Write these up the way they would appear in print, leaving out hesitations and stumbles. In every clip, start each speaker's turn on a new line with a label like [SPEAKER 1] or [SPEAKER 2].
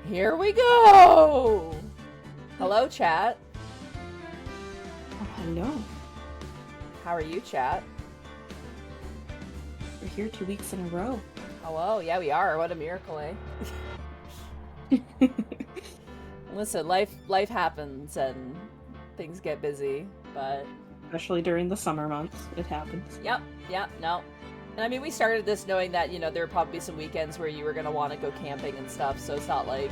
[SPEAKER 1] Here we go! Hello, chat.
[SPEAKER 2] Oh, hello.
[SPEAKER 1] How are you, chat?
[SPEAKER 2] We're here 2 weeks in a row.
[SPEAKER 1] Hello, yeah, we are. What a miracle, eh? Listen, life happens and things get busy, but...
[SPEAKER 2] Especially during the summer months, it happens.
[SPEAKER 1] Yep, no. And I mean, we started this knowing that, you know, there would probably be some weekends where you were going to want to go camping and stuff, so it's not like,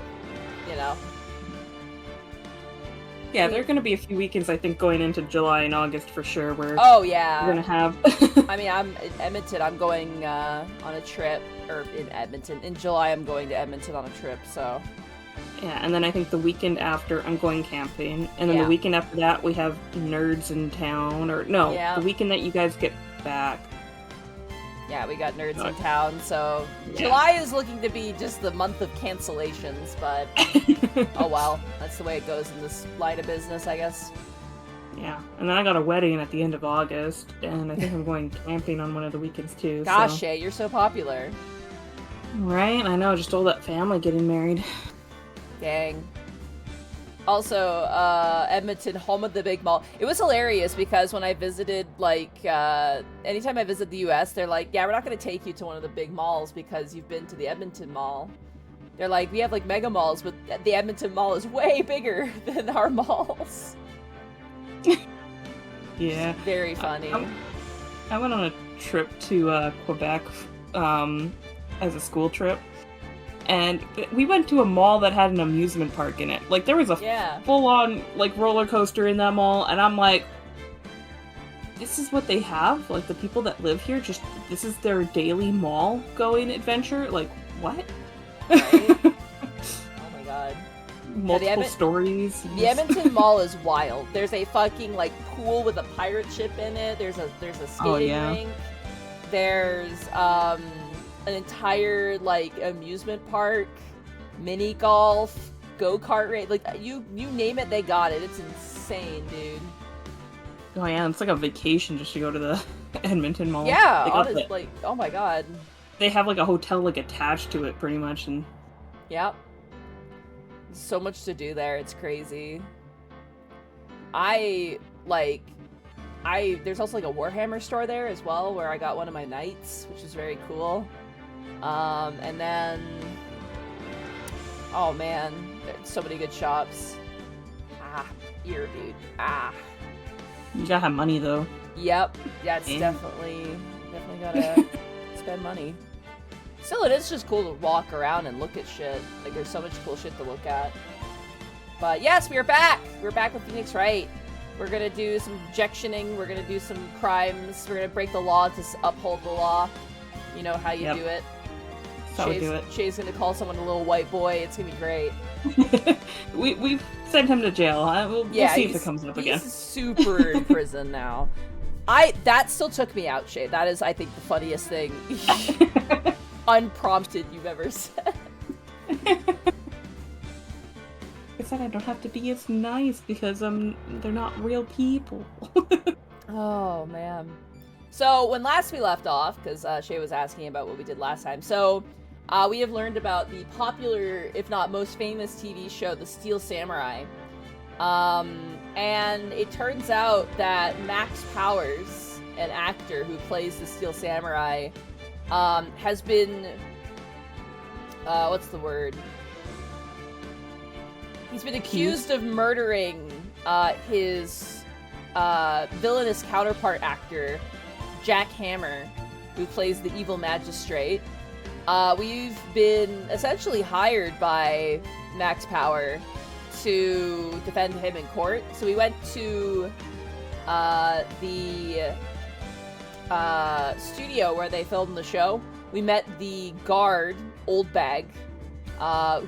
[SPEAKER 1] you know...
[SPEAKER 2] Yeah, there are going to be a few weekends, I think, going into July and August for sure, where
[SPEAKER 1] oh, yeah.
[SPEAKER 2] we're going to have...
[SPEAKER 1] I mean, I'm in Edmonton. I'm going on a trip, or in Edmonton. In July, I'm going to Edmonton on a trip, so...
[SPEAKER 2] Yeah, and then I think the weekend after, I'm going camping, and then the weekend after that, we have nerds in town, or no, the weekend that you guys get back.
[SPEAKER 1] Yeah, we got nerds in town, so July is looking to be just the month of cancellations, but oh well, that's the way it goes in this line of business, I guess.
[SPEAKER 2] Yeah, and then I got a wedding at the end of August, and I think I'm going camping on one of the weekends too.
[SPEAKER 1] Gosh, Shay, you're so popular.
[SPEAKER 2] Right? I know, just all that family getting married.
[SPEAKER 1] Dang. Also, Edmonton, home of the big mall. It was hilarious because when I visited, like, anytime I visit the US, they're like, yeah, we're not going to take you to one of the big malls because you've been to the Edmonton Mall. They're like, we have, like, mega malls, but the Edmonton Mall is way bigger than our malls.
[SPEAKER 2] Yeah.
[SPEAKER 1] Very funny.
[SPEAKER 2] I went on a trip to Quebec as a school trip. And we went to a mall that had an amusement park in it. Like, there was a full-on, like, roller coaster in that mall, and I'm like, this is what they have? Like, the people that live here, just, this is their daily mall-going adventure? Like, what?
[SPEAKER 1] Right? Oh my god.
[SPEAKER 2] Multiple stories.
[SPEAKER 1] The Edmonton Mall is wild. There's a fucking, like, pool with a pirate ship in it. There's a skating rink. There's, an entire, like, amusement park, mini golf, go-kart race, like, you name it, they got it. It's insane, dude.
[SPEAKER 2] Oh yeah, it's like a vacation just to go to the Edmonton Mall.
[SPEAKER 1] Yeah, honestly, like, oh my god.
[SPEAKER 2] They have, like, a hotel, like, attached to it, pretty much, and...
[SPEAKER 1] Yep. So much to do there, it's crazy. There's also, like, a Warhammer store there as well, where I got one of my knights, which is very cool. And then, oh man, there's so many good shops. Dude.
[SPEAKER 2] You gotta have money, though.
[SPEAKER 1] Yep. Yeah, it's definitely gotta spend money. Still, it is just cool to walk around and look at shit. Like, there's so much cool shit to look at. But yes, we are back! We're back with Phoenix Wright. We're gonna do some objectioning, we're gonna do some crimes, we're gonna break the law to uphold the law. You know how you do it.
[SPEAKER 2] That's how we do it.
[SPEAKER 1] Shay's gonna call someone a little white boy. It's gonna be great.
[SPEAKER 2] We've sent him to jail. We'll see if it comes up again.
[SPEAKER 1] He's super in prison now. That still took me out, Shay. That is, I think, the funniest thing unprompted you've ever said.
[SPEAKER 2] I said I don't have to be as nice because they're not real people.
[SPEAKER 1] Oh man. So when last we left off, because Shay was asking about what we did last time, so we have learned about the popular, if not most famous TV show, The Steel Samurai. And it turns out that Max Powers, an actor who plays the Steel Samurai, has been, what's the word? He's been accused of murdering his villainous counterpart actor, Jack Hammer, who plays the evil magistrate. We've been essentially hired by Max Power to defend him in court. So we went to the studio where they filmed the show. We met the guard, Oldbag,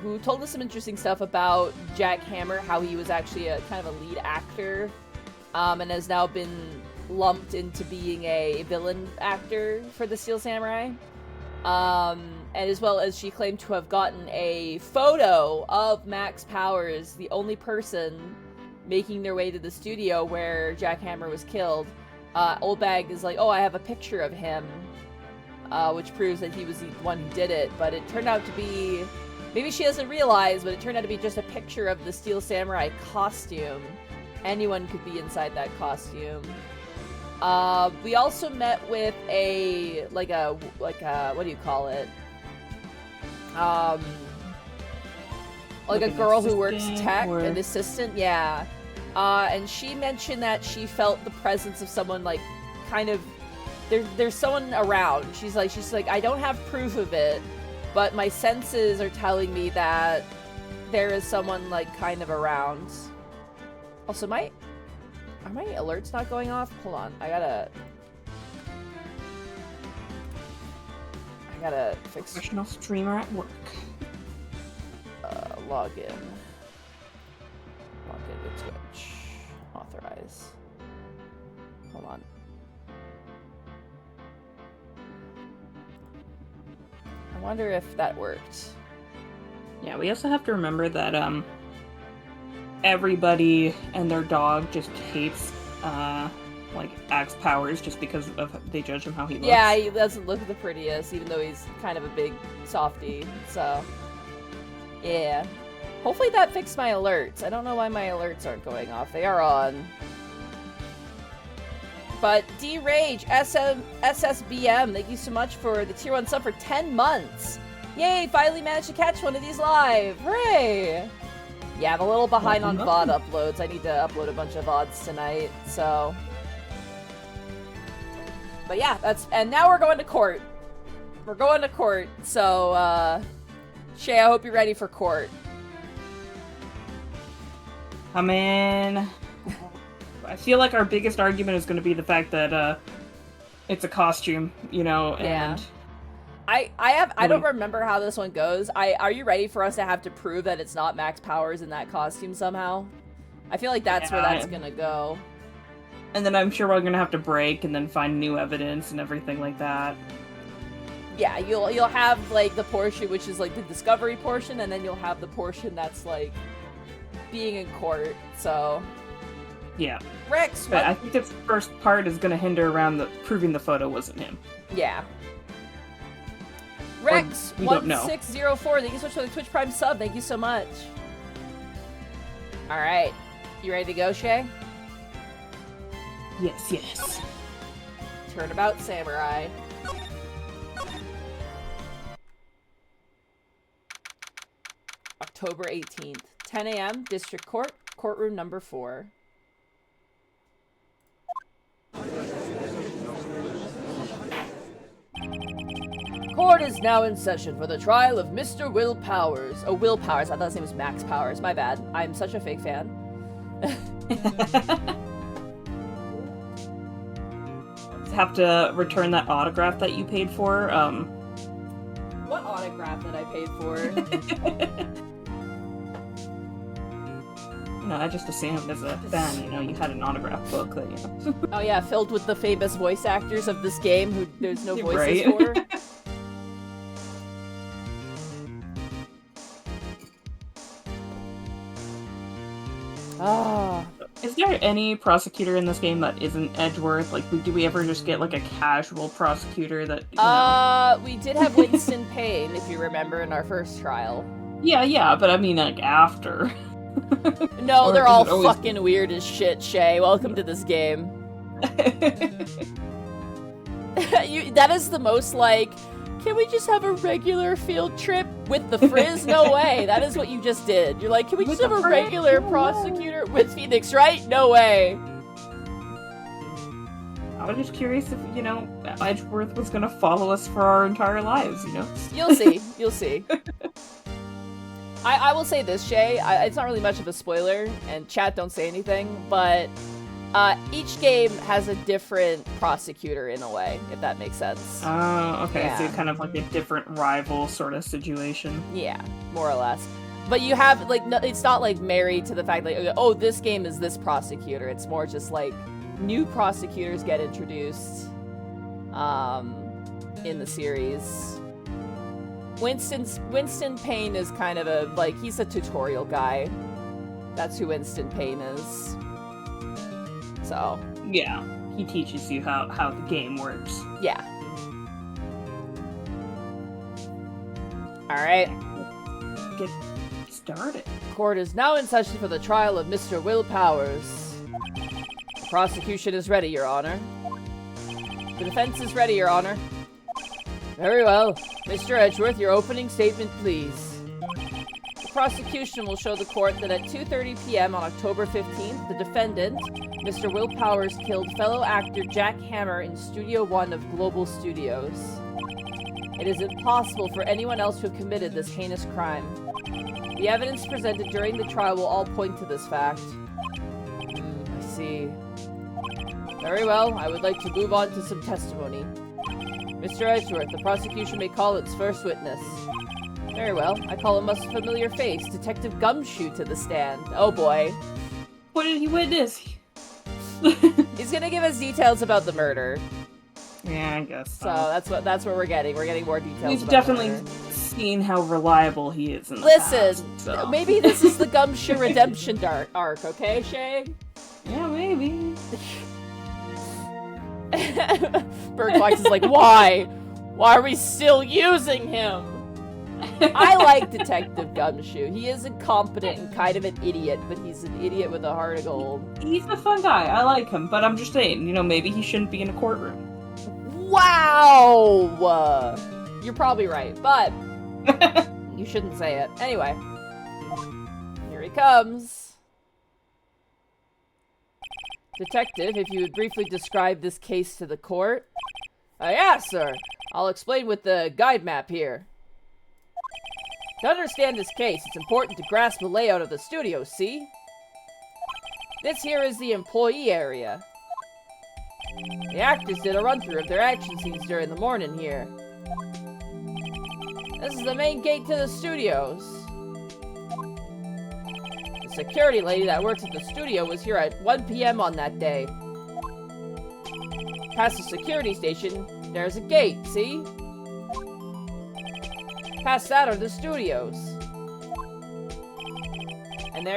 [SPEAKER 1] who told us some interesting stuff about Jack Hammer, how he was actually a kind of a lead actor, and has now been lumped into being a villain actor for the Steel Samurai. And as well as she claimed to have gotten a photo of Max Powers, the only person making their way to the studio where Jack Hammer was killed. Oldbag is like, oh, I have a picture of him. which proves that he was the one who did it, but it turned out to be, maybe she doesn't realize, but it turned out to be just a picture of the Steel Samurai costume. Anyone could be inside that costume. We also met with a, like a, what do you call it? Like a girl who works tech, an assistant, yeah. And she mentioned that she felt the presence of someone, like, kind of, there's someone around. She's like, I don't have proof of it, but my senses are telling me that there is someone, like, kind of around. Also, are my alerts not going off? Hold on, I gotta fix...
[SPEAKER 2] Professional streamer at work.
[SPEAKER 1] Log in to Twitch. Authorize. Hold on. I wonder if that worked.
[SPEAKER 2] Yeah, we also have to remember that everybody and their dog just hates like Axe Powers just because of they judge him how he looks.
[SPEAKER 1] Yeah, he doesn't look the prettiest, even though he's kind of a big softie. So yeah. Hopefully that fixed my alerts. I don't know why my alerts aren't going off. They are on. But D-Rage, SSBM, thank you so much for the tier 1 sub for 10 months. Yay, finally managed to catch one of these live. Hooray! Yeah, I'm a little behind on VOD uploads. I need to upload a bunch of VODs tonight, so... But yeah, and now we're going to court. We're going to court, so, Shay, I hope you're ready for court.
[SPEAKER 2] I mean, I feel like our biggest argument is going to be the fact that it's a costume, you know, and...
[SPEAKER 1] Yeah. I don't remember how this one goes. Are you ready for us to have to prove that it's not Max Powers in that costume somehow? I feel like that's where that's going to go.
[SPEAKER 2] And then I'm sure we're going to have to break and then find new evidence and everything like that.
[SPEAKER 1] Yeah, you'll have, like, the portion which is, like, the discovery portion, and then you'll have the portion that's, like, being in court, so...
[SPEAKER 2] Yeah.
[SPEAKER 1] Rex,
[SPEAKER 2] but I think this first part is going to hinder around proving the photo wasn't him.
[SPEAKER 1] Yeah. Rex, 1604, thank you so much for the Twitch Prime sub, thank you so much. Alright, you ready to go, Shay?
[SPEAKER 2] Yes.
[SPEAKER 1] Turnabout Samurai. October 18th, 10 a.m., District Court, courtroom number 4. Court is now in session for the trial of Mr. Will Powers. Oh, Will Powers. I thought his name was Max Powers. My bad. I'm such a fake fan.
[SPEAKER 2] Have to return that autograph that you paid for.
[SPEAKER 1] What autograph that I paid for?
[SPEAKER 2] No, I just assumed as a fan, you know, you had an autograph book that, you know.
[SPEAKER 1] Oh yeah, filled with the famous voice actors of this game who there's no voices for. Ah.
[SPEAKER 2] Is there any prosecutor in this game that isn't Edgeworth? Like, do we ever just get, like, a casual prosecutor that, you know...
[SPEAKER 1] We did have Winston Payne, if you remember, in our first trial.
[SPEAKER 2] Yeah, but I mean, like, after.
[SPEAKER 1] No, they're all fucking weird as shit, Shay. Welcome to this game. That is the most, like... Can we just have a regular field trip with the Frizz? No way. That is what you just did. You're like, can we just have a regular prosecutor with Phoenix Wright? No way.
[SPEAKER 2] I was just curious if, you know, Edgeworth was gonna follow us for our entire lives, you know?
[SPEAKER 1] You'll see. You'll see. I will say this, Shay. It's not really much of a spoiler, and chat don't say anything, but each game has a different prosecutor in a way, if that makes sense.
[SPEAKER 2] Oh, okay. Yeah. So kind of like a different rival sort of situation.
[SPEAKER 1] Yeah, more or less. But you have, like, no, it's not, like, married to the fact, like, oh, this game is this prosecutor. It's more just, like, new prosecutors get introduced in the series. Winston Payne is kind of a, like, he's a tutorial guy. That's who Winston Payne is. So.
[SPEAKER 2] Yeah, he teaches you how the game works.
[SPEAKER 1] Yeah. Alright.
[SPEAKER 2] Get started.
[SPEAKER 1] Court is now in session for the trial of Mr. Will Powers. The prosecution is ready, Your Honor. The defense is ready, Your Honor. Very well. Mr. Edgeworth, your opening statement, please. The prosecution will show the court that at 2:30 p.m. on October 15th, the defendant, Mr. Will Powers, killed fellow actor Jack Hammer in Studio 1 of Global Studios. It is impossible for anyone else to have committed this heinous crime. The evidence presented during the trial will all point to this fact. I see. Very well, I would like to move on to some testimony. Mr. Edgeworth, the prosecution may call its first witness. Very well, I call a most familiar face, Detective Gumshoe, to the stand. Oh boy.
[SPEAKER 2] What did he witness?
[SPEAKER 1] He's gonna give us details about the murder.
[SPEAKER 2] Yeah, I guess so.
[SPEAKER 1] So that's what we're getting. We're getting more details.
[SPEAKER 2] We've
[SPEAKER 1] about
[SPEAKER 2] definitely
[SPEAKER 1] the murder.
[SPEAKER 2] Seen how reliable he is in the
[SPEAKER 1] Listen,
[SPEAKER 2] past, so.
[SPEAKER 1] Maybe this is the Gumshoe redemption arc, okay, Shay?
[SPEAKER 2] Yeah, maybe.
[SPEAKER 1] Birdbox is like, why? Why are we still using him? I like Detective Gumshoe. He is incompetent and kind of an idiot, but he's an idiot with a heart of gold. He's
[SPEAKER 2] a fun guy. I like him, but I'm just saying, maybe he shouldn't be in a courtroom.
[SPEAKER 1] Wow! You're probably right, but you shouldn't say it. Anyway, here he comes. Detective, if you would briefly describe this case to the court. Yeah, sir. I'll explain with the guide map here. To understand this case, it's important to grasp the layout of the studio, see? This here is the employee area. The actors did a run-through of their action scenes during the morning here. This is the main gate to the studios. The security lady that works at the studio was here at 1 p.m. on that day. Past the security station, there's a gate, see? Past that are the studios. And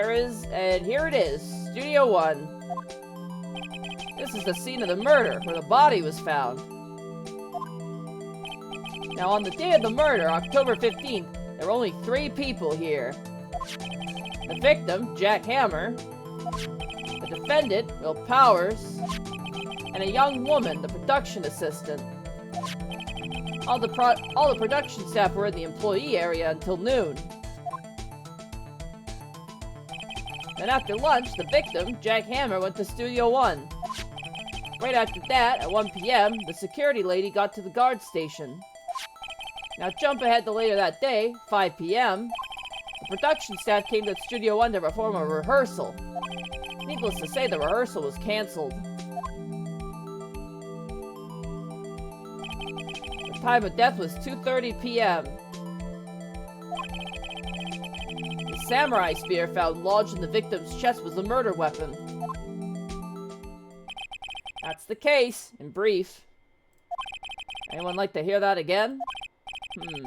[SPEAKER 1] here it is, Studio 1. This is the scene of the murder, where the body was found. Now, on the day of the murder, October 15th, there were only 3 people here. The victim, Jack Hammer, the defendant, Will Powers, and a young woman, the production assistant. All the production staff were in the employee area until noon. Then after lunch, the victim, Jack Hammer, went to Studio 1. Right after that, at 1 p.m., the security lady got to the guard station. Now jump ahead to later that day, 5 p.m., the production staff came to Studio 1 to perform a rehearsal. Needless to say, the rehearsal was cancelled. The time of death was 2:30 p.m. The samurai spear found lodged in the victim's chest was the murder weapon. That's the case, in brief. Anyone like to hear that again?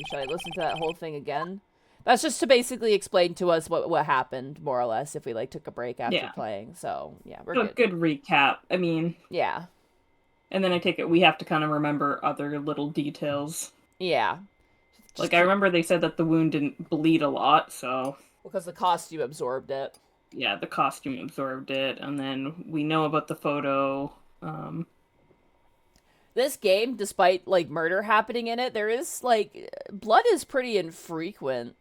[SPEAKER 1] Should I listen to that whole thing again? That's just to basically explain to us what happened, more or less, if we, took a break after playing. So, yeah, we're good.
[SPEAKER 2] Good recap. I mean...
[SPEAKER 1] Yeah.
[SPEAKER 2] And then I take it we have to kind of remember other little details.
[SPEAKER 1] Yeah.
[SPEAKER 2] I remember they said that the wound didn't bleed a lot, so...
[SPEAKER 1] Because the costume absorbed it.
[SPEAKER 2] Yeah, the costume absorbed it, and then we know about the photo...
[SPEAKER 1] This game, despite, murder happening in it, there is, blood is pretty infrequent,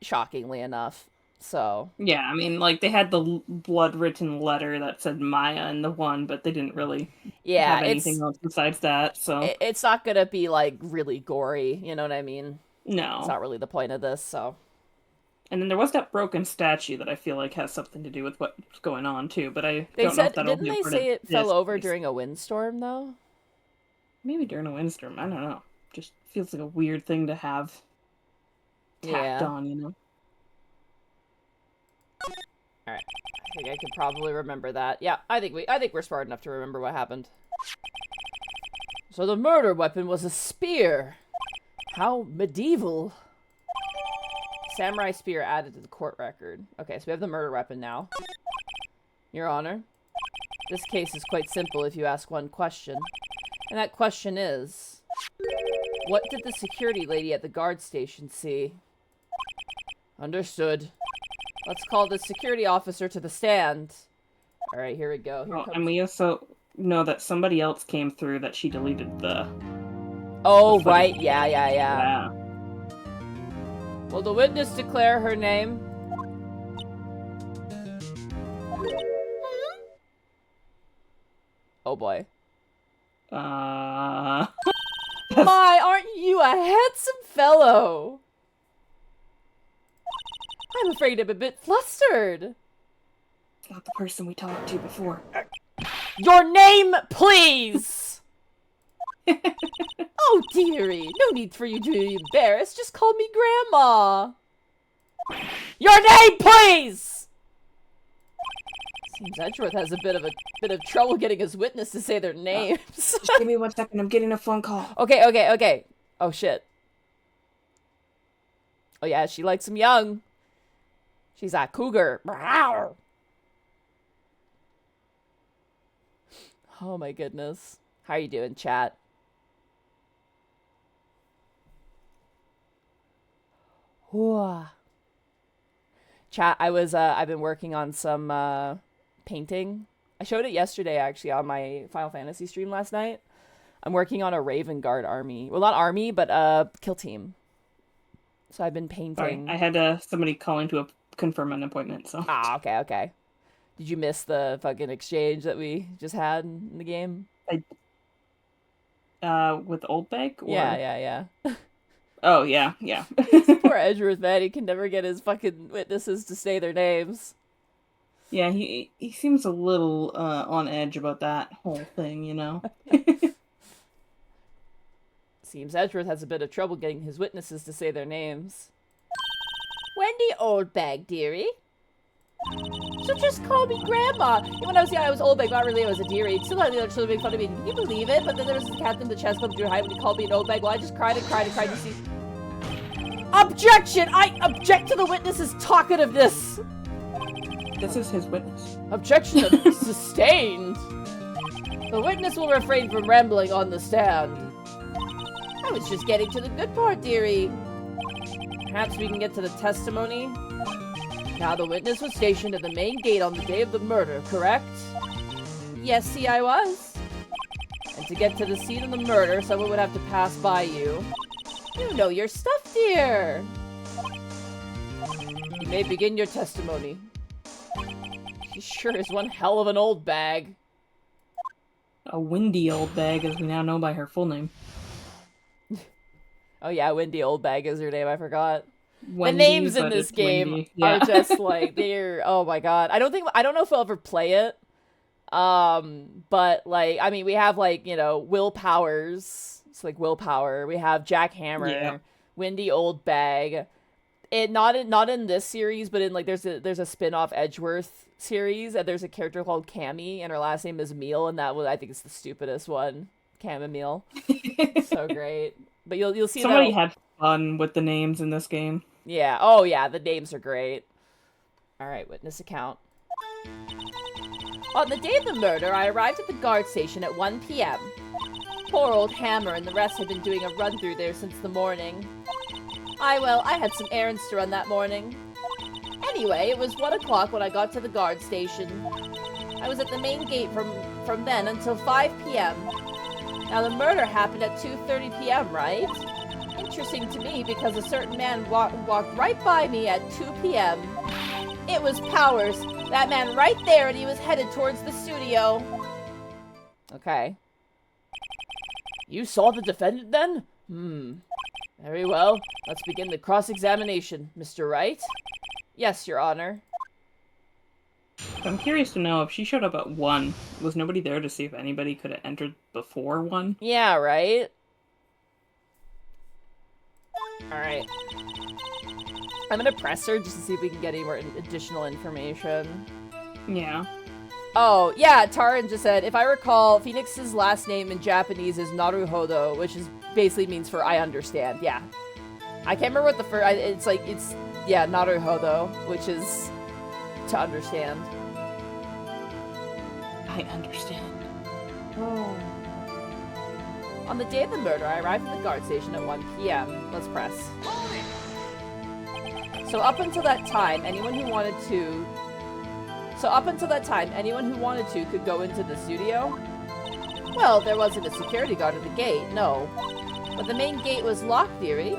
[SPEAKER 1] shockingly enough, so...
[SPEAKER 2] Yeah, I mean, they had the blood-written letter that said Maya in the one, but they didn't really have anything else besides that, so...
[SPEAKER 1] It's not gonna be, really gory, you know what I mean?
[SPEAKER 2] No.
[SPEAKER 1] It's not really the point of this, so...
[SPEAKER 2] And then there was that broken statue that I feel like has something to do with what's going on, too, but I don't know if that'll be a part of this. Didn't they say it
[SPEAKER 1] fell over during a windstorm, though?
[SPEAKER 2] Maybe during a windstorm, I don't know. Just feels like a weird thing to have tacked on,
[SPEAKER 1] Alright. I think I could probably remember that. Yeah, I think we're smart enough to remember what happened. So the murder weapon was a spear. How medieval. Samurai spear added to the court record. Okay, so we have the murder weapon now. Your Honor, this case is quite simple if you ask one question. And that question is, What did the security lady at the guard station see? Understood. Let's call the security officer to the stand. Alright, here we go.
[SPEAKER 2] And we also know that somebody else came through that she deleted the...
[SPEAKER 1] Oh, right. Yeah. Will the witness declare her name? Oh boy. My, aren't you a handsome fellow? I'm afraid I'm a bit flustered.
[SPEAKER 2] It's not the person we talked to before.
[SPEAKER 1] Your name, please! Oh, dearie. No need for you to be embarrassed. Just call me Grandma. Your name, please! Seems Edgeworth has a bit of trouble getting his witness to say their names.
[SPEAKER 2] Just give me 1 second. I'm getting a phone call.
[SPEAKER 1] Okay. Oh, shit. Oh, yeah, she likes him young. She's a cougar. Oh, my goodness. How are you doing, chat? Whoa. Chat, I've been working on some, painting. I showed it yesterday, actually, on my Final Fantasy stream last night. I'm working on a Raven Guard army. Well, not army, but, kill team. So I've been painting.
[SPEAKER 2] Sorry, I had, somebody calling to confirm an appointment, so.
[SPEAKER 1] Ah, okay. Did you miss the fucking exchange that we just had in the game?
[SPEAKER 2] With Oldbag? Or...
[SPEAKER 1] Yeah.
[SPEAKER 2] Oh, yeah.
[SPEAKER 1] Poor Edgeworth, man. He can never get his fucking witnesses to say their names.
[SPEAKER 2] Yeah, he seems a little, on edge about that whole thing, you know?
[SPEAKER 1] Seems Edgeworth has a bit of trouble getting his witnesses to say their names. Wendy Oldbag, dearie. So just call me Grandma. When I was young, I was Oldbag, not really, I was a dearie. Still had the other children make fun of me. Can you believe it? But then there was this captain of the chess club, Drew Hyde, when he called me an Oldbag. Well, I just cried. You see. Objection! I object to the witness's talkativeness!
[SPEAKER 2] This is his witness.
[SPEAKER 1] Objection sustained. The witness will refrain from rambling on the stand. I was just getting to the good part, dearie. Perhaps we can get to the testimony? Now, the witness was stationed at the main gate on the day of the murder, correct? Yes, see, I was. And to get to the scene of the murder, someone would have to pass by you. You know your stuff, dear. You may begin your testimony. She sure is one hell of an old bag.
[SPEAKER 2] A windy Oldbag, as we now know by her full name.
[SPEAKER 1] Oh yeah, Wendy Oldbag is her name, I forgot.
[SPEAKER 2] Wendy,
[SPEAKER 1] the names in this game are just like, they're, oh my god. I don't know if I'll ever play it. But like, I mean, we have like, you know, Will Powers. It's like Willpower. We have Jack Hammer, Wendy Oldbag. It not in this series, but in like there's a spin-off Edgeworth series, and there's a character called Cammy, and her last name is Meal, and that was, I think, it's the stupidest one. Chamomile. So great. But you'll see
[SPEAKER 2] somebody had fun with the names in this game.
[SPEAKER 1] Yeah. Oh yeah, the names are great. All right, witness account. On the day of the murder, I arrived at the guard station at 1 p.m. Poor old Hammer and the rest had been doing a run-through there since the morning. I had some errands to run that morning. Anyway, it was 1 o'clock when I got to the guard station. I was at the main gate from then until 5 p.m. Now, the murder happened at 2:30 p.m., right? Interesting to me because a certain man walked right by me at 2 p.m. It was Powers, that man right there, and he was headed towards the studio. Okay. You saw the defendant then? Very well. Let's begin the cross-examination, Mr. Wright. Yes, Your Honor.
[SPEAKER 2] I'm curious to know if she showed up at 1. Was nobody there to see if anybody could have entered before 1?
[SPEAKER 1] Yeah, right? Alright. I'm gonna press her just to see if we can get any more additional information.
[SPEAKER 2] Yeah.
[SPEAKER 1] Oh, yeah, Taran just said, if I recall, Phoenix's last name in Japanese is Naruhodo, which is basically means for I understand. Yeah. I can't remember what the first... yeah, Naruhodo, which is to understand.
[SPEAKER 2] I understand.
[SPEAKER 1] Oh. On the day of the murder, I arrived at the guard station at 1 p.m. Let's press. So up until that time, anyone who wanted to could go into the studio? Well, there wasn't a security guard at the gate, no. But the main gate was locked, dearie.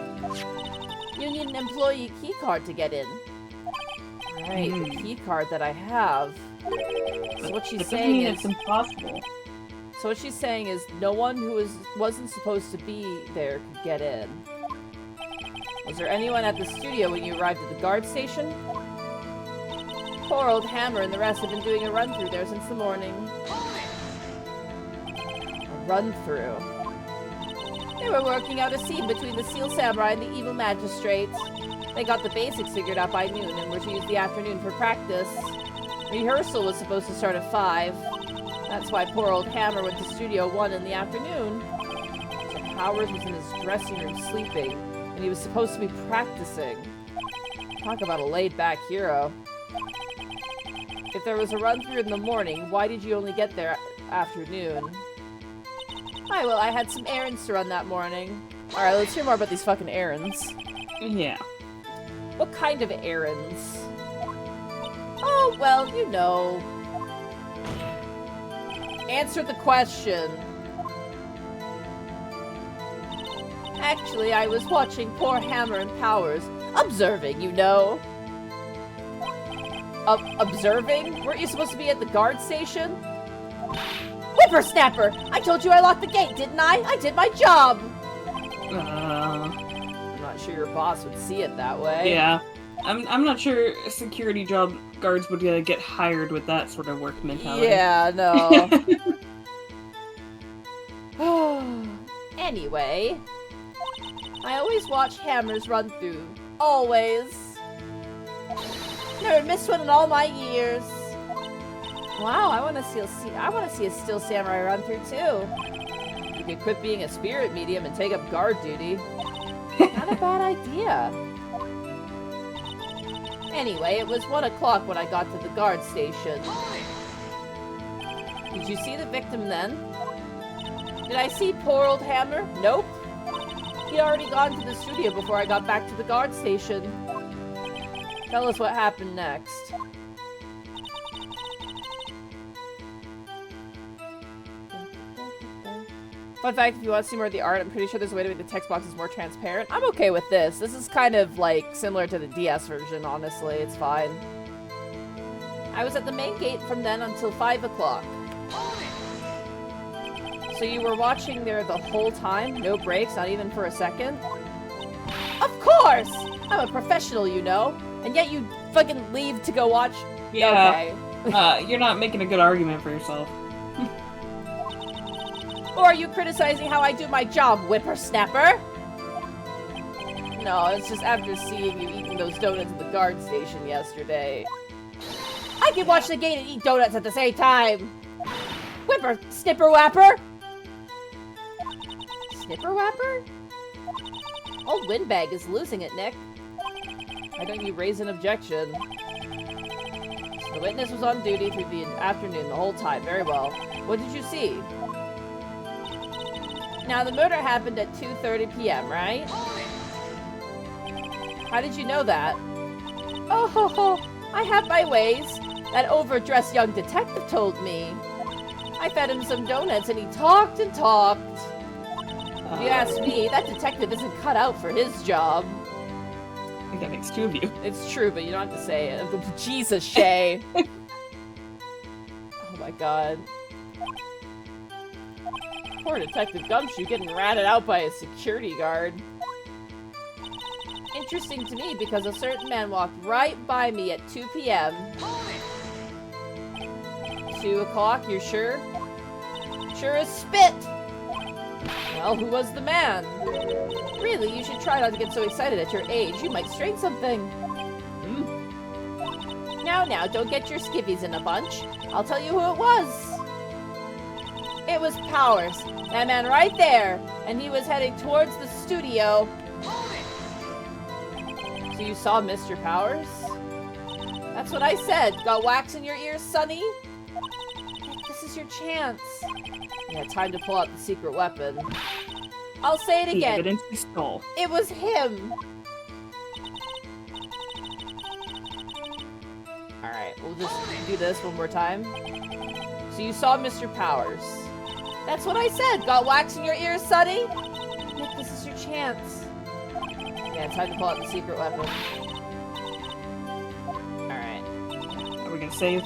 [SPEAKER 1] You need an employee keycard to get in. Right, the keycard that I have. So what she's saying is...
[SPEAKER 2] it's impossible.
[SPEAKER 1] So what she's saying is no one who wasn't supposed to be there could get in. Was there anyone at the studio when you arrived at the guard station? Poor old Hammer and the rest have been doing a run-through there since the morning. A run-through. They were working out a scene between the Seal Samurai and the evil magistrates. They got the basics figured out by noon and were to use the afternoon for practice. Rehearsal was supposed to start at 5. That's why poor old Hammer went to Studio 1 in the afternoon. So Powers was in his dressing room sleeping, and he was supposed to be practicing. Talk about a laid-back hero. If there was a run-through in the morning, why did you only get there afternoon? Hi, well, I had some errands to run that morning. Alright, let's hear more about these fucking errands.
[SPEAKER 2] Yeah.
[SPEAKER 1] What kind of errands? Oh, well, you know. Answer the question. Actually, I was watching poor Hammer and Powers. Observing, you know. Observing? Weren't you supposed to be at the guard station? Whippersnapper! I told you I locked the gate, didn't I? I did my job! I'm not sure your boss would see it that way.
[SPEAKER 2] Yeah. I'm not sure security guards would get hired with that sort of work mentality.
[SPEAKER 1] Yeah, no. Anyway, I always watch Hammer's run through. Always. Never missed one in all my years. Wow, I want to see a Steel Samurai run through too. You could quit being a spirit medium and take up guard duty. Not a bad idea. Anyway, it was 1 o'clock when I got to the guard station. Did you see the victim then? Did I see poor old Hammer? Nope. He'd already gone to the studio before I got back to the guard station. Tell us what happened next. Fun fact, if you want to see more of the art, I'm pretty sure there's a way to make the text boxes more transparent. I'm okay with this. This is kind of, like, similar to the DS version, honestly. It's fine. I was at the main gate from then until 5 o'clock. So you were watching there the whole time? No breaks, not even for a second? Of course! I'm a professional, you know. And yet you fucking leave to go watch?
[SPEAKER 2] Yeah.
[SPEAKER 1] Okay.
[SPEAKER 2] You're not making a good argument for yourself.
[SPEAKER 1] Or are you criticizing how I do my job, whippersnapper? No, it's just after seeing you eating those donuts at the guard station yesterday. I can watch the gate and eat donuts at the same time! Snipper-wapper? Snipper-wapper? Old Windbag is losing it, Nick. Why don't you raise an objection? So the witness was on duty through the afternoon the whole time. Very well. What did you see? Now, the murder happened at 2:30 p.m., right? How did you know that? Oh, ho, ho. I have my ways. That overdressed young detective told me. I fed him some donuts and he talked and talked. If you ask me, that detective isn't cut out for his job.
[SPEAKER 2] I think that makes 2 of you.
[SPEAKER 1] It's true, but you don't have to say it. Jesus, Shay. Oh my god. Poor Detective Gumshoe getting ratted out by a security guard. Interesting to me because a certain man walked right by me at 2 p.m. 2 o'clock, you're sure? Sure as spit! Well, who was the man? Really, you should try not to get so excited at your age. You might strain something. Now, don't get your skivvies in a bunch. I'll tell you who it was. It was Powers. That man right there. And he was heading towards the studio. So you saw Mr. Powers? That's what I said. Got wax in your ears, Sonny? This is your chance. Yeah, time to pull out the secret weapon. I'll say it
[SPEAKER 2] The
[SPEAKER 1] again.
[SPEAKER 2] evidence he stole.
[SPEAKER 1] It was him. Alright, we'll just do this one more time. So you saw Mr. Powers. That's what I said. Got wax in your ears, Sonny? Nick, this is your chance. Yeah, it's time to pull out the secret weapon. Alright.
[SPEAKER 2] Are we gonna save?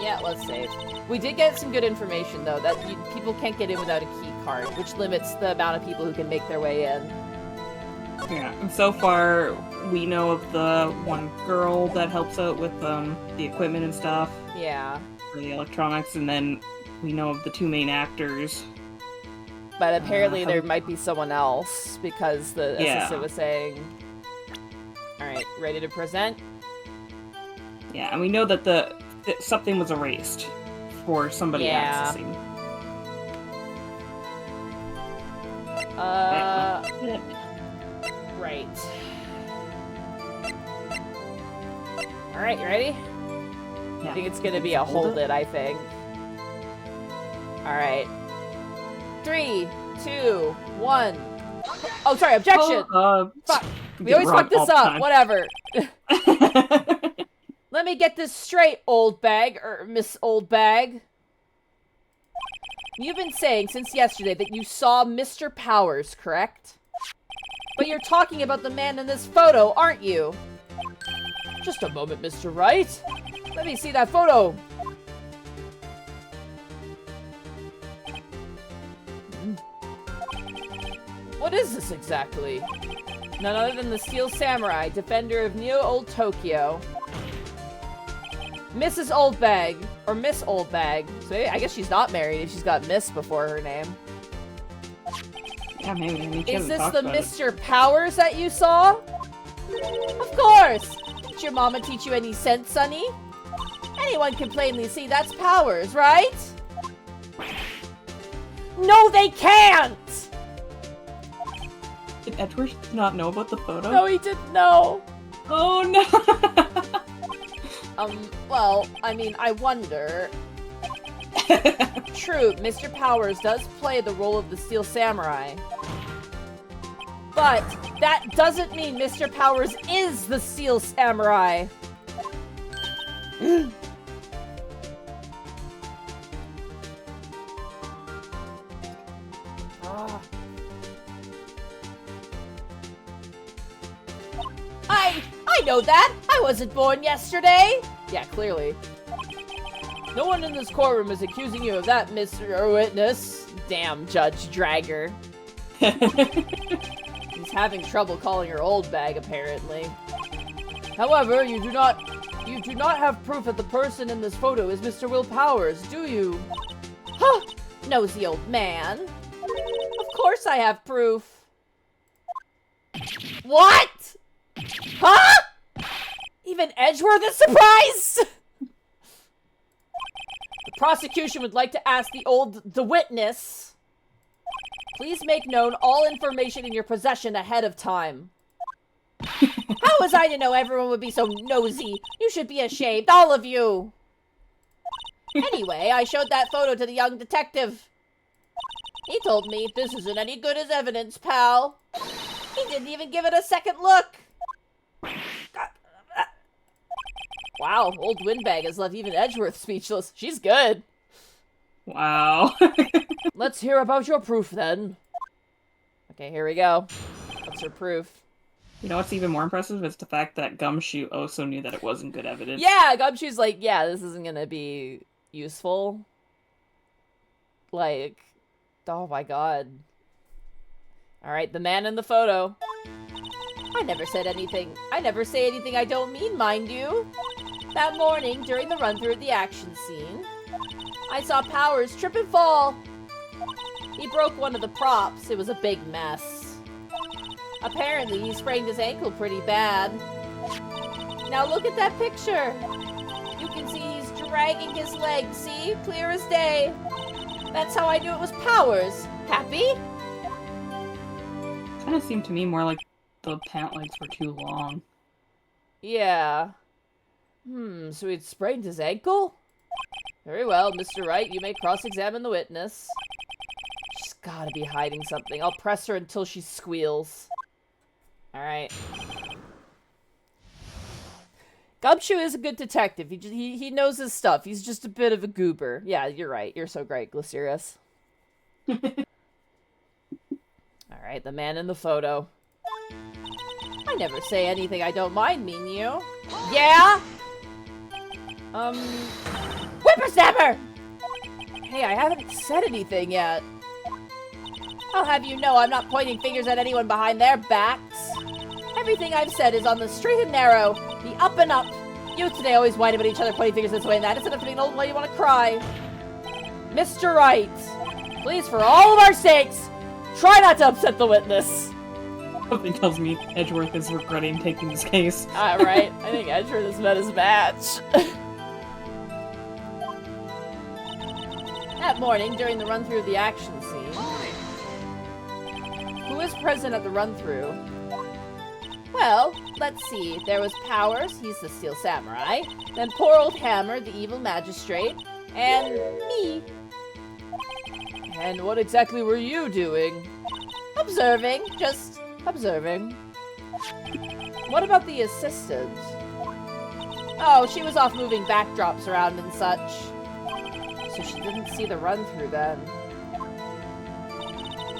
[SPEAKER 1] Yeah, let's save. We did get some good information, though, that people can't get in without a key card, which limits the amount of people who can make their way in.
[SPEAKER 2] Yeah, and so far, we know of the one girl that helps out with the equipment and stuff.
[SPEAKER 1] Yeah.
[SPEAKER 2] For the electronics, and then we know of the two main actors.
[SPEAKER 1] But apparently there might be someone else, because the assistant was saying... Alright, ready to present?
[SPEAKER 2] Yeah, and we know that something was erased for somebody accessing.
[SPEAKER 1] Right. Alright, you ready?
[SPEAKER 2] Yeah.
[SPEAKER 1] I think it's gonna be a hold it, I think. Alright. 3, 2, 1. Oh, sorry, objection! Fuck. We always fuck this up. Whatever. Let me get this straight, Oldbag, or Miss Oldbag. You've been saying since yesterday that you saw Mr. Powers, correct? But you're talking about the man in this photo, aren't you? Just a moment, Mr. Wright. Let me see that photo. What is this exactly? None other than the Steel Samurai, defender of Neo Old Tokyo. Mrs. Oldbag, or Miss Oldbag. So maybe, I guess she's not married if she's got Miss before her name.
[SPEAKER 2] Yeah, maybe. I mean,
[SPEAKER 1] is this the Mr. Powers that you saw? Of course! Did your mama teach you any sense, Sonny? Anyone can plainly see that's Powers, right? No, they can't!
[SPEAKER 2] Did Edward not know about the photo?
[SPEAKER 1] No, he didn't know.
[SPEAKER 2] Oh, no!
[SPEAKER 1] Well, I mean, I wonder... True, Mr. Powers does play the role of the Steel Samurai. But that doesn't mean Mr. Powers is the Steel Samurai. I know that! I wasn't born yesterday! Yeah, clearly. No one in this courtroom is accusing you of that, Mr. Witness. Damn, Judge Dragger. He's having trouble calling her Oldbag, apparently. However, you do not have proof that the person in this photo is Mr. Will Powers, do you? Huh! Nosy old man. Of course I have proof. What? Huh? Even Edgeworth is surprised? The prosecution would like to ask the witness. Please make known all information in your possession ahead of time. How was I to know everyone would be so nosy? You should be ashamed, all of you. Anyway, I showed that photo to the young detective. He told me this isn't any good as evidence, pal. He didn't even give it a second look. Wow, old Windbag has left even Edgeworth speechless. She's good.
[SPEAKER 2] Wow.
[SPEAKER 1] Let's hear about your proof, then. Okay, here we go. What's your proof?
[SPEAKER 2] You know what's even more impressive is the fact that Gumshoe also knew that it wasn't good evidence.
[SPEAKER 1] Yeah, Gumshoe's like, yeah, this isn't gonna be useful. Like, oh my god. Alright, the man in the photo. I never said anything. I never say anything I don't mean, mind you. That morning, during the run-through of the action scene, I saw Powers trip and fall. He broke one of the props. It was a big mess. Apparently, he sprained his ankle pretty bad. Now look at that picture. You can see he's dragging his leg, see? Clear as day. That's how I knew it was Powers. Happy?
[SPEAKER 2] Kind of seemed to me more like the pant legs were too long.
[SPEAKER 1] Yeah. So he'd sprained his ankle? Very well, Mr. Wright, you may cross-examine the witness. gotta be hiding something. I'll press her until she squeals. Alright. Gumshoe is a good detective. He knows his stuff. He's just a bit of a goober. Yeah, you're right. You're so great, Glycerius. Alright, the man in the photo. I never say anything I don't mind, mean you? Yeah? Whippersnapper! Hey, I haven't said anything yet. I'll have you know I'm not pointing fingers at anyone behind their backs. Everything I've said is on the straight and narrow, the up and up. You today always whine about each other pointing fingers this way and that. It's enough to make an old lady want to cry. Mr. Wright, please, for all of our sakes, try not to upset the witness.
[SPEAKER 2] Something tells me Edgeworth is regretting taking this case.
[SPEAKER 1] Right. I think Edgeworth has met his match. That morning, during the run-through of the action scene... Who was present at the run-through? Well, let's see. There was Powers, he's the Steel Samurai. Then poor old Hammer, the evil magistrate. And me. And what exactly were you doing? Observing. Just observing. What about the assistant? Oh, she was off moving backdrops around and such. So she didn't see the run-through then.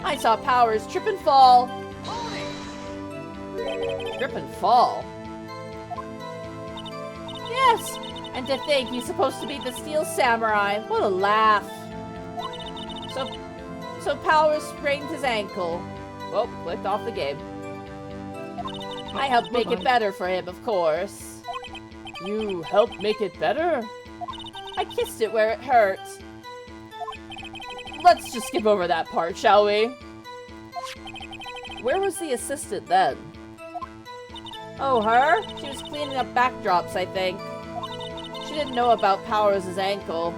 [SPEAKER 1] I saw Powers trip and fall. Trip and fall? Yes! And to think he's supposed to be the Steel Samurai. What a laugh. So Powers sprained his ankle. Well, clicked off the game. I helped make it better for him, of course. You helped make it better? I kissed it where it hurt. Let's just skip over that part, shall we? Where was the assistant then? Oh, her? She was cleaning up backdrops, I think. She didn't know about Powers' ankle.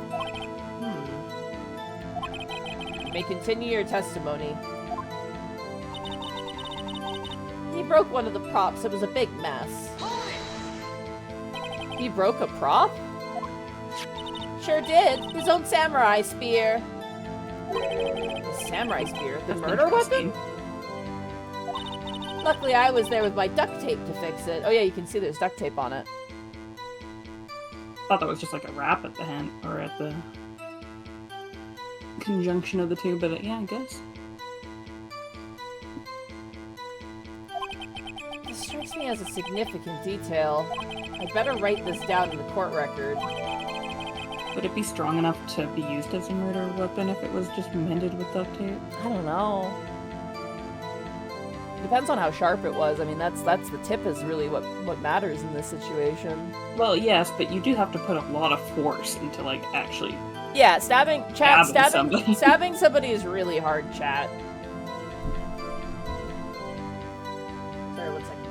[SPEAKER 1] You may continue your testimony. He broke one of the props. It was a big mess. He broke a prop? Sure did. His own samurai spear. The samurai spear? The murder weapon? Luckily, I was there with my duct tape to fix it. Oh yeah, you can see there's duct tape on it.
[SPEAKER 2] I thought that was just like a wrap at the hand, or at the conjunction of the two, but yeah, I guess.
[SPEAKER 1] This strikes me as a significant detail. I'd better write this down in the court record.
[SPEAKER 2] Would it be strong enough to be used as a murder weapon if it was just mended with duct tape?
[SPEAKER 1] I don't know. Depends on how sharp it was. I mean, that's the tip is really what matters in this situation.
[SPEAKER 2] Well, yes, but you do have to put a lot of force into, like, actually...
[SPEAKER 1] Yeah, stabbing somebody is really hard, chat. Sorry, 1 second.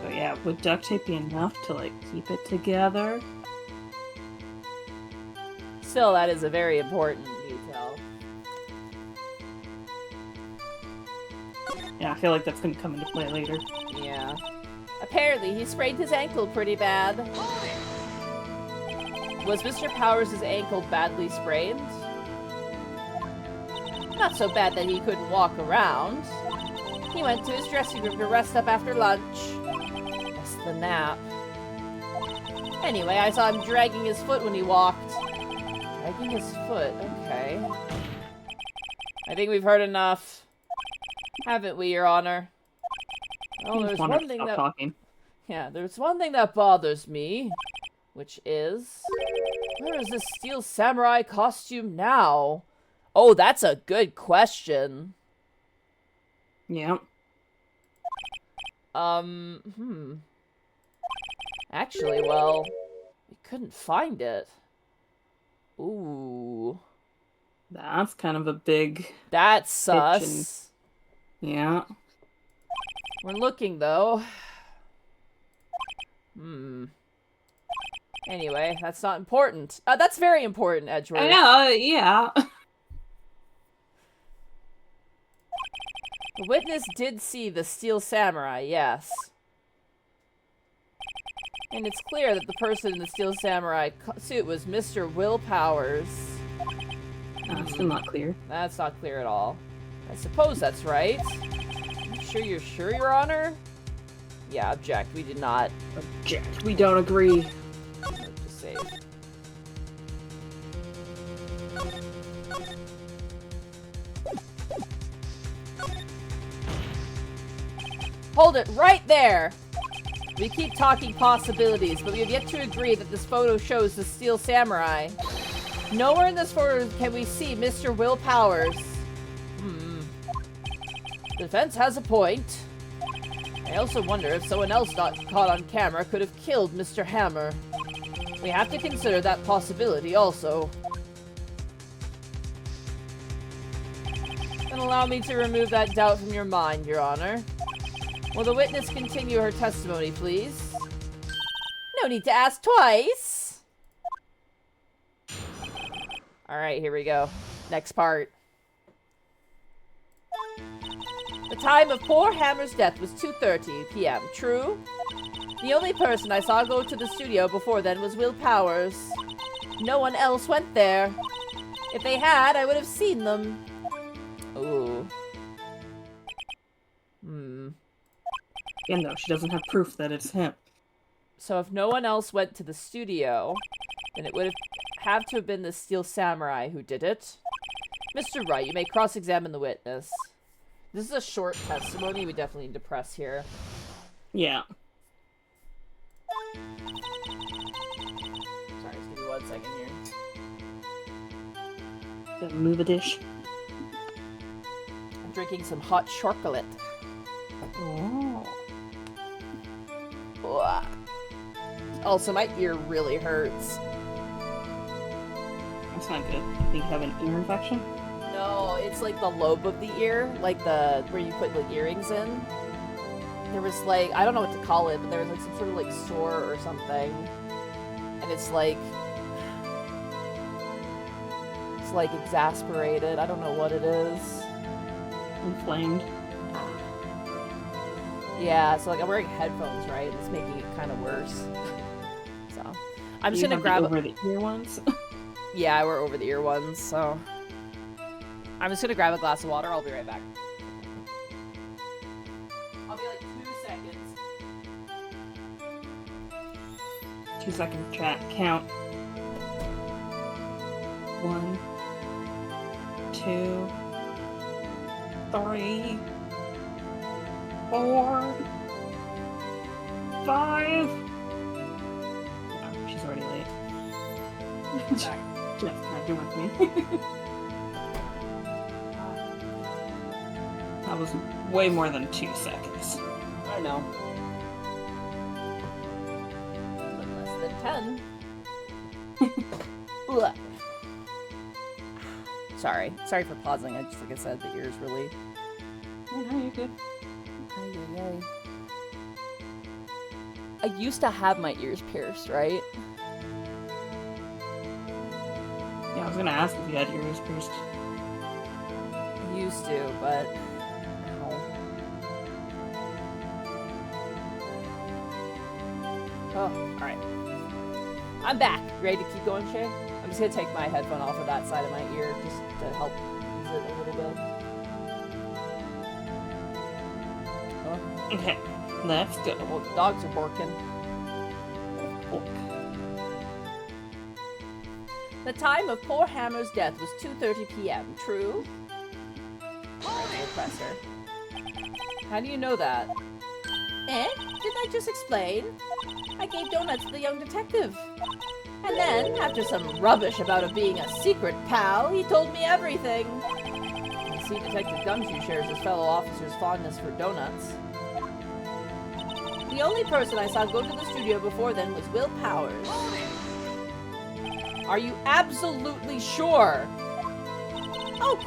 [SPEAKER 2] But yeah, would duct tape be enough to, like, keep it together?
[SPEAKER 1] Still, that is a very important detail.
[SPEAKER 2] Yeah, I feel like that's gonna come into play later.
[SPEAKER 1] Yeah. Apparently, he sprained his ankle pretty bad. Was Mr. Powers' ankle badly sprained? Not so bad that he couldn't walk around. He went to his dressing room to rest up after lunch. That's the nap. Anyway, I saw him dragging his foot when he walked. Dragging his foot, okay. I think we've heard enough. Haven't we, Your Honor? Oh, there's one thing that...
[SPEAKER 2] talking.
[SPEAKER 1] Yeah, there's one thing that bothers me. Which is... Where is this Steel Samurai costume now? Oh, that's a good question.
[SPEAKER 2] Yeah.
[SPEAKER 1] Actually, well... We couldn't find it. Ooh.
[SPEAKER 2] That's kind of a big...
[SPEAKER 1] That's sus.
[SPEAKER 2] Yeah.
[SPEAKER 1] We're looking, though. Anyway, that's not important. That's very important, Edgeworth.
[SPEAKER 2] Yeah.
[SPEAKER 1] The witness did see the Steel Samurai, yes. And it's clear that the person in the Steel Samurai suit was Mr. Will Powers.
[SPEAKER 2] Still not clear.
[SPEAKER 1] That's not clear at all. I suppose that's right. You're sure, Your Honor? Yeah, object. We did not.
[SPEAKER 2] Object. We don't agree.
[SPEAKER 1] Just save. Hold it right there! We keep talking possibilities, but we have yet to agree that this photo shows the Steel Samurai. Nowhere in this photo can we see Mr. Will Powers. The defense has a point. I also wonder if someone else not caught on camera could have killed Mr. Hammer. We have to consider that possibility also. And allow me to remove that doubt from your mind, Your Honor. Will the witness continue her testimony, please? No need to ask twice. Alright, here we go. Next part. The time of poor Hammer's death was 2:30 p.m., true? The only person I saw go to the studio before then was Will Powers. No one else went there. If they had, I would have seen them. Ooh.
[SPEAKER 2] Again, though, she doesn't have proof that it's him.
[SPEAKER 1] So if no one else went to the studio, then it would have to have been the Steel Samurai who did it. Mr. Wright, you may cross-examine the witness. This is a short testimony. We definitely need to press here.
[SPEAKER 2] Yeah.
[SPEAKER 1] Sorry, just give me 1 second here.
[SPEAKER 2] Gotta move a dish.
[SPEAKER 1] I'm drinking some hot chocolate.
[SPEAKER 2] Oh.
[SPEAKER 1] Also, my ear really hurts.
[SPEAKER 2] That's not good. I think you have an ear infection?
[SPEAKER 1] No, it's like the lobe of the ear, like the where you put like earrings in. There was like, I don't know what to call it, but there was like some sort of like sore or something. And it's like exasperated. I don't know what it is.
[SPEAKER 2] Inflamed.
[SPEAKER 1] Yeah, so like I'm wearing headphones, right? It's making it kind of worse. So I'm just gonna grab
[SPEAKER 2] over the ear ones.
[SPEAKER 1] Yeah, I wear over the ear ones, so I'm just gonna grab a glass of water. I'll be right back. I'll be like 2 seconds.
[SPEAKER 2] 2 seconds, chat. Count. 1, 2, 3, 4, 5. Oh, she's already late. Just kind of with me. That was way more than 2 seconds.
[SPEAKER 1] I know. Less than 10. Ugh. Sorry for pausing. I just, like I said, the ears really.
[SPEAKER 2] Oh, no, you're good.
[SPEAKER 1] I used to have my ears pierced, right?
[SPEAKER 2] Yeah, I was gonna ask if you had your ears pierced.
[SPEAKER 1] I used to, but ow. Oh, alright. I'm back. Ready to keep going, Shay? I'm just gonna take my headphone off of that side of my ear just to help ease it a little bit. Oh.
[SPEAKER 2] Okay, let's go.
[SPEAKER 1] Well, the dogs are barking. The time of poor Hammer's death was 2:30 p.m., true? Professor. How do you know that? Didn't I just explain? I gave donuts to the young detective. And then, after some rubbish about it being a secret pal, he told me everything. I see Detective Gumshoe shares his fellow officer's fondness for donuts. The only person I saw go to the studio before then was Will Powers. Are you absolutely sure? Oh,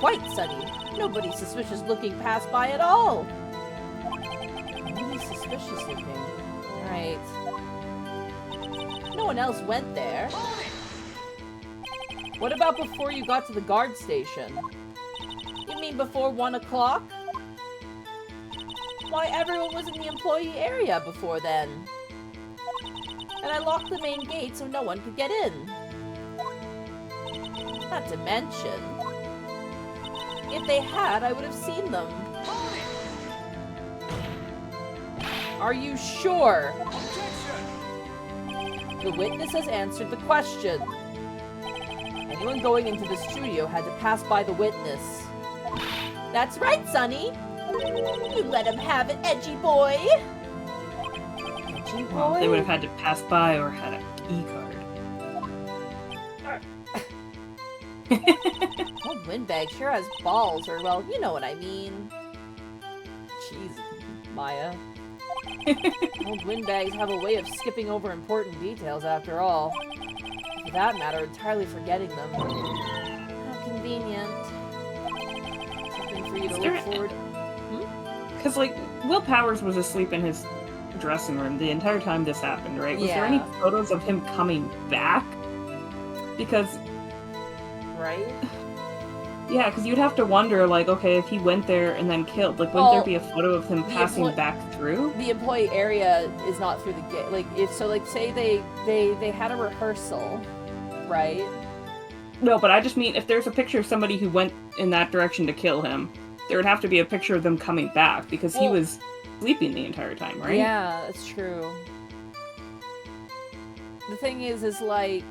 [SPEAKER 1] quite, Sonny. Nobody suspicious looking passed by at all. Nobody suspicious looking. Alright. No one else went there. What about before you got to the guard station? You mean before 1 o'clock? Why, everyone was in the employee area before then. And I locked the main gate so no one could get in. Not to mention, if they had, I would have seen them. Are you sure? The witness has answered the question. Anyone going into the studio had to pass by the witness. That's right, Sonny. You let him have it, edgy boy. Edgy boy?
[SPEAKER 2] Well, they would have had to pass by or had a key card.
[SPEAKER 1] Old windbag sure has balls, or, well, you know what I mean. Jeez, Maya. Old windbags have a way of skipping over important details, after all. For that matter, entirely forgetting them. How convenient. Something for you to look forward to.
[SPEAKER 2] Because, like, Will Powers was asleep in his dressing room the entire time this happened, right? Was there any photos of him coming back? Because...
[SPEAKER 1] Right?
[SPEAKER 2] Yeah, because you'd have to wonder, like, okay, if he went there and then killed, like, wouldn't there be a photo of him passing back through?
[SPEAKER 1] The employee area is not through the gate. Like, if so, like, say they had a rehearsal, right?
[SPEAKER 2] No, but I just mean, if there's a picture of somebody who went in that direction to kill him, there would have to be a picture of them coming back, because he was sleeping the entire time, right?
[SPEAKER 1] Yeah, that's true. The thing is like,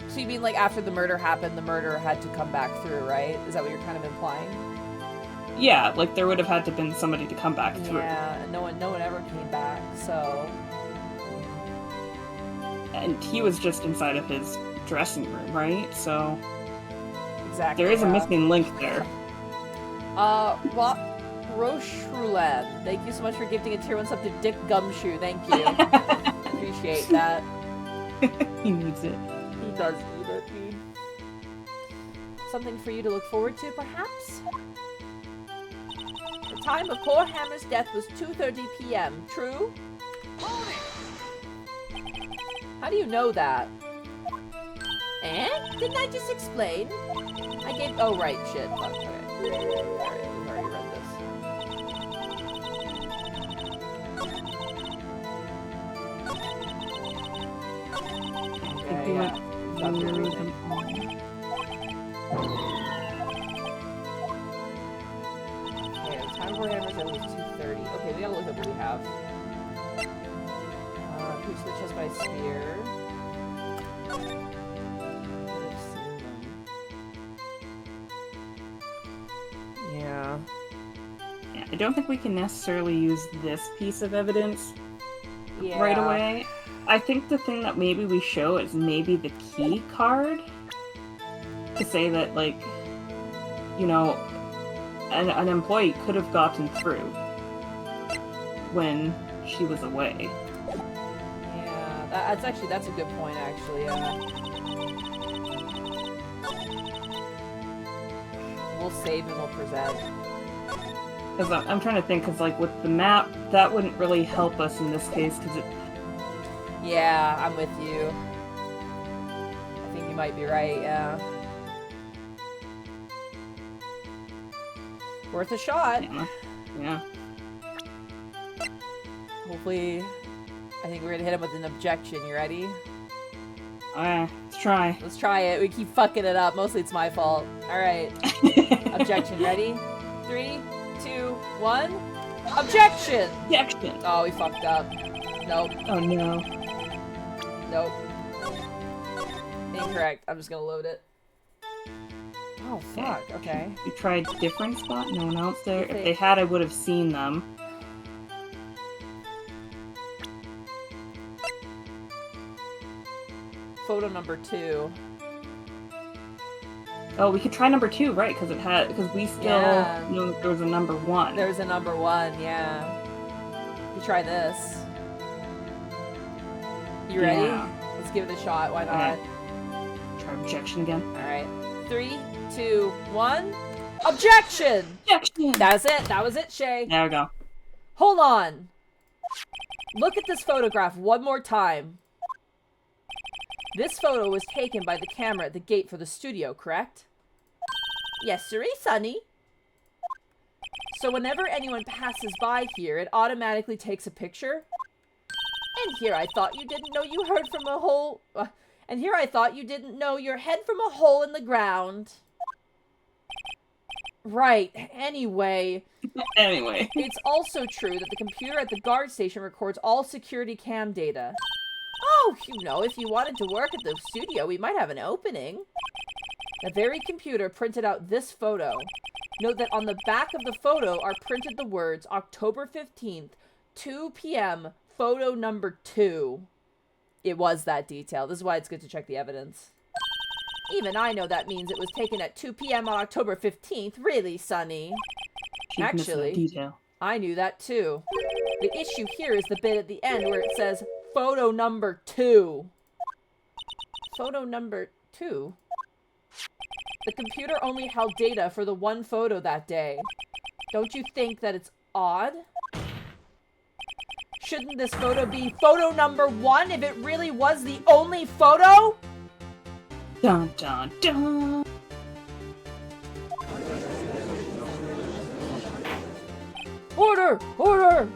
[SPEAKER 1] so you mean, like, after the murder happened, the murderer had to come back through, right? Is that what you're kind of implying?
[SPEAKER 2] Yeah, like, there would have had to been somebody to come back through.
[SPEAKER 1] Yeah, and no one ever came back, so...
[SPEAKER 2] And he was just inside of his dressing room, right? So...
[SPEAKER 1] Exactly.
[SPEAKER 2] There is a missing link there.
[SPEAKER 1] Rocheroulan, thank you so much for gifting a tier 1 sub to Dick Gumshoe, thank you. Appreciate that.
[SPEAKER 2] He needs it.
[SPEAKER 1] He does need it. Something for you to look forward to, perhaps? The time of poor Hammer's death was 2:30 p.m., true? How do you know that? Eh? Didn't I just explain? I gave- oh right, shit. Fuck, okay. Alright, we've already read this. Okay, yeah. Stop your reading. Okay, the time for hammers at least 2:30. Okay, we gotta look at what we have. Reach the chest by spear. Yeah.
[SPEAKER 2] Yeah, I don't think we can necessarily use this piece of evidence right away. I think the thing that maybe we show is maybe the key card to say that, like, you know, an employee could have gotten through when she was away.
[SPEAKER 1] Yeah, that's a good point, actually, yeah. We'll save and we'll present.
[SPEAKER 2] Because I'm trying to think, because, like, with the map, that wouldn't really help us in this case, because it...
[SPEAKER 1] Yeah, I'm with you. I think you might be right, yeah. Worth a shot.
[SPEAKER 2] Yeah.
[SPEAKER 1] Hopefully, I think we're gonna hit him with an objection. You ready?
[SPEAKER 2] Alright, let's try.
[SPEAKER 1] Let's try it. We keep fucking it up. Mostly it's my fault. Alright. Objection. Ready? 3, 2, 1. Objection!
[SPEAKER 2] Objection!
[SPEAKER 1] Oh, we fucked up. Nope.
[SPEAKER 2] Oh no.
[SPEAKER 1] Nope. Incorrect. I'm just gonna load it. Oh, fuck. Okay.
[SPEAKER 2] We tried different spot? No one else there? If they had, I would have seen them.
[SPEAKER 1] Photo number 2.
[SPEAKER 2] Oh, we could try number 2, right? Because we still know that there was a number 1.
[SPEAKER 1] There's a number 1, yeah. We try this. You ready?
[SPEAKER 2] Yeah.
[SPEAKER 1] Let's give it a shot. Why not?
[SPEAKER 2] Okay. Try objection again.
[SPEAKER 1] Alright. 3, 2, 1. Objection!
[SPEAKER 2] Objection!
[SPEAKER 1] That was it. That was it, Shay.
[SPEAKER 2] There we go.
[SPEAKER 1] Hold on. Look at this photograph one more time. This photo was taken by the camera at the gate for the studio, correct? Yes, sirree, Sonny. So whenever anyone passes by here, it automatically takes a picture? And here I thought you didn't know you heard from a whole... And here I thought you didn't know your head from a hole in the ground. Right, anyway. It's also true that the computer at the guard station records all security cam data. Oh, you know, if you wanted to work at the studio, we might have an opening. The very computer printed out this photo. Note that on the back of the photo are printed the words October 15th, 2 p.m., photo number 2. It was that detail. This is why it's good to check the evidence. Even I know that means it was taken at 2 p.m. on October 15th. Really, Sonny? Actually, I knew that too. The issue here is the bit at the end where it says photo number 2. Photo number 2? The computer only held data for the one photo that day. Don't you think that it's odd? Shouldn't this photo be photo number 1 if it really was the only photo?
[SPEAKER 2] Dun dun dun!
[SPEAKER 1] Order! Order!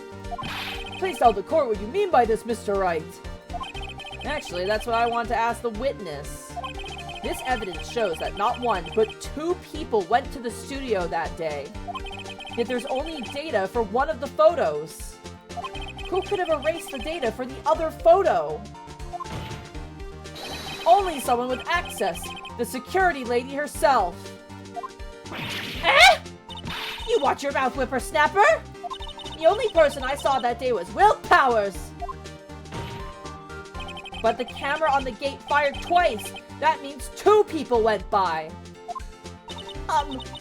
[SPEAKER 1] Please tell the court what you mean by this, Mr. Wright. Actually, that's what I want to ask the witness. This evidence shows that not 1, but 2 people went to the studio that day. Yet there's only data for one of the photos. Who could have erased the data for the other photo? Only someone with access. The security lady herself. Eh? You watch your mouth, whippersnapper! The only person I saw that day was Will Powers. But the camera on the gate fired twice. That means 2 people went by.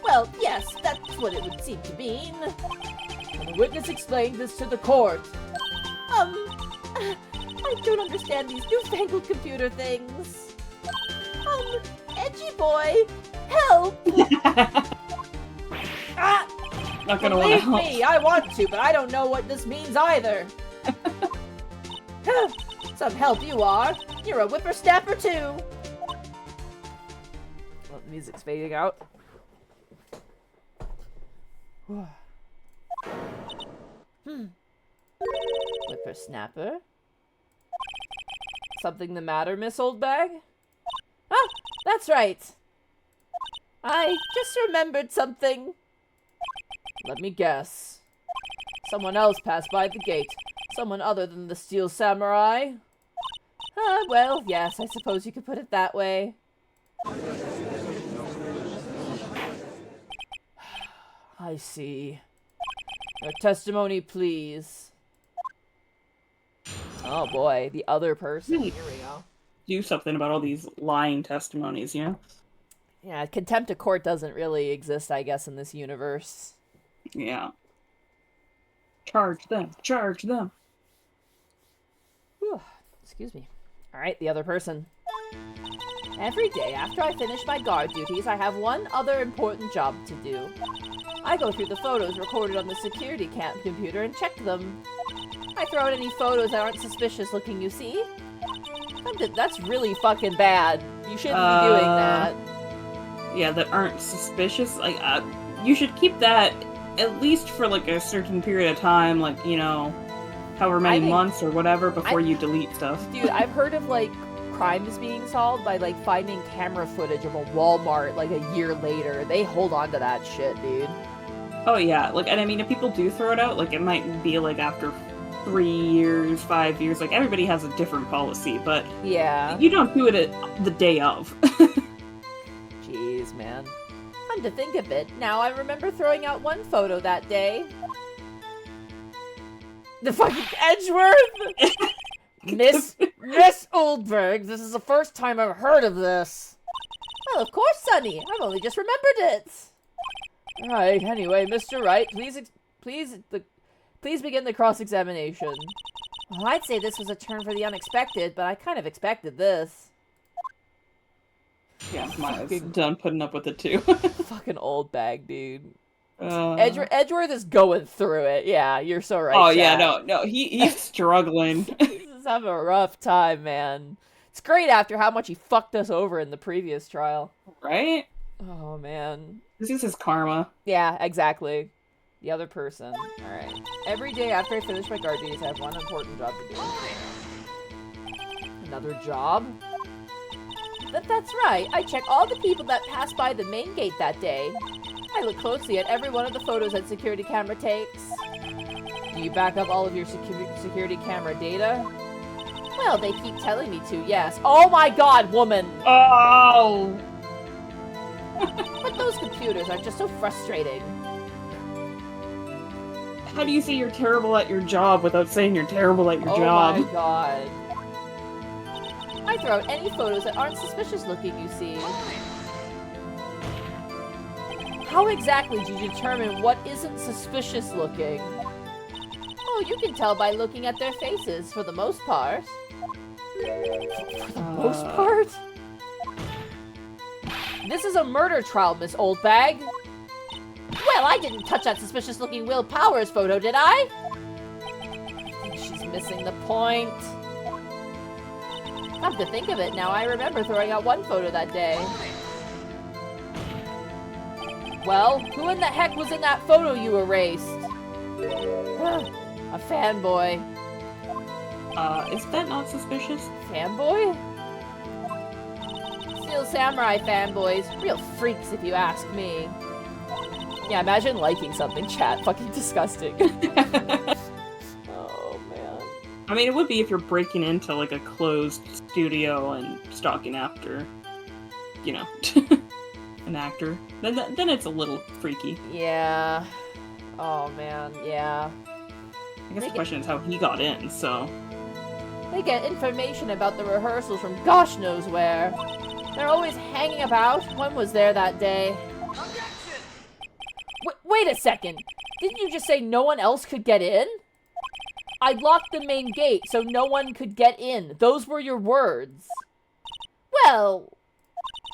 [SPEAKER 1] Well, yes, that's what it would seem to mean. And the witness explained this to the court. I don't understand these newfangled computer things. Edgy boy, help!
[SPEAKER 2] Not gonna want to help.
[SPEAKER 1] Believe me, I want to, but I don't know what this means either. Some help you are. You're a whippersnapper too. Well, the music's fading out. Whippersnapper? Something the matter, Miss Oldbag? Ah, that's right. I just remembered something. Let me guess. Someone else passed by the gate. Someone other than the Steel Samurai? Well, yes, I suppose you could put it that way. I see. Your testimony, please. Oh boy, the other person. Here we go.
[SPEAKER 2] Do something about all these lying testimonies, you know?
[SPEAKER 1] Yeah, contempt of court doesn't really exist, I guess, in this universe.
[SPEAKER 2] Yeah. Charge them. Charge them.
[SPEAKER 1] Whew. Excuse me. Alright, the other person. Every day after I finish my guard duties, I have one other important job to do. I go through the photos recorded on the security cam computer and check them. I throw out any photos that aren't suspicious looking, you see? That's really fucking bad. You shouldn't be doing that.
[SPEAKER 2] Yeah, that aren't suspicious. Like, you should keep that at least for, like, a certain period of time, like, you know, however many months or whatever before you delete stuff.
[SPEAKER 1] Dude, I've heard of, like, crimes being solved by, like, finding camera footage of a Walmart, like, a year later. They hold on to that shit, dude.
[SPEAKER 2] Oh, yeah. Like, and I mean, if people do throw it out, like, it might be, like, after 3 years, 5 years. Like, everybody has a different policy, but
[SPEAKER 1] yeah,
[SPEAKER 2] you don't do it the day of.
[SPEAKER 1] Jeez, man. Come to think of it, now I remember throwing out one photo that day. The fucking Edgeworth! Miss Oldberg, this is the first time I've heard of this. Well, of course, Sonny. I've only just remembered it. Right, anyway, Mr. Wright, please begin the cross-examination. Well, I'd say this was a turn for the unexpected, but I kind of expected this.
[SPEAKER 2] Yeah, mine's done putting up with it too.
[SPEAKER 1] Fucking Oldbag, dude. Edgeworth is going through it. Yeah, you're so right.
[SPEAKER 2] Oh,
[SPEAKER 1] Chad.
[SPEAKER 2] yeah, no, he's struggling.
[SPEAKER 1] He's having a rough time, man. It's great after how much he fucked us over in the previous trial.
[SPEAKER 2] Right?
[SPEAKER 1] Oh, man.
[SPEAKER 2] This is his karma.
[SPEAKER 1] Yeah, exactly. The other person. Alright. Every day after I finish my guard duties, I have one important job to do. Another job? That's right. I check all the people that pass by the main gate that day. I look closely at every one of the photos that security camera takes. Do you back up all of your security camera data? Well, they keep telling me to, yes. Oh my god, woman!
[SPEAKER 2] Oh!
[SPEAKER 1] But those computers are just so frustrating.
[SPEAKER 2] How do you say you're terrible at your job without saying you're terrible at your job?
[SPEAKER 1] Oh my god. I throw out any photos that aren't suspicious looking, you see. How exactly do you determine what isn't suspicious looking? Oh, you can tell by looking at their faces, for the most part. For the most part? This is a murder trial, Miss Oldbag. Well, I didn't touch that suspicious-looking Will Powers photo, did I? I think she's missing the point. Come to think of it, now I remember throwing out one photo that day. Well, who in the heck was in that photo you erased? A fanboy.
[SPEAKER 2] Is that not suspicious?
[SPEAKER 1] Fanboy? Steel Samurai fanboys. Real freaks, if you ask me. Yeah, imagine liking something, chat. Fucking disgusting. Oh, man.
[SPEAKER 2] I mean, it would be if you're breaking into, like, a closed studio and stalking after, you know, an actor. Then it's a little freaky.
[SPEAKER 1] Yeah. Oh, man, yeah.
[SPEAKER 2] I guess the question is how he got in, so...
[SPEAKER 1] They get information about the rehearsals from gosh knows where. They're always hanging about. One was there that day. Wait a second. Didn't you just say no one else could get in? I locked the main gate so no one could get in. Those were your words. Well,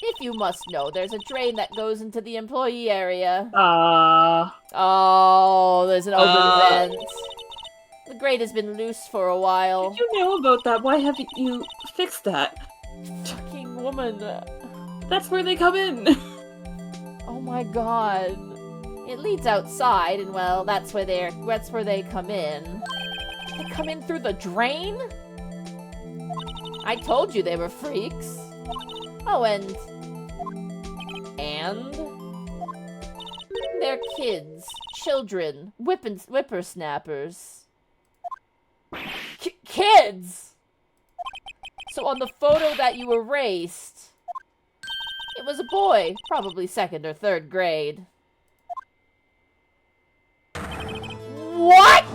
[SPEAKER 1] if you must know, there's a drain that goes into the employee area. Oh, there's an open vent. The grate has been loose for a while.
[SPEAKER 2] Did you know about that? Why haven't you fixed that?
[SPEAKER 1] Fucking woman.
[SPEAKER 2] That's where they come in.
[SPEAKER 1] Oh my god. It leads outside, and well, that's where they come in. They come in through the drain? I told you they were freaks. Oh, and they're kids, children, whippersnappers. Kids! So on the photo that you erased, it was a boy, probably 2nd or 3rd grade. What?!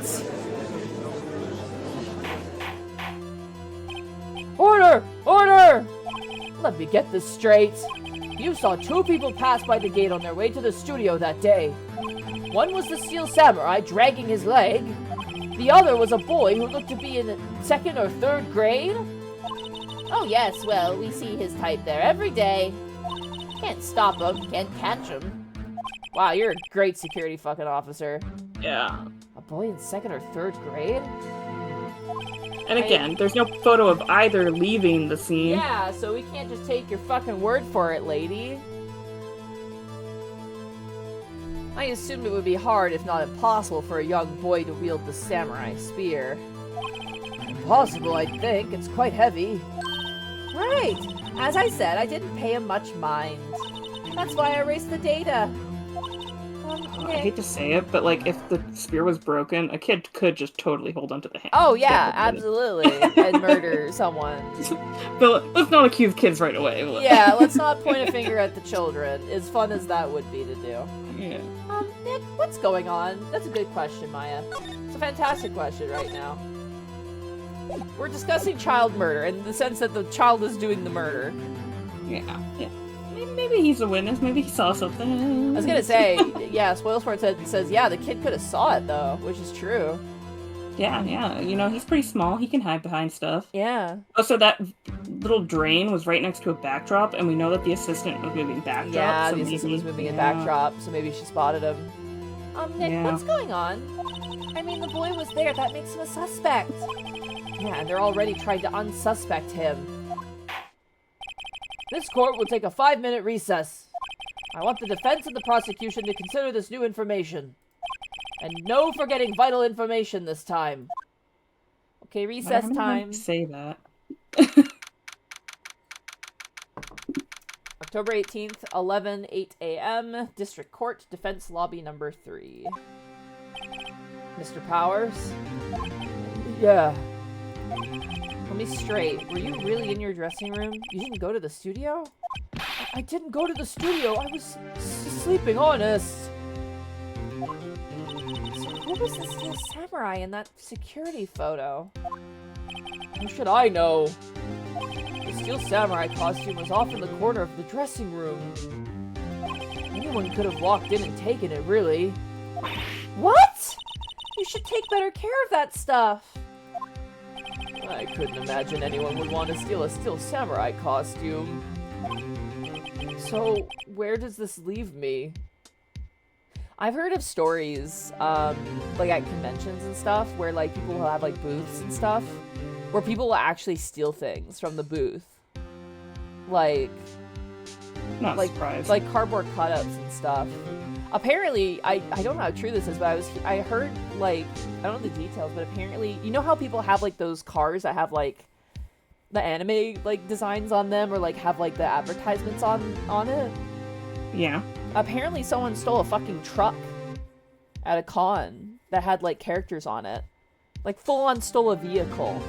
[SPEAKER 1] Order! Order! Let me get this straight. You saw 2 people pass by the gate on their way to the studio that day. One was the Steel Samurai dragging his leg. The other was a boy who looked to be in 2nd or 3rd grade. Oh yes, well, we see his type there every day. Can't stop him, can't catch him. Wow, you're a great security fucking officer.
[SPEAKER 2] Yeah.
[SPEAKER 1] A boy in 2nd or 3rd grade?
[SPEAKER 2] And again, there's no photo of either leaving the scene.
[SPEAKER 1] Yeah, so we can't just take your fucking word for it, lady. I assumed it would be hard, if not impossible, for a young boy to wield the samurai spear. Impossible, I think. It's quite heavy. Right. As I said, I didn't pay him much mind. That's why I erased the data.
[SPEAKER 2] I hate to say it, but like, if the spear was broken, a kid could just totally hold onto the hand.
[SPEAKER 1] Oh yeah, absolutely, and murder someone.
[SPEAKER 2] But let's not accuse kids right away.
[SPEAKER 1] Yeah, let's not point a finger at the children, as fun as that would be to do.
[SPEAKER 2] Yeah.
[SPEAKER 1] Nick, what's going on? That's a good question, Maya. It's a fantastic question right now. We're discussing child murder, in the sense that the child is doing the murder.
[SPEAKER 2] Yeah. Maybe he's a witness. Maybe he saw something.
[SPEAKER 1] I was gonna say, yeah, Spoilsport says, yeah, the kid could have saw it, though, which is true.
[SPEAKER 2] Yeah. You know, he's pretty small. He can hide behind stuff.
[SPEAKER 1] Yeah.
[SPEAKER 2] Oh, so that little drain was right next to a backdrop, and we know that the assistant was moving backdrop.
[SPEAKER 1] Yeah,
[SPEAKER 2] so
[SPEAKER 1] the assistant was moving in backdrop, so maybe she spotted him. Nick, what's going on? I mean, the boy was there. That makes him a suspect. Yeah, and they're already trying to unsuspect him. This court will take a 5-minute recess. I want the defense and the prosecution to consider this new information. And no forgetting vital information this time. Okay, recess time.
[SPEAKER 2] Say that.
[SPEAKER 1] October 18th, 8 a.m., District Court, Defense Lobby number 3. Mr. Powers? Yeah. Let me straight. Were you really in your dressing room? You didn't go to the studio? I didn't go to the studio. I was sleeping, honest. So who was the Steel Samurai in that security photo? How should I know? The Steel Samurai costume was off in the corner of the dressing room. Anyone could have walked in and taken it, really. What? You should take better care of that stuff. I couldn't imagine anyone would want to steal a Steel Samurai costume. So, where does this leave me? I've heard of stories, like at conventions and stuff, where like people will have like booths and stuff, where people will actually steal things from the booth. Like,
[SPEAKER 2] not surprised.
[SPEAKER 1] Like cardboard cutouts and stuff. Apparently, I don't know how true this is, but I heard, like, I don't know the details, but apparently, you know how people have, like, those cars that have, like, the anime, like, designs on them, or, like, have, like, the advertisements on it?
[SPEAKER 2] Yeah.
[SPEAKER 1] Apparently someone stole a fucking truck at a con that had, like, characters on it. Like, full-on stole a vehicle.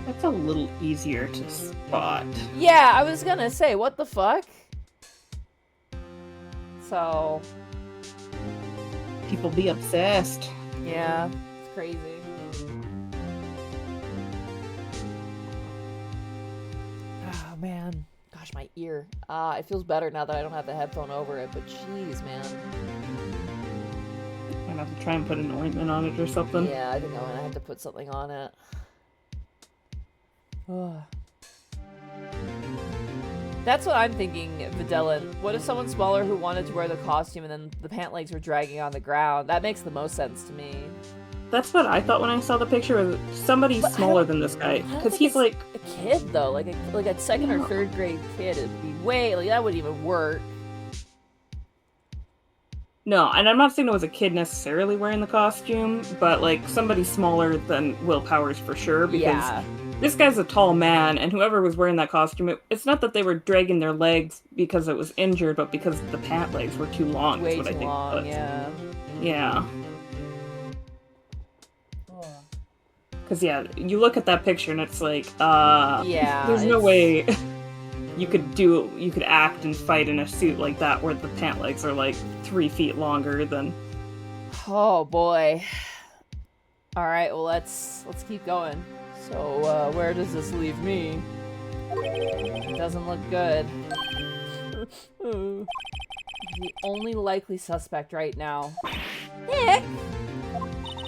[SPEAKER 2] That's a little easier to spot.
[SPEAKER 1] Yeah, I was gonna say, what the fuck? So...
[SPEAKER 2] people be obsessed.
[SPEAKER 1] Yeah, it's crazy. Oh, man. Gosh, my ear. It feels better now that I don't have the headphone over it, but jeez, man.
[SPEAKER 2] I'm gonna have to try and put an ointment on it or something.
[SPEAKER 1] Yeah, I think I'm gonna have to put something on it. Ugh. That's what I'm thinking, Videla. What if someone smaller who wanted to wear the costume and then the pant legs were dragging on the ground? That makes the most sense to me.
[SPEAKER 2] That's what I thought when I saw the picture of somebody smaller than this guy. Because he's like...
[SPEAKER 1] a kid, though. Like a second or third grade kid. It'd be way... Like, that wouldn't even work.
[SPEAKER 2] No, and I'm not saying it was a kid necessarily wearing the costume, but, like, somebody smaller than Will Powers for sure, because this guy's a tall man, and whoever was wearing that costume, it's not that they were dragging their legs because it was injured, but because the pant legs were too long.
[SPEAKER 1] Way
[SPEAKER 2] is what
[SPEAKER 1] too
[SPEAKER 2] I think
[SPEAKER 1] long,
[SPEAKER 2] it was.
[SPEAKER 1] yeah.
[SPEAKER 2] Yeah. Because, yeah, you look at that picture and it's like,
[SPEAKER 1] yeah,
[SPEAKER 2] there's no way you could act and fight in a suit like that where the pant legs are like 3 feet longer than...
[SPEAKER 1] Oh boy. Alright, well let's keep going. So, where does this leave me? It doesn't look good. The only likely suspect right now. Nick!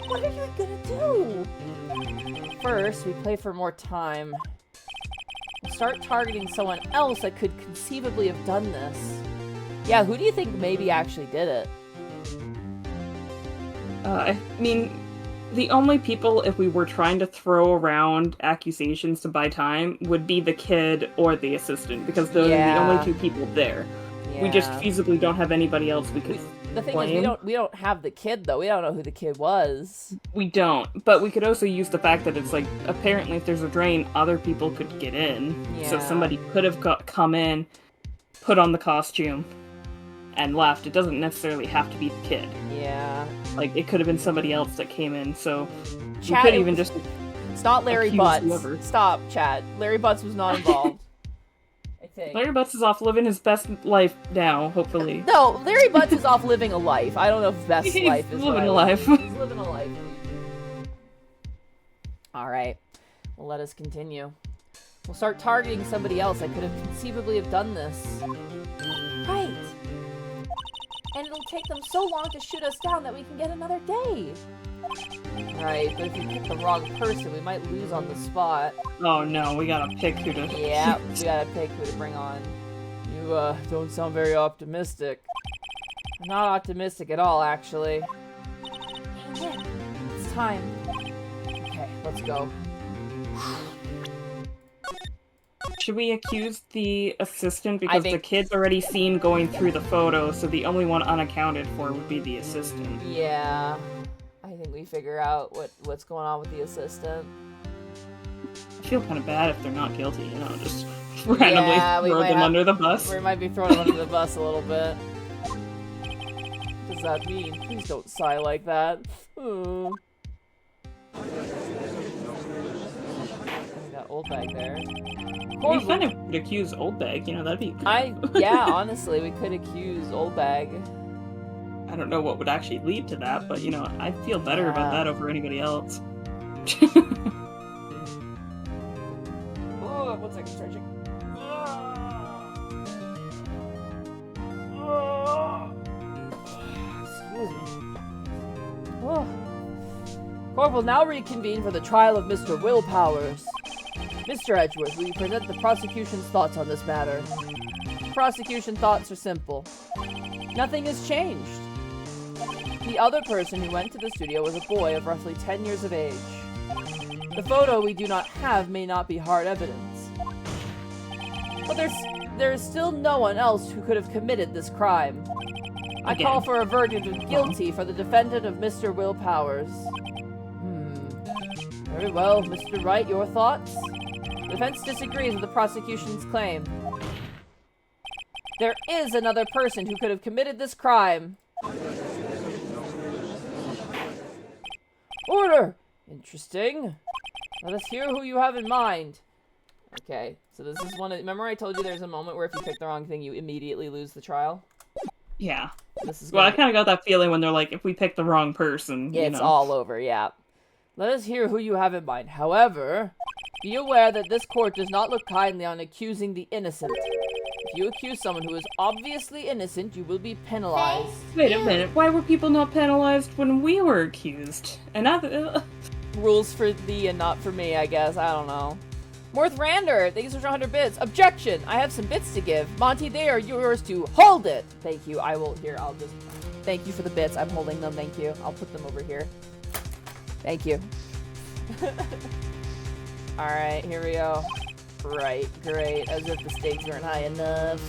[SPEAKER 1] What are you gonna do? First, we play for more time. We'll start targeting someone else that could conceivably have done this. Yeah, who do you think maybe actually did it?
[SPEAKER 2] I mean, the only people, if we were trying to throw around accusations to buy time, would be the kid or the assistant, because those are the only two people there.
[SPEAKER 1] Yeah.
[SPEAKER 2] We just feasibly don't have anybody else we could
[SPEAKER 1] The thing
[SPEAKER 2] blame.
[SPEAKER 1] is, we don't have the kid, though. We don't know who the kid was.
[SPEAKER 2] We don't, but we could also use the fact that it's like, apparently if there's a drain, other people could get in.
[SPEAKER 1] Yeah.
[SPEAKER 2] So somebody could have come in, put on the costume, and left. It doesn't necessarily have to be the kid.
[SPEAKER 1] Yeah.
[SPEAKER 2] Like, it could have been somebody else that came in, so
[SPEAKER 1] Chad,
[SPEAKER 2] we could even just...
[SPEAKER 1] It's not Larry Butts.
[SPEAKER 2] Whoever.
[SPEAKER 1] Stop, Chad. Larry Butts was not involved. I think.
[SPEAKER 2] Larry Butts is off living his best life now, hopefully.
[SPEAKER 1] No, Larry Butts is off living a life. I don't know if best
[SPEAKER 2] He's
[SPEAKER 1] life is
[SPEAKER 2] living
[SPEAKER 1] right.
[SPEAKER 2] a life.
[SPEAKER 1] He's living a life. Alright. Well, let us continue. We'll start targeting somebody else that could have conceivably have done this. Right. And it'll take them so long to shoot us down that we can get another day. Right, but if we pick the wrong person, we might lose on the spot.
[SPEAKER 2] Oh no, we gotta pick who to...
[SPEAKER 1] Yeah, we gotta pick who to bring on. You, don't sound very optimistic. I'm not optimistic at all, actually. Hey, Nick, it's time. Okay, let's go.
[SPEAKER 2] Should we accuse the assistant? Because the kid's already seen going through the photo, so the only one unaccounted for would be the assistant.
[SPEAKER 1] Yeah. I think we figure out what's going on with the assistant.
[SPEAKER 2] I feel kind of bad if they're not guilty, you know, just randomly throw them under the bus.
[SPEAKER 1] We might be throwing them under the bus a little bit. What does that mean? Please don't sigh like that. Ooh. Got Oldbag there.
[SPEAKER 2] We kind of could accuse Oldbag, you know, that'd be
[SPEAKER 1] yeah, honestly, we could accuse Oldbag.
[SPEAKER 2] I don't know what would actually lead to that, but, you know, I'd feel better about that over anybody else.
[SPEAKER 1] Oh, 1 second, stretching. Excuse me. Oh. Court will now reconvene for the trial of Mr. Will Powers. Mr. Edgeworth, will you present the prosecution's thoughts on this matter? Prosecution thoughts are simple. Nothing has changed. The other person who went to the studio was a boy of roughly 10 years of age. The photo we do not have may not be hard evidence. But there is still no one else who could have committed this crime. I call for a verdict of guilty for the defendant of Mr. Will Powers. Very well, Mr. Wright, your thoughts? The defense disagrees with the prosecution's claim. There is another person who could have committed this crime. Order! Interesting. Let us hear who you have in mind. Okay, so this is one of... Remember I told you there's a moment where if you pick the wrong thing, you immediately lose the trial?
[SPEAKER 2] Yeah. Well, I kind of got that feeling when they're like, if we pick the wrong person,
[SPEAKER 1] it's all over, yeah. Let us hear who you have in mind. However, be aware that this court does not look kindly on accusing the innocent. If you accuse someone who is obviously innocent, you will be penalized.
[SPEAKER 2] Wait a minute, why were people not penalized when we were accused? And
[SPEAKER 1] rules for thee and not for me, I guess. I don't know. Morth Rander, thanks for 100 bits. Objection! I have some bits to give. Monty, they are yours to hold it! Thank you. I will, here, I'll just... Thank you for the bits. I'm holding them, thank you. I'll put them over here. Thank you. Alright, here we go. Right, great. As if the stakes weren't high enough.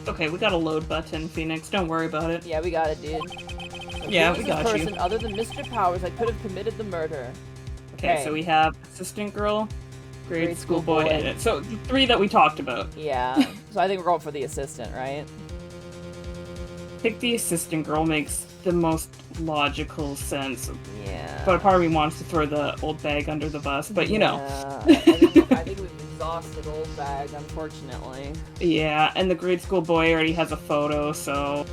[SPEAKER 2] Okay, we got a load button, Phoenix. Don't worry about it.
[SPEAKER 1] Yeah, we got it, dude. So
[SPEAKER 2] yeah, we got you.
[SPEAKER 1] Who is the person other than Mr. Powers that could have committed the murder?
[SPEAKER 2] Okay, so we have assistant girl, grade school boy, and so the 3 that we talked about.
[SPEAKER 1] Yeah. So I think we're going for the assistant, right?
[SPEAKER 2] Pick the assistant girl makes the most logical sense.
[SPEAKER 1] Yeah.
[SPEAKER 2] But a part of me wants to throw the Oldbag under the bus, but you know.
[SPEAKER 1] I think we've exhausted Oldbag, unfortunately.
[SPEAKER 2] Yeah, and the grade school boy already has a photo, so...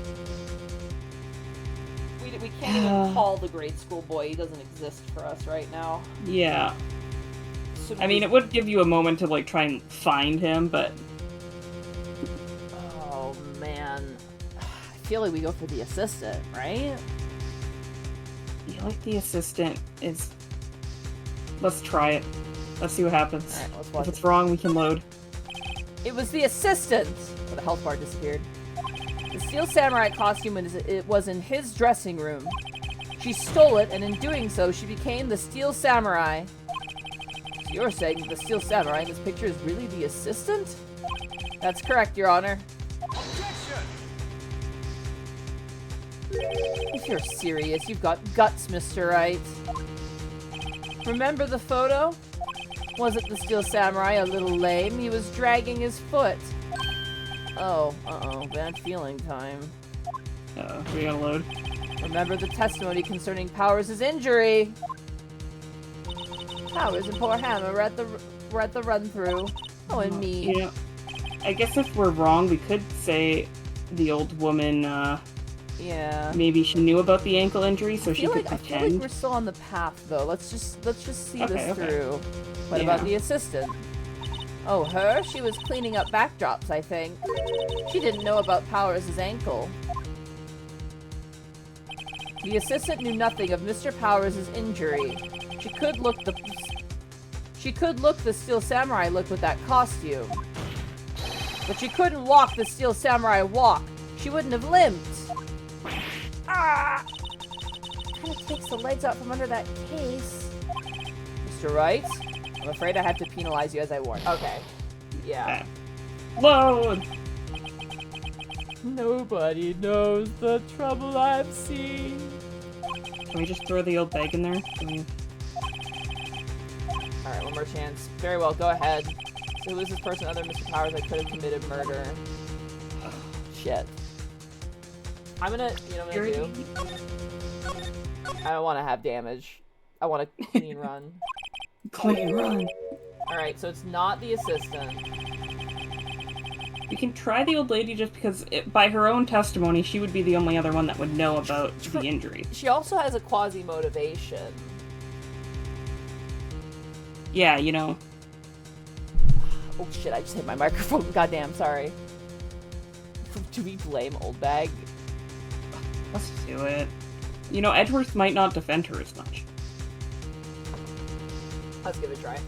[SPEAKER 1] We can't even call the grade school boy. He doesn't exist for us right now.
[SPEAKER 2] Yeah. I mean, it would give you a moment to, like, try and find him, but...
[SPEAKER 1] Oh, man. I feel like we go for the assistant, right?
[SPEAKER 2] I feel like the assistant is... Let's try it. Let's see what happens.
[SPEAKER 1] Alright, let's watch
[SPEAKER 2] if it's wrong, we can load.
[SPEAKER 1] It was the assistant! Oh, the health bar disappeared. The Steel Samurai costume was in his dressing room. She stole it, and in doing so, she became the Steel Samurai. So you're saying that the Steel Samurai in this picture is really the assistant? That's correct, Your Honor.
[SPEAKER 3] Objection!
[SPEAKER 1] If you're serious, you've got guts, Mr. Wright. Remember the photo? Wasn't the Steel Samurai a little lame? He was dragging his foot. Oh, uh-oh, bad feeling time.
[SPEAKER 2] We gotta load.
[SPEAKER 1] Remember the testimony concerning Powers' injury. Powers and poor Hannah were at the run-through. Oh, and me.
[SPEAKER 2] You know, I guess if we're wrong, we could say the old woman,
[SPEAKER 1] yeah.
[SPEAKER 2] Maybe she knew about the ankle injury, so she could pretend.
[SPEAKER 1] I feel like we're still on the path, though. Let's just see this through. What about the assistant? Oh, her? She was cleaning up backdrops, I think. She didn't know about Powers' ankle. The assistant knew nothing of Mr. Powers' injury. She could look the Steel Samurai look with that costume. But she couldn't walk the Steel Samurai walk. She wouldn't have limped. Ah! Kind of takes the legs out from under that case. Mr. Wright? I'm afraid I have to penalize you as I warned. Okay. Yeah.
[SPEAKER 2] Load!
[SPEAKER 1] Nobody knows the trouble I've seen.
[SPEAKER 2] Can we just throw the old bag in there?
[SPEAKER 1] Alright, one more chance. Very well, go ahead. Who is this person other than Mr. Powers that could have committed murder? Shit. I'm gonna, you know what I'm gonna do? I don't want to have damage. I want a clean run.
[SPEAKER 2] Clean run.
[SPEAKER 1] Alright, so it's not the assistant.
[SPEAKER 2] We can try the old lady just because, by her own testimony, she would be the only other one that would know about the injury.
[SPEAKER 1] She also has a quasi-motivation.
[SPEAKER 2] Yeah, you know.
[SPEAKER 1] Oh shit, I just hit my microphone. Goddamn, sorry. Do we blame Oldbag?
[SPEAKER 2] Let's do it. You know, Edgeworth might not defend her as much.
[SPEAKER 1] Let's give it a try.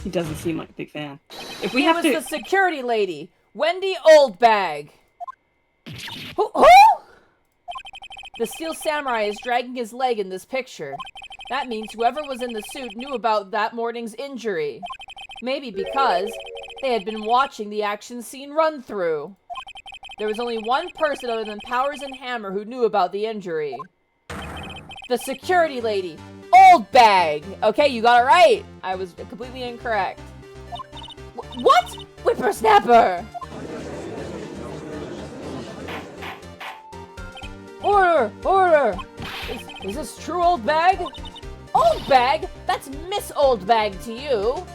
[SPEAKER 2] He doesn't seem like a big fan. If we
[SPEAKER 1] It
[SPEAKER 2] have
[SPEAKER 1] was
[SPEAKER 2] to...
[SPEAKER 1] the security lady, Wendy Oldbag. Who? The Steel Samurai is dragging his leg in this picture. That means whoever was in the suit knew about that morning's injury. Maybe because they had been watching the action scene run through. There was only one person other than Powers and Hammer who knew about the injury. The security lady, Oldbag. Okay, you got it right. I was completely incorrect. What? Whippersnapper! Order! Order! Is this true, Oldbag? Oldbag? That's Miss Oldbag to you.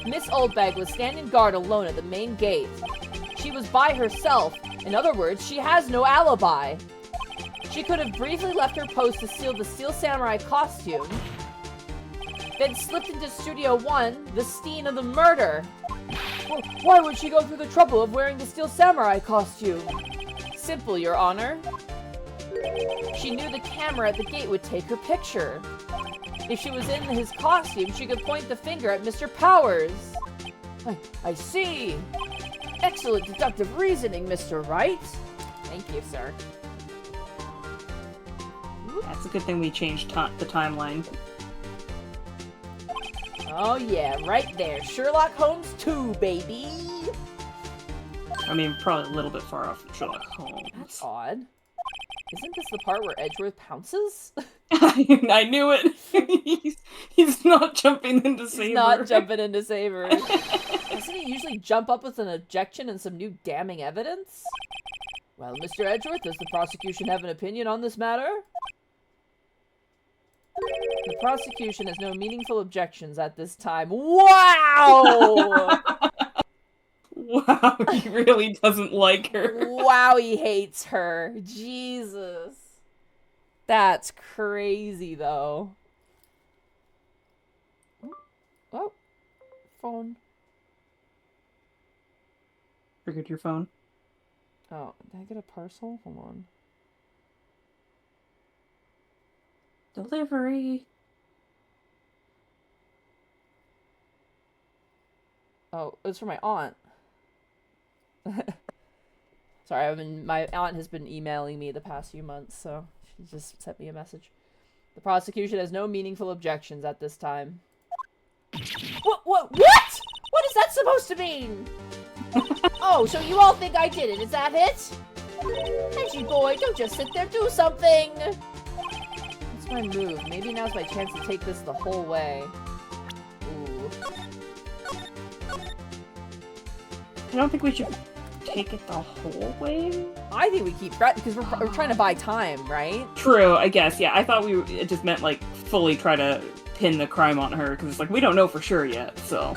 [SPEAKER 1] Miss Oldbag was standing guard alone at the main gate. She was by herself. In other words, she has no alibi. She could have briefly left her post to steal the Steel Samurai costume, then slipped into Studio 1, the scene of the murder. Well, why would she go through the trouble of wearing the Steel Samurai costume? Simple, Your Honor. She knew the camera at the gate would take her picture. If she was in his costume, she could point the finger at Mr. Powers. I see. Excellent deductive reasoning, Mr. Wright. Thank you, sir.
[SPEAKER 2] That's a good thing we changed the timeline.
[SPEAKER 1] Oh yeah, right there. Sherlock Holmes 2, baby!
[SPEAKER 2] I mean, probably a little bit far off from Sherlock Holmes.
[SPEAKER 1] That's odd. Isn't this the part where Edgeworth pounces?
[SPEAKER 2] I knew it! he's not jumping into Saber.
[SPEAKER 1] He's not jumping into Saber. Doesn't he usually jump up with an objection and some new damning evidence? Well, Mr. Edgeworth, does the prosecution have an opinion on this matter? The prosecution has no meaningful objections at this time. Wow!
[SPEAKER 2] Wow, he really doesn't like her.
[SPEAKER 1] Wow, he hates her. Jesus. That's crazy, though. Oh. Phone.
[SPEAKER 2] Forget your phone.
[SPEAKER 1] Oh, did I get a parcel? Hold on.
[SPEAKER 2] Delivery.
[SPEAKER 1] Oh, it was for my aunt. Sorry, my aunt has been emailing me the past few months, so she just sent me a message. The prosecution has no meaningful objections at this time. What? What is that supposed to mean? Oh, so you all think I did it, is that it? Edgy boy, don't just sit there, do something! What's my move? Maybe now's my chance to take this the whole way. Ooh.
[SPEAKER 2] I don't think we should take it the whole way.
[SPEAKER 1] I think we keep because we're trying to buy time, right?
[SPEAKER 2] True, I guess. Yeah, I thought it just meant like fully try to pin the crime on her because it's like we don't know for sure yet. So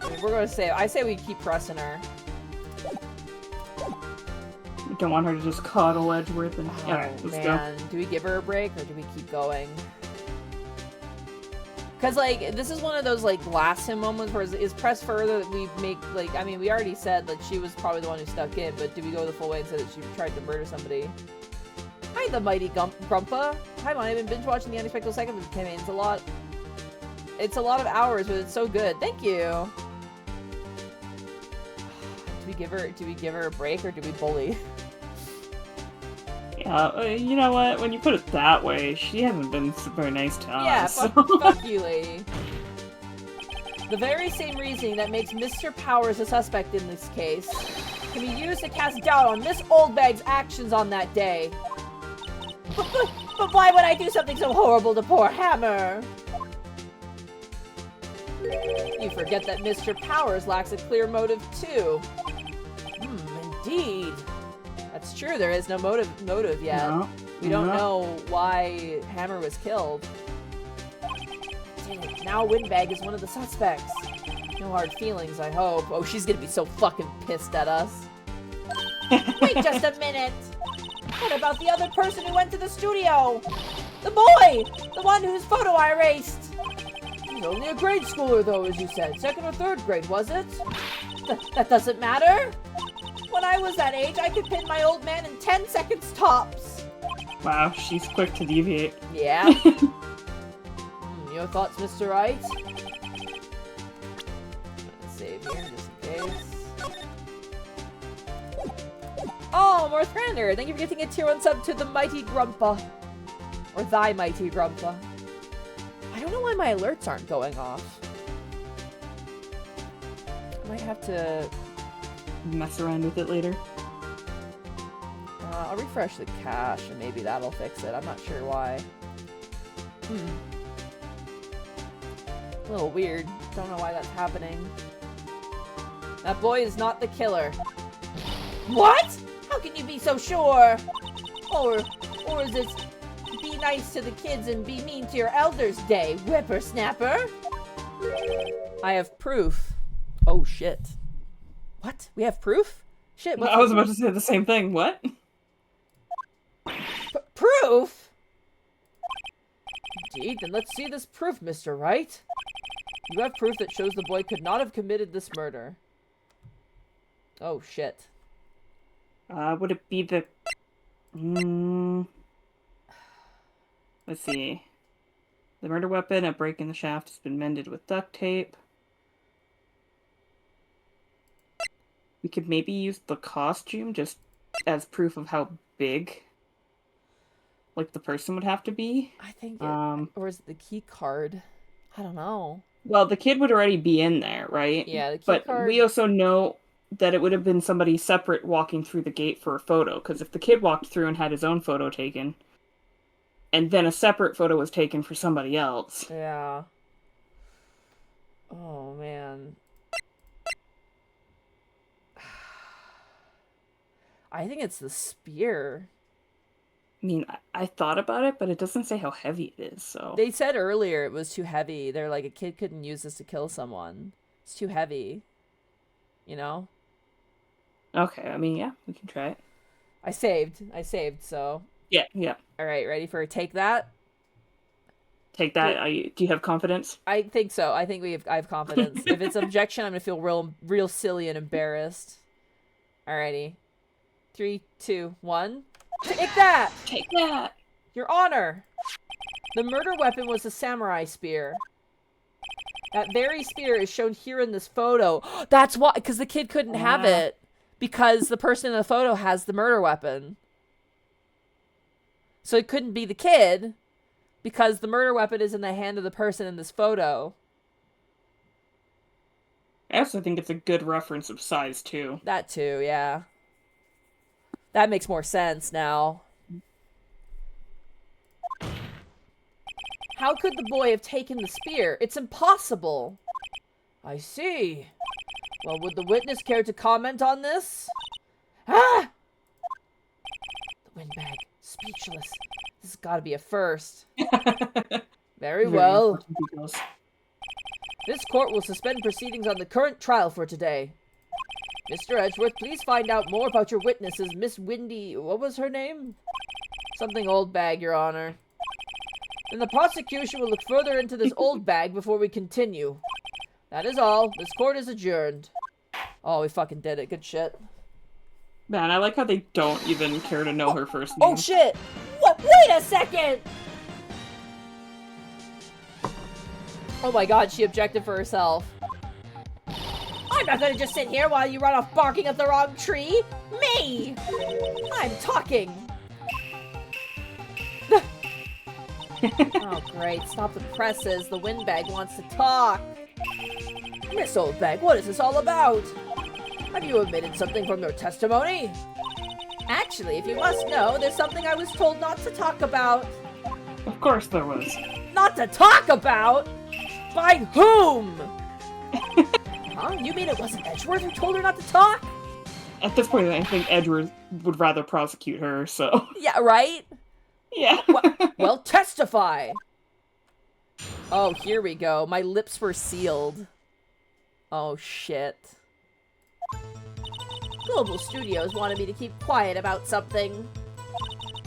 [SPEAKER 1] I mean, I say we keep pressing her.
[SPEAKER 2] We don't want her to just coddle Edgeworth and
[SPEAKER 1] Let's go. Do we give her a break or do we keep going? Because, like, this is one of those, like, blast him moments where is pressed further that we make, like, I mean, we already said that she was probably the one who stuck in, but do we go the full way and say that she tried to murder somebody? Hi, the mighty Grumpa. Hi, Monty. I've been binge watching the Unexpected Second campaign. It's a lot of hours, but it's so good. Thank you. Do we give her a break or do we bully?
[SPEAKER 2] Yeah, you know what? When you put it that way, she hasn't been very nice to us.
[SPEAKER 1] Yeah,
[SPEAKER 2] so.
[SPEAKER 1] fuck you, lady. The very same reasoning that makes Mr. Powers a suspect in this case can be used to cast doubt on Miss Oldbag's actions on that day. But why would I do something so horrible to poor Hammer? You forget that Mr. Powers lacks a clear motive, too. Indeed. That's true, there is no motive yet.
[SPEAKER 2] No.
[SPEAKER 1] We don't know why Hammer was killed. Dang it, now Windbag is one of the suspects. No hard feelings, I hope. Oh, she's gonna be so fucking pissed at us. Wait just a minute! What about the other person who went to the studio? The boy! The one whose photo I erased! He's only a grade schooler, though, as you said. 2nd or 3rd grade, was it? That doesn't matter! When I was that age, I could pin my old man in 10 seconds tops!
[SPEAKER 2] Wow, she's quick to deviate.
[SPEAKER 1] Yeah. Your thoughts, Mr. Wright? Let's save here, just in case. Oh, more Thrander! Thank you for getting a tier 1 sub to the Mighty Grumpa. Or Thy Mighty Grumpa. I don't know why my alerts aren't going off. I might have to
[SPEAKER 2] mess around with it later.
[SPEAKER 1] I'll refresh the cache and maybe that'll fix it. I'm not sure why. A little weird. Don't know why that's happening. That boy is not the killer. What? How can you be so sure? Or is it be nice to the kids and be mean to your elders day, whippersnapper? I have proof. Oh shit. What? We have proof? Shit,
[SPEAKER 2] I was about to say the same thing. What?
[SPEAKER 1] Proof? Indeed, then let's see this proof, Mr. Wright. You have proof that shows the boy could not have committed this murder. Oh shit.
[SPEAKER 2] Would it be the... Let's see. The murder weapon, a break in the shaft, has been mended with duct tape. We could maybe use the costume just as proof of how big, like, the person would have to be.
[SPEAKER 1] I think or is it the key card? I don't know.
[SPEAKER 2] Well, the kid would already be in there, right?
[SPEAKER 1] Yeah, the key
[SPEAKER 2] card.
[SPEAKER 1] But
[SPEAKER 2] we also know that it would have been somebody separate walking through the gate for a photo, because if the kid walked through and had his own photo taken, and then a separate photo was taken for somebody else.
[SPEAKER 1] Yeah. Oh, man. I think it's the spear.
[SPEAKER 2] I mean, I thought about it, but it doesn't say how heavy it is, so...
[SPEAKER 1] They said earlier it was too heavy. They're like, a kid couldn't use this to kill someone. It's too heavy. You know?
[SPEAKER 2] Okay, I mean, yeah, we can try it.
[SPEAKER 1] I saved, so...
[SPEAKER 2] Yeah.
[SPEAKER 1] Alright, ready for Take That?
[SPEAKER 2] Take that? Do you have confidence?
[SPEAKER 1] I think so. I think I have confidence. If it's objection, I'm gonna feel real silly and embarrassed. Alrighty. 3, 2, 1... Take that!
[SPEAKER 2] Take that!
[SPEAKER 1] Your Honor! The murder weapon was a samurai spear. That very spear is shown here in this photo. That's why, because the kid couldn't have it. Because the person in the photo has the murder weapon. So it couldn't be the kid, because the murder weapon is in the hand of the person in this photo.
[SPEAKER 2] I also think it's a good reference of size, too.
[SPEAKER 1] That too, yeah. That makes more sense now. How could the boy have taken the spear? It's impossible. I see. Well, would the witness care to comment on this? Ah! The windbag, speechless. This has got to be a first. Very well. This court will suspend proceedings on the current trial for today. Mr. Edgeworth, please find out more about your witnesses, Miss Windy... What was her name? Something Oldbag, Your Honor. Then the prosecution will look further into this Oldbag before we continue. That is all. This court is adjourned. Oh, we fucking did it. Good shit.
[SPEAKER 2] Man, I like how they don't even care to know her first name.
[SPEAKER 1] Oh, shit! What? Wait a second! Oh my god, she objected for herself. I'm not gonna just sit here while you run off barking at the wrong tree! Me! I'm talking! Oh great, stop the presses. The windbag wants to talk. Miss Oldbag, what is this all about? Have you omitted something from your testimony? Actually, if you must know, there's something I was told not to talk about.
[SPEAKER 2] Of course there was.
[SPEAKER 1] Not to talk about? By whom? Huh? You mean it wasn't Edgeworth who told her not to talk?
[SPEAKER 2] At this point, I think Edgeworth would rather prosecute her, so...
[SPEAKER 1] Yeah, right?
[SPEAKER 2] Yeah.
[SPEAKER 1] Well, testify! Oh, here we go. My lips were sealed. Oh, shit. Global Studios wanted me to keep quiet about something.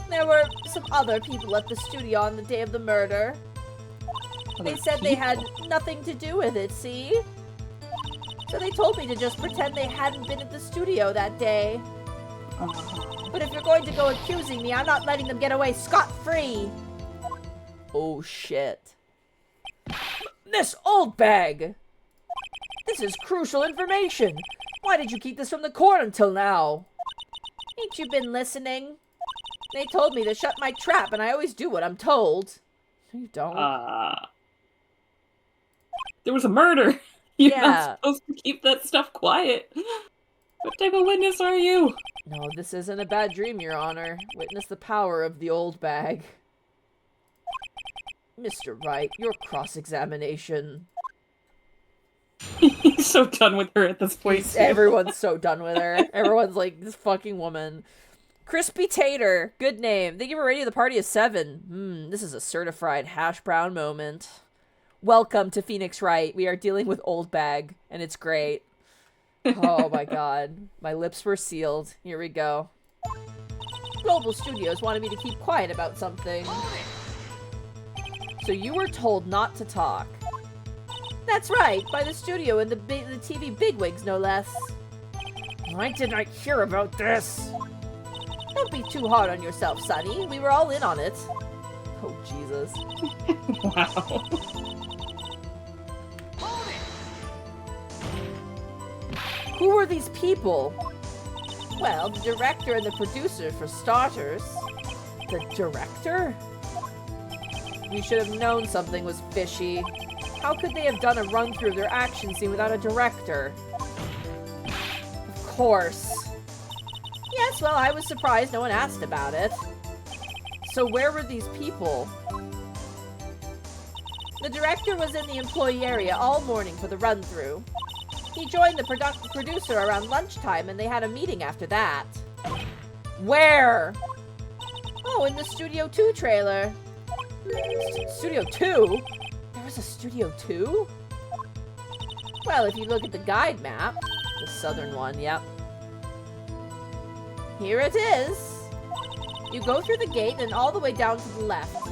[SPEAKER 1] There were some other people at the studio on the day of the murder. They said they had nothing to do with it, see? So they told me to just pretend they hadn't been at the studio that day. But if you're going to go accusing me, I'm not letting them get away scot-free. Oh, shit. Miss Oldbag! This is crucial information. Why did you keep this from the court until now? Ain't you been listening? They told me to shut my trap, and I always do what I'm told. You don't.
[SPEAKER 2] There was a murder. You're not supposed to keep that stuff quiet. What type of witness are you?
[SPEAKER 1] No, this isn't a bad dream, Your Honor. Witness the power of the Oldbag. Mr. Wright, your cross-examination.
[SPEAKER 2] He's so done with her at this point.
[SPEAKER 1] Everyone's so done with her. Everyone's like, this fucking woman. Crispy Tater. Good name. They give a rating of the party of 7. This is a certified hash brown moment. Welcome to Phoenix Wright. We are dealing with Oldbag, and it's great. Oh my god. My lips were sealed. Here we go. Global Studios wanted me to keep quiet about something. So you were told not to talk. That's right, by the studio and the TV bigwigs, no less. Why didn't I hear about this? Don't be too hard on yourself, Sonny. We were all in on it. Oh, Jesus.
[SPEAKER 2] Wow.
[SPEAKER 1] Who were these people? Well, the director and the producer, for starters. The director? We should have known something was fishy. How could they have done a run-through of their action scene without a director? Of course. Yes, well, I was surprised no one asked about it. So where were these people? The director was in the employee area all morning for the run-through. He joined the producer around lunchtime, and they had a meeting after that. Where? Oh, in the Studio 2 trailer. Studio 2? There was a Studio 2? Well, if you look at the guide map, the southern one, yep. Here it is. You go through the gate and all the way down to the left.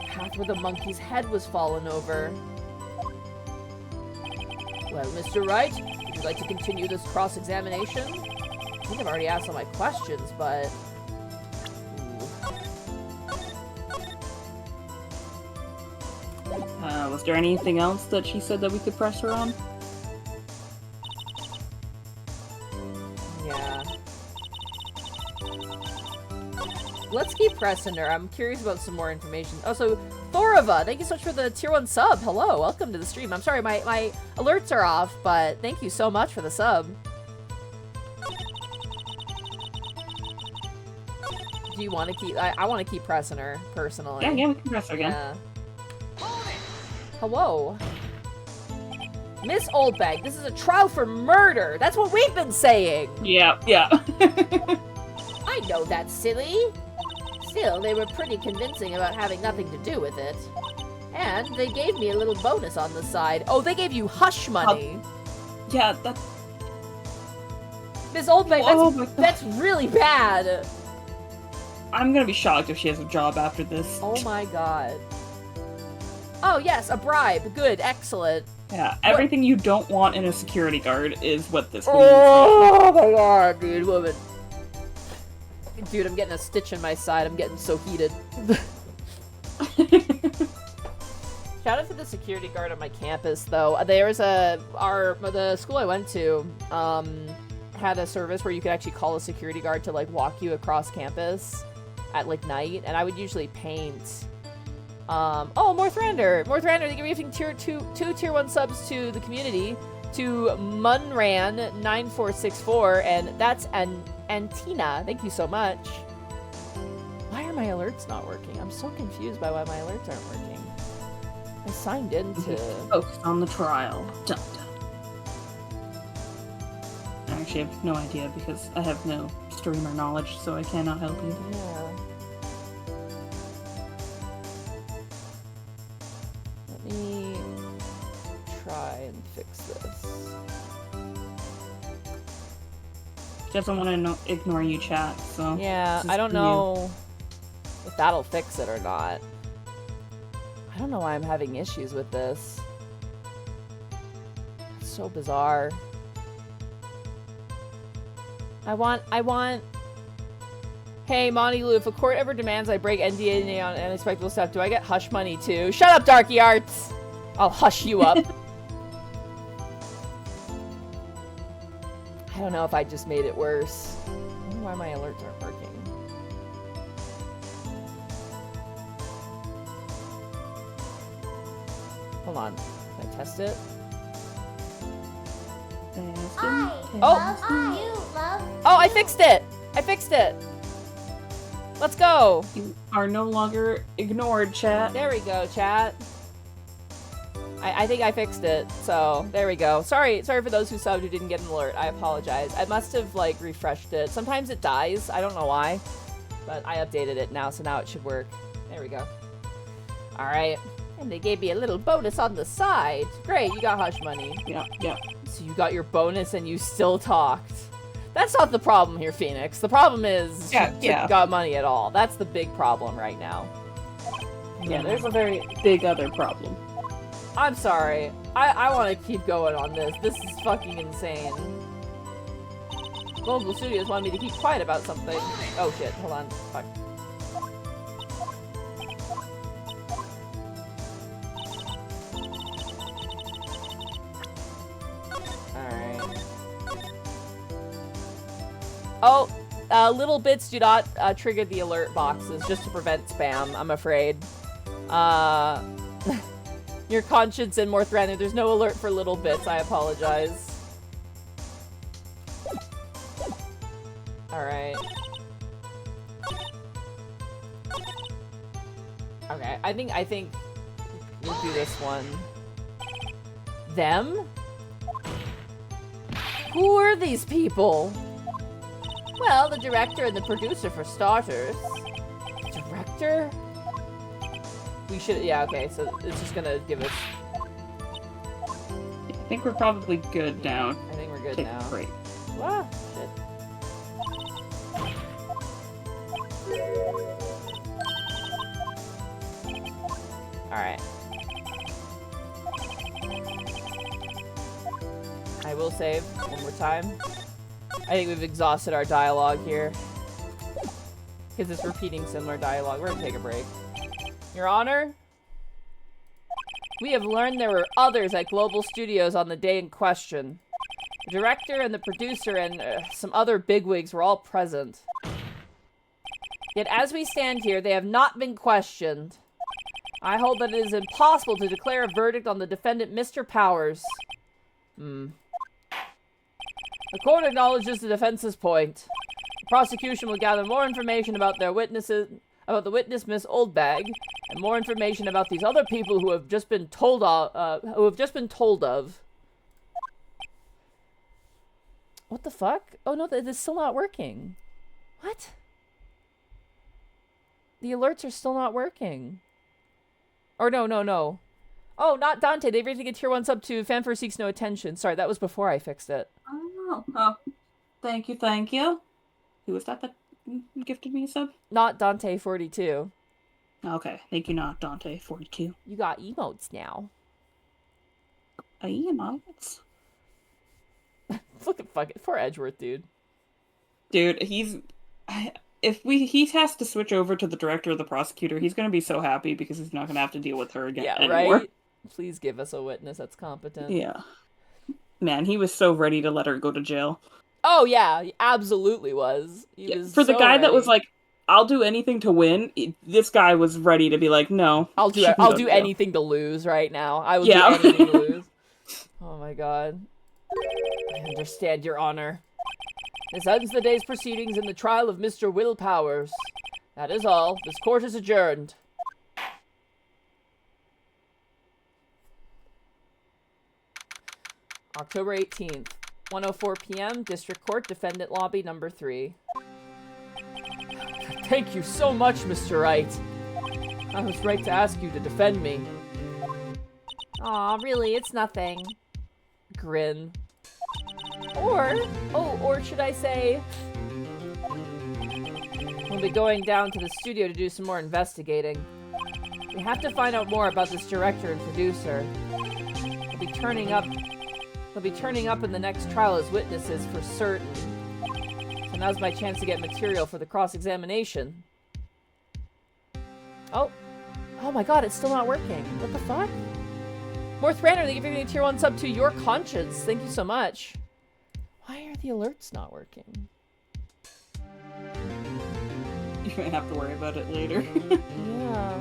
[SPEAKER 1] Path where the monkey's head was fallen over. Well, Mr. Wright, would you like to continue this cross-examination? I think I've already asked all my questions, but...
[SPEAKER 2] Was there anything else that she said that we could press her on?
[SPEAKER 1] Yeah. Let's keep pressing her. I'm curious about some more information. Oh, so Thorova, thank you so much for the tier 1 sub. Hello, welcome to the stream. I'm sorry, my alerts are off, but thank you so much for the sub. Do you want to keep... I want to keep pressing her, personally.
[SPEAKER 2] Yeah, we can press her again.
[SPEAKER 1] Yeah. Hello. Miss Oldbag, this is a trial for murder. That's what we've been saying.
[SPEAKER 2] Yeah.
[SPEAKER 1] I know that's silly. Still, they were pretty convincing about having nothing to do with it. And they gave me a little bonus on the side. Oh, they gave you hush money.
[SPEAKER 2] Yeah, that...
[SPEAKER 1] Miss Oldbag, that's really bad.
[SPEAKER 2] I'm gonna be shocked if she has a job after this.
[SPEAKER 1] Oh my god. Oh yes, a bribe. Good, excellent.
[SPEAKER 2] Yeah, everything you don't want in a security guard is what this woman
[SPEAKER 1] Oh my god, dude, woman. Dude, I'm getting a stitch in my side. I'm getting so heated. Shout out to the security guard on my campus, though. There's the school I went to, had a service where you could actually call a security guard to, like, walk you across campus at, like, night, and I would usually paint. Oh, Morthrander! Morthrander, they give giving two tier 1 subs to the community, to Munran9464, and that's Antina. Thank you so much. Why are my alerts not working? I'm so confused by why my alerts aren't working. I signed into...
[SPEAKER 2] Focus on the trial. Dun, dun. I actually have no idea because I have no streamer knowledge, so I cannot help you.
[SPEAKER 1] Yeah. Let me try and fix this.
[SPEAKER 2] Doesn't want to ignore you, chat, so...
[SPEAKER 1] Yeah, I don't know if that'll fix it or not. I don't know why I'm having issues with this. It's so bizarre. I want... Hey, Monty Lou, if a court ever demands I break NDA on unexpected stuff, do I get hush money too? Shut up, Darky Arts! I'll hush you up. I don't know if I just made it worse. I don't know why my alerts aren't working. Hold on. Can I test it? Oh, I fixed it! I fixed it! Let's go!
[SPEAKER 2] You are no longer ignored, chat.
[SPEAKER 1] There we go, chat. I think I fixed it, so there we go. Sorry for those who subbed who didn't get an alert. I apologize. I must have, like, refreshed it. Sometimes it dies. I don't know why. But I updated it now, so now it should work. There we go. Alright. And they gave me a little bonus on the side. Great, you got hush money.
[SPEAKER 2] Yeah.
[SPEAKER 1] So you got your bonus and you still talked. That's not the problem here, Phoenix. The problem is you got money at all. That's the big problem right now.
[SPEAKER 2] Yeah, there's a very big other problem.
[SPEAKER 1] I'm sorry. I want to keep going on this. This is fucking insane. Global Studios wanted me to keep quiet about something. Oh shit, hold on. Fuck. Alright. Oh, little bits do not trigger the alert boxes just to prevent spam, I'm afraid. Your conscience and more threatening. There's no alert for little bits. I apologize. Alright. Okay, I think we'll do this one. Them? Who are these people? Well, the director and the producer for starters. Director? We should, yeah, okay, so it's just gonna give us...
[SPEAKER 2] I think we're probably good now.
[SPEAKER 1] I think we're good
[SPEAKER 2] Take
[SPEAKER 1] now.
[SPEAKER 2] A break.
[SPEAKER 1] Ah, shit. Alright. I will save one more time. I think we've exhausted our dialogue here. Because it's repeating similar dialogue. We're gonna take a break. Your Honor? We have learned there were others at Global Studios on the day in question. The director and the producer and some other bigwigs were all present. Yet as we stand here, they have not been questioned. I hold that it is impossible to declare a verdict on the defendant, Mr. Powers. The court acknowledges the defense's point. The prosecution will gather more information about their witnesses, about the witness, Miss Oldbag, and more information about these other people who have just been told of. What the fuck? Oh no, this is still not working. What? The alerts are still not working. Or no. Oh, not Dante. They've raised a tier 1 sub to Fanfare Seeks No Attention. Sorry, that was before I fixed it.
[SPEAKER 2] Oh, thank you. Who was that gifted me a sub?
[SPEAKER 1] Not Dante42.
[SPEAKER 2] Okay, thank you, not Dante42.
[SPEAKER 1] You got emotes now.
[SPEAKER 2] Emotes?
[SPEAKER 1] Look at fucking poor Edgeworth, dude.
[SPEAKER 2] Dude, he has to switch over to the director or the prosecutor, he's gonna be so happy because he's not gonna have to deal with her again anymore.
[SPEAKER 1] Right? Please give us a witness that's competent.
[SPEAKER 2] Yeah. Man, he was so ready to let her go to jail.
[SPEAKER 1] Oh yeah, he absolutely was. He was
[SPEAKER 2] for the
[SPEAKER 1] so
[SPEAKER 2] guy
[SPEAKER 1] ready.
[SPEAKER 2] that was like, I'll do anything to win, this guy was ready to be like, no.
[SPEAKER 1] I'll do anything to lose right now. I will do anything to lose. Oh my god. I understand, Your Honor. This ends the day's proceedings in the trial of Mr. Will Powers. That is all. This court is adjourned. October 18th, 1:04 p.m., District Court, Defendant Lobby, number 3. Thank you so much, Mr. Wright. I was right to ask you to defend me. Aw, really, it's nothing. Grin. Or should I say... We'll be going down to the studio to do some more investigating. We have to find out more about this director and producer. They'll be turning up in the next trial as witnesses for certain. So now's my chance to get material for the cross-examination. Oh my god, it's still not working. What the fuck? Morth Ranner, thank you for giving a tier 1 sub to Your Conscience. Thank you so much. Why are the alerts not working?
[SPEAKER 2] You might have to worry about it later.
[SPEAKER 1] Yeah.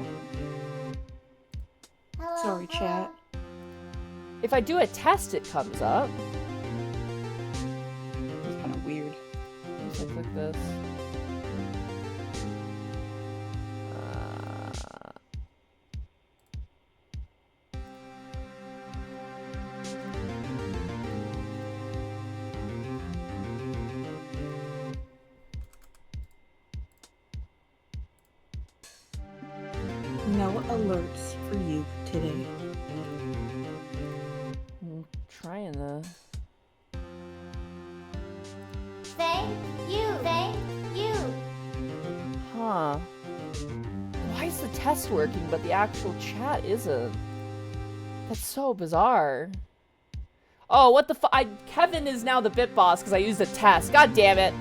[SPEAKER 3] Hello,
[SPEAKER 2] Sorry, chat.
[SPEAKER 1] If I do a test, it comes up.
[SPEAKER 2] It's kind of weird.
[SPEAKER 1] If I click this.
[SPEAKER 2] No alerts for you today.
[SPEAKER 1] I'm trying to...
[SPEAKER 3] Thank you.
[SPEAKER 1] Huh. Why is the test working, but the actual chat isn't? That's so bizarre. Oh, what the Kevin is now the bit boss because I used a test. God damn it.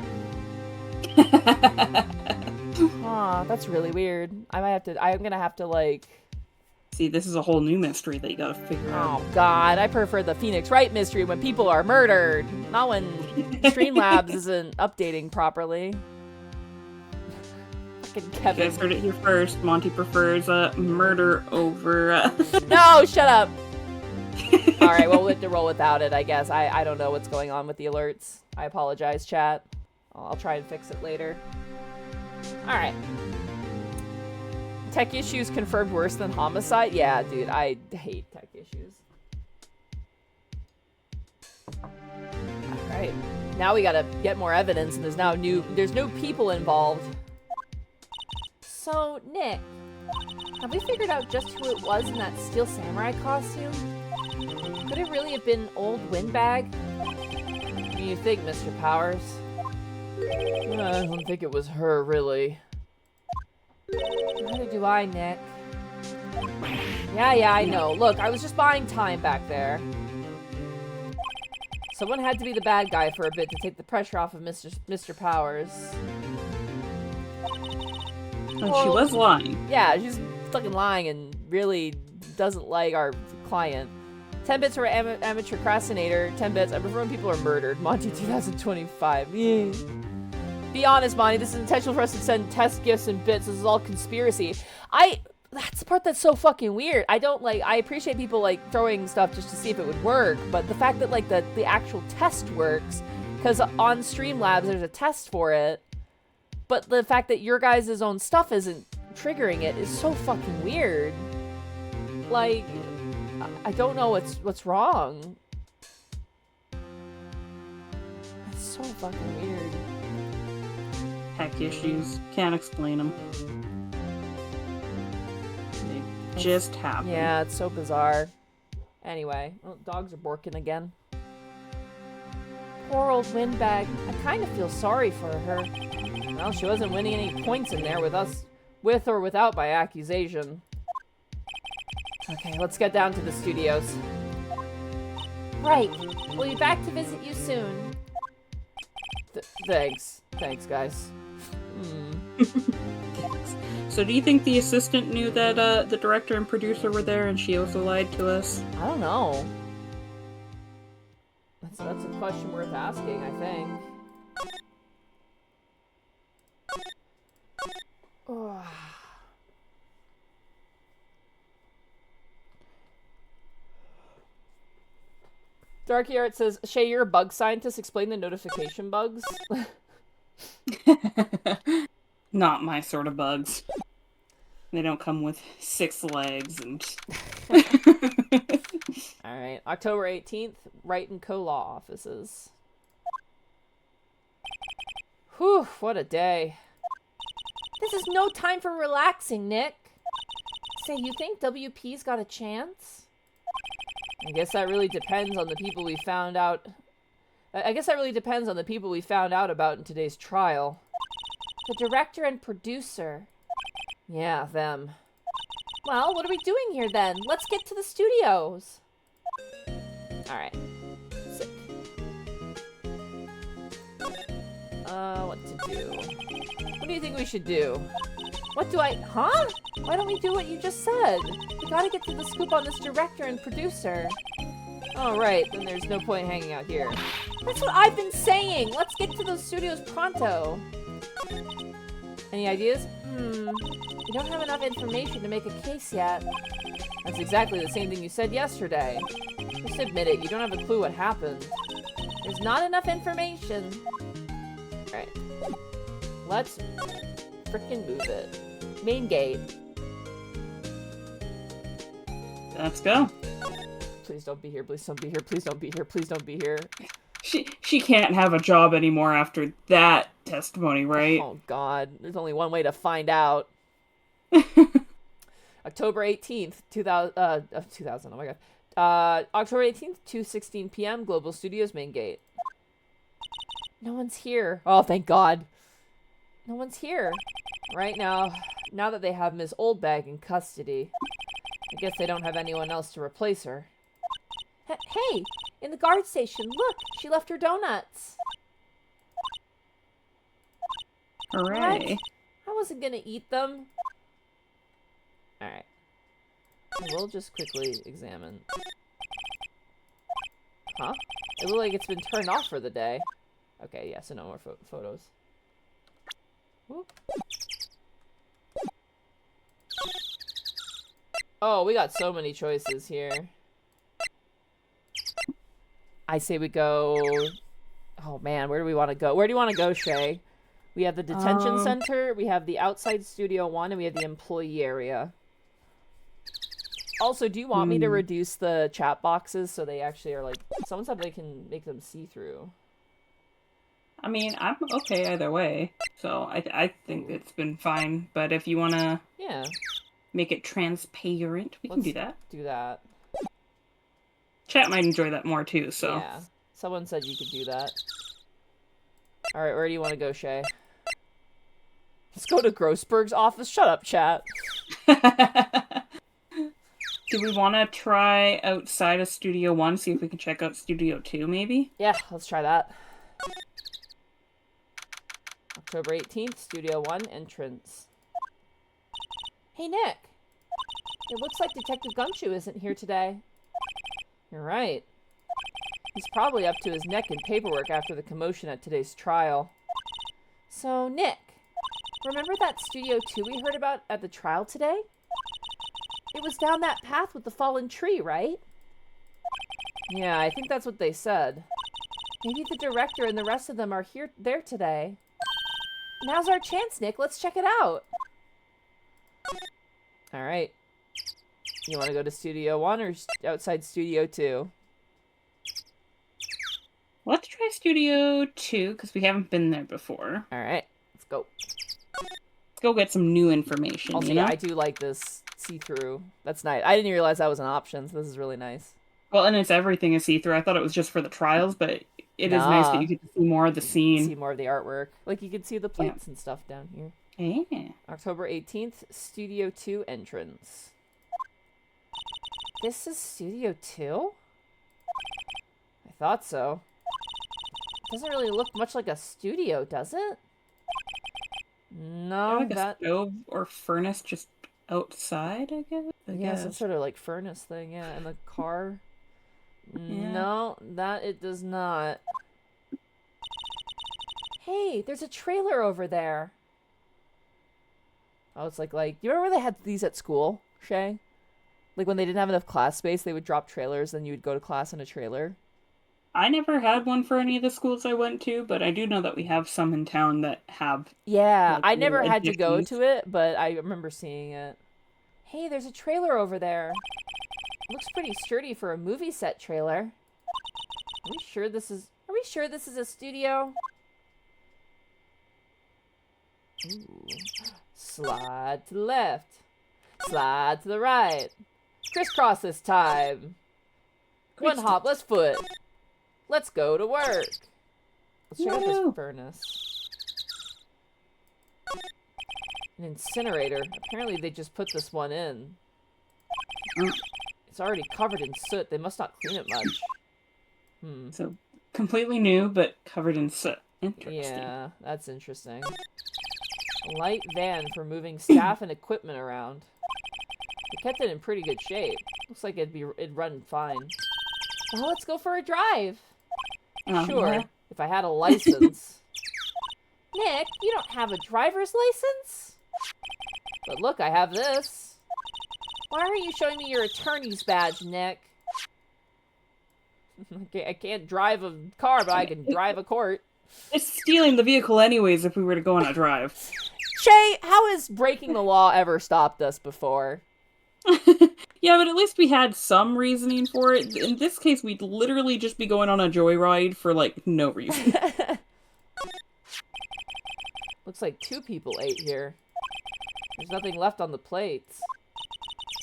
[SPEAKER 1] Huh, that's really weird. I'm gonna have to, like...
[SPEAKER 2] See, this is a whole new mystery that you gotta figure out.
[SPEAKER 1] Oh god, I prefer the Phoenix Wright mystery when people are murdered, not when Streamlabs isn't updating properly. Fucking Kevin.
[SPEAKER 2] You guys heard it here first. Monty prefers murder over...
[SPEAKER 1] No, shut up! Alright, well, we'll have to roll without it, I guess. I don't know what's going on with the alerts. I apologize, chat. I'll try and fix it later. Alright. Tech issues confirmed worse than homicide? Yeah, dude, I hate tech issues. Alright. Now we gotta get more evidence, and there's no people involved. So, Nick, have we figured out just who it was in that Steel Samurai costume? Could it really have been old Windbag? What do you think, Mr. Powers? I don't think it was her, really. Neither do I, Nick. Yeah, I know. Look, I was just buying time back there. Someone had to be the bad guy for a bit to take the pressure off of Mr. Powers.
[SPEAKER 2] Well, she was lying.
[SPEAKER 1] Yeah, she's fucking lying and really doesn't like our client. 10 bits for amateur procrastinator. 10 bits. I prefer when people are murdered. Monty 2025. Yeah. Be honest, Monty. This is intentional for us to send test gifts and bits. This is all conspiracy. That's the part that's so fucking weird. I appreciate people, like, throwing stuff just to see if it would work, but the fact that, like, the actual test works, because on Streamlabs there's a test for it, but the fact that your guys' own stuff isn't triggering it is so fucking weird. Like, I don't know what's wrong. It's so fucking weird.
[SPEAKER 2] Tech issues. Can't explain them. They just happen.
[SPEAKER 1] Yeah, it's so bizarre. Anyway, dogs are barking again. Poor old Windbag. I kind of feel sorry for her. Well, she wasn't winning any points in there with us, with or without my accusation. Okay, let's get down to the studios. Right. We'll be back to visit you soon. Thanks. Thanks, guys.
[SPEAKER 2] So do you think the assistant knew that the director and producer were there and she also lied to us?
[SPEAKER 1] I don't know. That's a question worth asking, I think. Darky Art says, Shay, you're a bug scientist. Explain the notification bugs.
[SPEAKER 2] Not my sort of bugs. They don't come with 6 legs and...
[SPEAKER 1] Alright, October 18th, Wright & Co. Law Offices. Whew, what a day. This is no time for relaxing, Nick. Say, you think WP's got a chance? I guess that really depends on the people we found out. I guess that really depends on the people we found out about in today's trial. The director and producer. Yeah, them. Well, what are we doing here then? Let's get to the studios. Alright. Sick. What to do? What do you think we should do? What do I... Huh? Why don't we do what you just said? We gotta get to the scoop on this director and producer. Oh, right. Then there's no point hanging out here. That's what I've been saying! Let's get to those studios pronto! Any ideas? We don't have enough information to make a case yet. That's exactly the same thing you said yesterday. Just admit it, you don't have a clue what happened. There's not enough information. Alright. Let's frickin' move it. Main gate.
[SPEAKER 2] Let's go.
[SPEAKER 1] Please don't be here, please don't be here, please don't be here, please don't be here.
[SPEAKER 2] She can't have a job anymore after that testimony, right?
[SPEAKER 1] Oh god, there's only one way to find out. October 18th, 2000, oh my god. October 18th, 2:16 p.m., Global Studios main gate. No one's here. Oh, thank god. No one's here. Right now that they have Miss Oldbag in custody, I guess they don't have anyone else to replace her. Hey, in the guard station, look, she left her donuts.
[SPEAKER 2] Hooray.
[SPEAKER 1] What? I wasn't gonna eat them. Alright. We'll just quickly examine. Huh? It looks like it's been turned off for the day. Okay, yeah, so no more photos. Whoop. Oh, we got so many choices here. I say we go... Oh man, where do we want to go? Where do you want to go, Shay? We have the detention center, we have the outside Studio 1, and we have the employee area. Also, do you want me to reduce the chat boxes so they actually are like... Someone said they can make them see-through.
[SPEAKER 2] I mean, I'm okay either way. So I think it's been fine. But if you want to make it transparent, we can do that.
[SPEAKER 1] Do that.
[SPEAKER 2] Chat might enjoy that more too, so...
[SPEAKER 1] Yeah. Someone said you could do that. Alright, where do you want to go, Shay? Let's go to Grossberg's office. Shut up, chat.
[SPEAKER 2] Do we want to try outside of Studio 1, see if we can check out Studio 2, maybe?
[SPEAKER 1] Yeah, let's try that. October 18th, Studio 1, entrance. Hey, Nick. It looks like Detective Gumshoe isn't here today. You're right. He's probably up to his neck in paperwork after the commotion at today's trial. So, Nick, remember that Studio 2 we heard about at the trial today? It was down that path with the fallen tree, right? Yeah, I think that's what they said. Maybe the director and the rest of them are there today. Now's our chance, Nick. Let's check it out. Alright. You want to go to Studio 1 or outside Studio 2?
[SPEAKER 2] Let's try Studio 2, because we haven't been there before.
[SPEAKER 1] Alright, let's go.
[SPEAKER 2] Let's go get some new information,
[SPEAKER 1] Also,
[SPEAKER 2] you know?
[SPEAKER 1] yeah, I do like this see-through. That's nice. I didn't realize that was an option, so this is really nice.
[SPEAKER 2] Well, and it's everything is see-through. I thought it was just for the trials, but it is nice that you get to see more of the scene.
[SPEAKER 1] See more of the artwork. Like, you can see the plates and stuff down here.
[SPEAKER 2] Yeah.
[SPEAKER 1] October 18th, Studio 2 entrance. This is Studio 2? I thought so. It doesn't really look much like a studio, does it? No,
[SPEAKER 2] like a stove or furnace just outside, I guess?
[SPEAKER 1] Yeah, some sort of like furnace thing, yeah. And the car.
[SPEAKER 2] Yeah.
[SPEAKER 1] No, that it does not. Hey, there's a trailer over there. Oh, it's like, you remember they had these at school, Shay? Like when they didn't have enough class space, they would drop trailers, then you would go to class in a trailer.
[SPEAKER 2] I never had one for any of the schools I went to, but I do know that we have some in town that have,
[SPEAKER 1] Yeah,
[SPEAKER 2] like,
[SPEAKER 1] I
[SPEAKER 2] little
[SPEAKER 1] never had to go
[SPEAKER 2] additions.
[SPEAKER 1] to it, but I remember seeing it. Hey, there's a trailer over there. Looks pretty sturdy for a movie set trailer. Are we sure this is a studio? Ooh. Slide to the left. Slide to the right. Crisscross this time. One hopless foot. Let's go to work. Let's check out this furnace. An incinerator. Apparently they just put this one in. It's already covered in soot. They must not clean it much.
[SPEAKER 2] So, completely new, but covered in soot. Interesting.
[SPEAKER 1] Yeah, that's interesting. A light van for moving staff and equipment around. They kept it in pretty good shape. Looks like it'd run fine. Well, let's go for a drive. Sure,
[SPEAKER 2] Yeah.
[SPEAKER 1] if I had a license. Nick, you don't have a driver's license? But look, I have this. Why aren't you showing me your attorney's badge, Nick? I can't drive a car, but I can drive a court.
[SPEAKER 2] It's stealing the vehicle anyways if we were to go on a drive.
[SPEAKER 1] Shay, how has breaking the law ever stopped us before?
[SPEAKER 2] Yeah, but at least we had some reasoning for it. In this case, we'd literally just be going on a joyride for, like, no reason.
[SPEAKER 1] Looks like 2 people ate here. There's nothing left on the plates.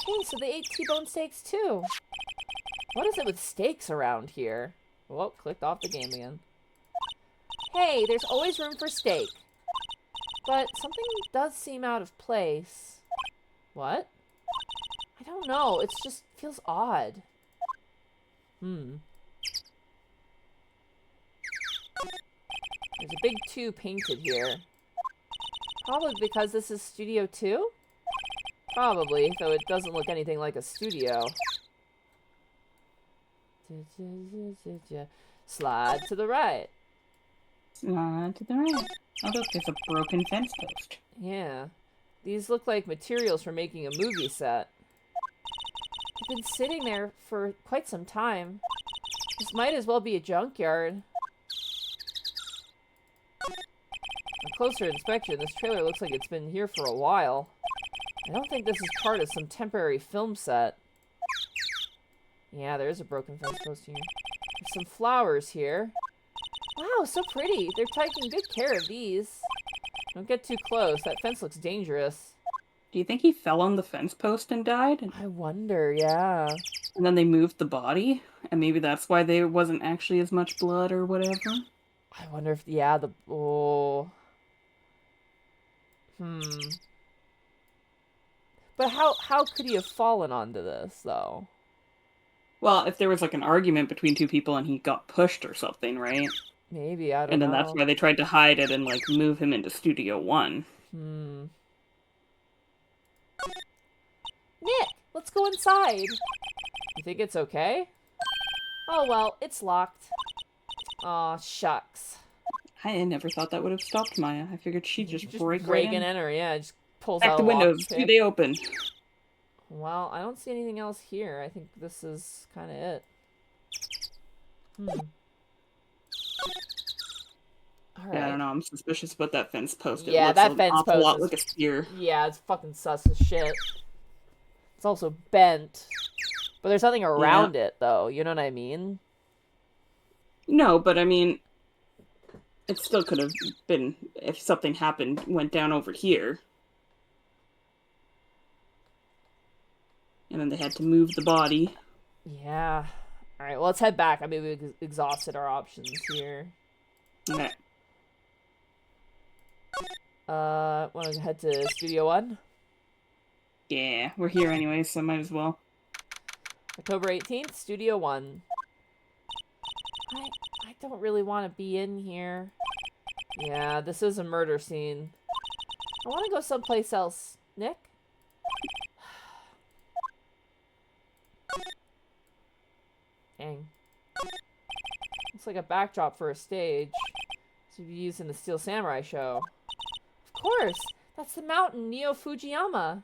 [SPEAKER 1] Hey, so they ate T-bone steaks too. What is it with steaks around here? Well, clicked off the game again. Hey, there's always room for steak. But something does seem out of place. What? I don't know. It just feels odd. There's a big 2 painted here. Probably because this is Studio 2? Probably, though it doesn't look anything like a studio. Slide to the right.
[SPEAKER 2] Slide to the right. Oh, look, there's a broken fence post.
[SPEAKER 1] Yeah. These look like materials for making a movie set. They've been sitting there for quite some time. This might as well be a junkyard. On closer inspection, this trailer looks like it's been here for a while. I don't think this is part of some temporary film set. Yeah, there is a broken fence post here. There's some flowers here. Wow, so pretty. They're taking good care of these. Don't get too close. That fence looks dangerous.
[SPEAKER 2] Do you think he fell on the fence post and died?
[SPEAKER 1] I wonder, yeah.
[SPEAKER 2] And then they moved the body? And maybe that's why there wasn't actually as much blood or whatever?
[SPEAKER 1] I wonder if, yeah, oh. But how could he have fallen onto this, though?
[SPEAKER 2] Well, if there was, like, an argument between 2 people and he got pushed or something, right?
[SPEAKER 1] Maybe, I don't know.
[SPEAKER 2] And then that's why they tried to hide it and, like, move him into Studio 1.
[SPEAKER 1] Nick, let's go inside. You think it's okay? Oh, well, it's locked. Aw, shucks.
[SPEAKER 2] I never thought that would have stopped Maya. I figured she'd just break right in.
[SPEAKER 1] And enter, yeah, just pulls
[SPEAKER 2] Back
[SPEAKER 1] out
[SPEAKER 2] the windows. Do they open?
[SPEAKER 1] Well, I don't see anything else here. I think this is kind of it. All right.
[SPEAKER 2] Yeah, I don't know. I'm suspicious about that fence post. It
[SPEAKER 1] yeah,
[SPEAKER 2] looks
[SPEAKER 1] that
[SPEAKER 2] an
[SPEAKER 1] fence
[SPEAKER 2] awful
[SPEAKER 1] post
[SPEAKER 2] lot
[SPEAKER 1] is,
[SPEAKER 2] like a spear.
[SPEAKER 1] Yeah, it's fucking sus as shit. It's also bent. But there's nothing around it, though. You know what I mean?
[SPEAKER 2] No, but I mean, it still could have been, if something happened, went down over here. And then they had to move the body.
[SPEAKER 1] Yeah. Alright, well, let's head back. I mean, we exhausted our options here.
[SPEAKER 2] Okay.
[SPEAKER 1] Want to head to Studio 1?
[SPEAKER 2] Yeah, we're here anyway, so might as well.
[SPEAKER 1] October 18th, Studio 1. I don't really want to be in here. Yeah, this is a murder scene. I want to go someplace else. Nick? Dang. Looks like a backdrop for a stage. To be used in the Steel Samurai show. Of course! That's the mountain, Neo Fujiyama!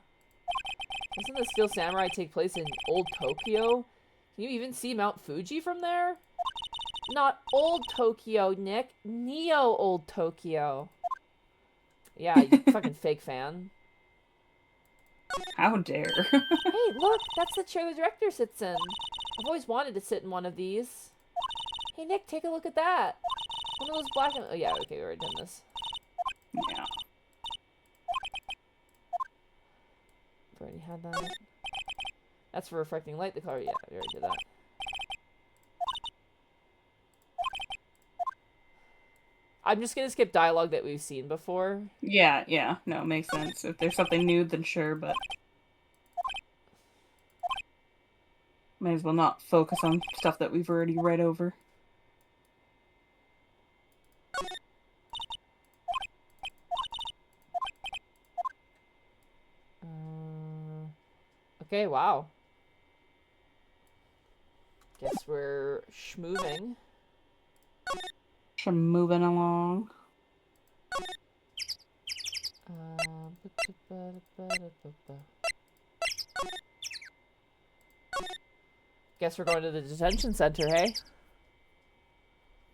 [SPEAKER 1] Doesn't the Steel Samurai take place in Old Tokyo? Can you even see Mount Fuji from there? Not old Tokyo, Nick. Neo Old Tokyo. Yeah, you fucking fake fan.
[SPEAKER 2] How dare.
[SPEAKER 1] Hey, look, that's the chair the director sits in. I've always wanted to sit in one of these. Hey, Nick, take a look at that. One of those black and... Oh, yeah, okay, we already done this.
[SPEAKER 2] Yeah.
[SPEAKER 1] I've already had that. That's for reflecting light, the color. Yeah, we already did that. I'm just gonna skip dialogue that we've seen before.
[SPEAKER 2] Yeah. No, it makes sense. If there's something new, then sure, but... Might as well not focus on stuff that we've already read over.
[SPEAKER 1] Okay, wow. Guess we're schmoving.
[SPEAKER 2] Moving along.
[SPEAKER 1] Guess we're going to the detention center, hey?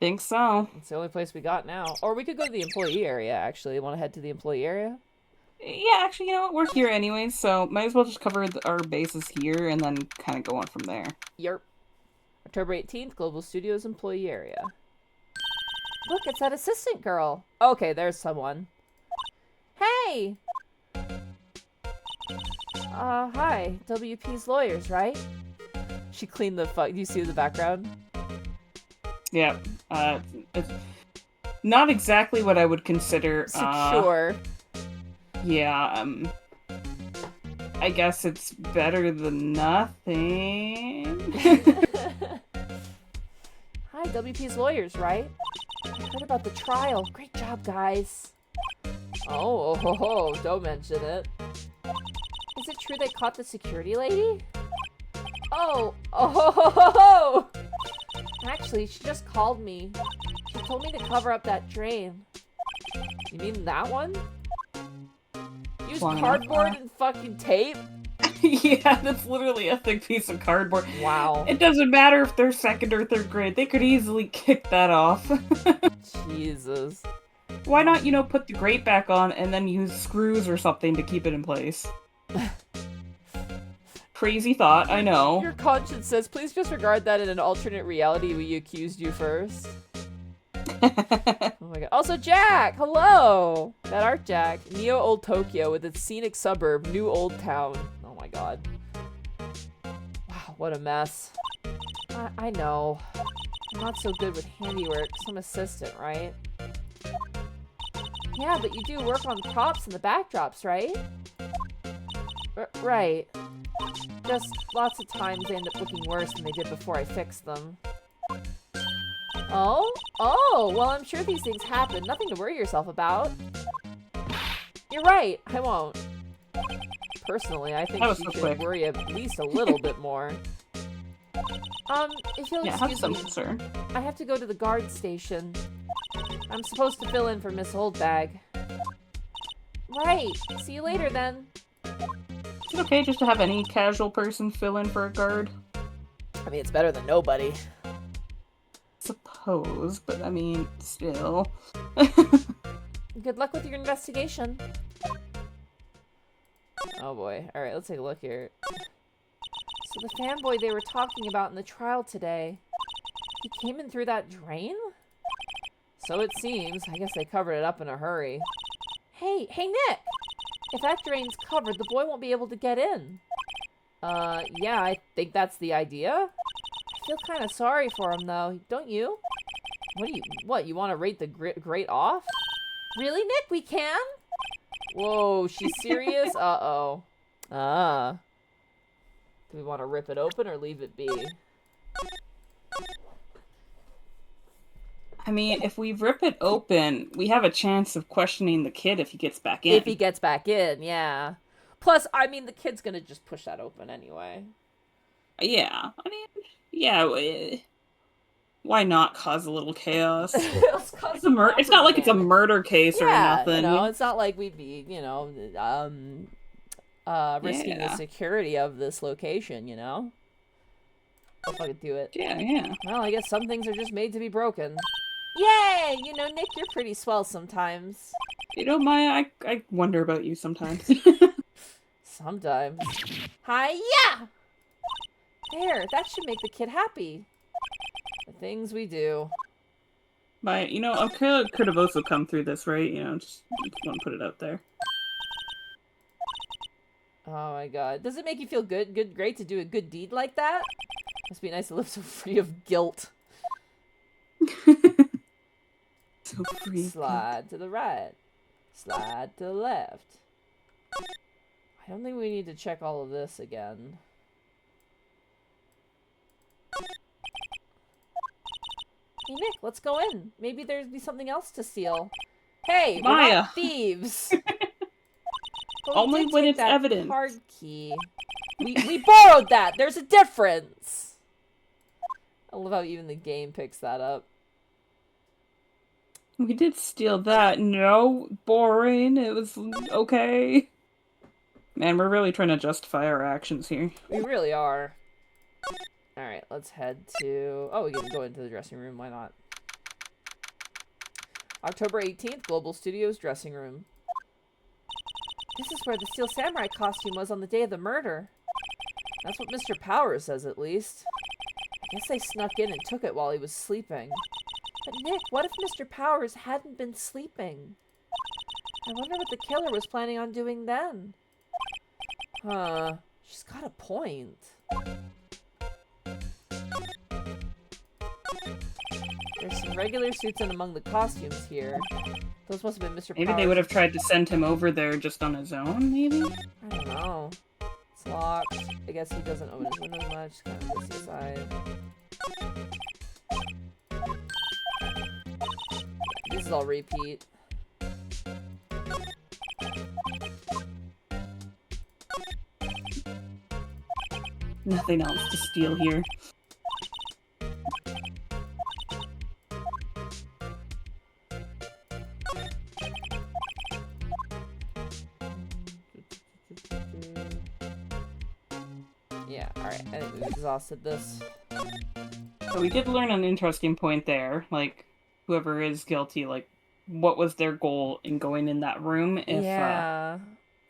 [SPEAKER 2] Think so.
[SPEAKER 1] It's the only place we got now. Or we could go to the employee area, actually. Want to head to the employee area?
[SPEAKER 2] Yeah, actually, you know what? We're here anyways, so might as well just cover our bases here and then kind of go on from there.
[SPEAKER 1] Yerp. October 18th, Global Studios employee area. Look, it's that assistant girl. Okay, there's someone. Hey! Hi. WP's lawyers, right? She cleaned the do you see the background?
[SPEAKER 2] Yeah, it's not exactly what I would consider,
[SPEAKER 1] secure.
[SPEAKER 2] Yeah, I guess it's better than nothing.
[SPEAKER 1] Hi, WP's lawyers, right? I heard about the trial. Great job, guys. Oh, don't mention it. Is it true they caught the security lady? Oh. Actually, she just called me. She told me to cover up that drain. You mean that one? Use cardboard and fucking tape?
[SPEAKER 2] Yeah, that's literally a thick piece of cardboard.
[SPEAKER 1] Wow.
[SPEAKER 2] It doesn't matter if they're second or third grade. They could easily kick that off.
[SPEAKER 1] Jesus.
[SPEAKER 2] Why not, put the grate back on and then use screws or something to keep it in place? Crazy thought, I know.
[SPEAKER 1] Your conscience says, please disregard that in an alternate reality we accused you first. Oh my god. Also, Jack! Hello! That art Jack. Neo Old Tokyo with its scenic suburb, New Old Town. Oh my god. Wow, what a mess. I know. I'm not so good with handiwork, so I'm assistant, right? Yeah, but you do work on props and the backdrops, right? Right. Just lots of times they end up looking worse than they did before I fixed them. Oh, well, I'm sure these things happen. Nothing to worry yourself about. You're right, I won't. Personally, I think she should worry at least a little bit more. If you'll excuse me,
[SPEAKER 2] sir.
[SPEAKER 1] I have to go to the guard station. I'm supposed to fill in for Miss Oldbag. Right, see you later then.
[SPEAKER 2] Is it okay just to have any casual person fill in for a guard?
[SPEAKER 1] I mean, it's better than nobody.
[SPEAKER 2] Suppose, but I mean, still.
[SPEAKER 1] Good luck with your investigation. Oh boy. Alright, let's take a look here. So the fanboy they were talking about in the trial today, he came in through that drain? So it seems. I guess they covered it up in a hurry. Hey, Nick! If that drain's covered, the boy won't be able to get in. Yeah, I think that's the idea. I feel kind of sorry for him, though. Don't you? What, you want to rate the grate off? Really, Nick? We can? Whoa, she's serious? Uh-oh. Do we want to rip it open or leave it be?
[SPEAKER 2] I mean, if we rip it open, we have a chance of questioning the kid if he gets back in.
[SPEAKER 1] If he gets back in, yeah. Plus, I mean, the kid's gonna just push that open anyway.
[SPEAKER 2] Yeah. I mean, yeah. Why not cause a little chaos? It's not like it's a murder case or nothing.
[SPEAKER 1] It's not like we'd be, risking the security of this location, I'll fucking do it.
[SPEAKER 2] Yeah.
[SPEAKER 1] Well, I guess some things are just made to be broken. Yay! You know, Nick, you're pretty swell sometimes.
[SPEAKER 2] You know, Maya, I wonder about you sometimes.
[SPEAKER 1] Sometimes. Hi-ya! There, that should make the kid happy. The things we do.
[SPEAKER 2] Maya, you know, Kayla could have also come through this, right? You know, just want to put it out there.
[SPEAKER 1] Oh my god. Does it make you feel great to do a good deed like that? Must be nice to live so free of guilt.
[SPEAKER 2] So free.
[SPEAKER 1] Slide to the right. Slide to the left. I don't think we need to check all of this again. Hey Nick, let's go in. Maybe there'd be something else to steal. Hey, we're
[SPEAKER 2] Maya.
[SPEAKER 1] not thieves.
[SPEAKER 2] Only when it's evident.
[SPEAKER 1] Card key. We borrowed that. There's a difference. I love how even the game picks that up.
[SPEAKER 2] We did steal that. No, boring. It was okay. Man, we're really trying to justify our actions here.
[SPEAKER 1] We really are. Alright, let's head to... Oh, we can go into the dressing room. Why not? October 18th, Global Studios dressing room. This is where the Steel Samurai costume was on the day of the murder. That's what Mr. Powers says, at least. I guess they snuck in and took it while he was sleeping. But Nick, what if Mr. Powers hadn't been sleeping? I wonder what the killer was planning on doing then. Huh. She's got a point. There's some regular suits in among the costumes here. Those must have been Mr. Powers.
[SPEAKER 2] Maybe they would have tried to send him over there just on his own, maybe?
[SPEAKER 1] I don't know. It's locked. I guess he doesn't open his windows much. Kind of puts aside. This is all repeat.
[SPEAKER 2] Nothing else to steal here.
[SPEAKER 1] Yeah, alright. I think we've exhausted this.
[SPEAKER 2] So we did learn an interesting point there. Like, whoever is guilty, like, what was their goal in going in that room if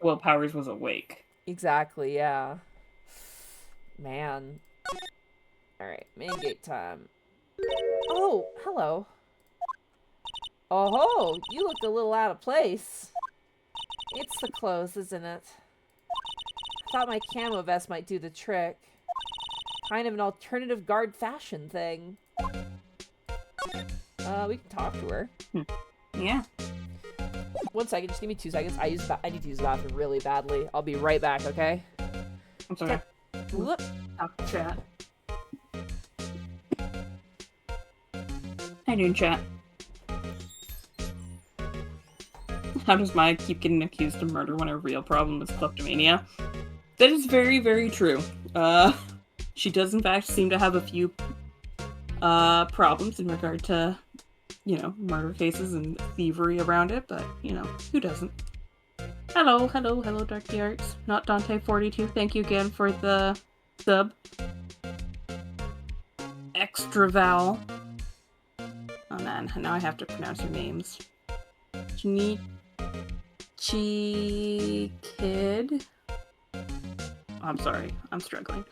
[SPEAKER 2] Will Powers was awake?
[SPEAKER 1] Exactly, yeah. Man. Alright, main gate time. Oh, hello. Oh, you look a little out of place. It's the clothes, isn't it? I thought my camo vest might do the trick. Kind of an alternative guard fashion thing. We can talk to her.
[SPEAKER 2] Yeah.
[SPEAKER 1] 1 second, just give me 2 seconds. I need to use the bathroom really badly. I'll be right back, okay?
[SPEAKER 2] I'm sorry.
[SPEAKER 1] Whoop.
[SPEAKER 2] Talk chat. How you doing, chat? How does Maya keep getting accused of murder when her real problem is kleptomania? That is very, very true. She does in fact seem to have a few problems in regard to, you know, murder cases and thievery around it, but, you know, who doesn't? Hello, Darky Arts. Not Dante42, thank you again for the sub. Extra vowel. Oh man, now I have to pronounce your names. Kid. I'm sorry, I'm struggling.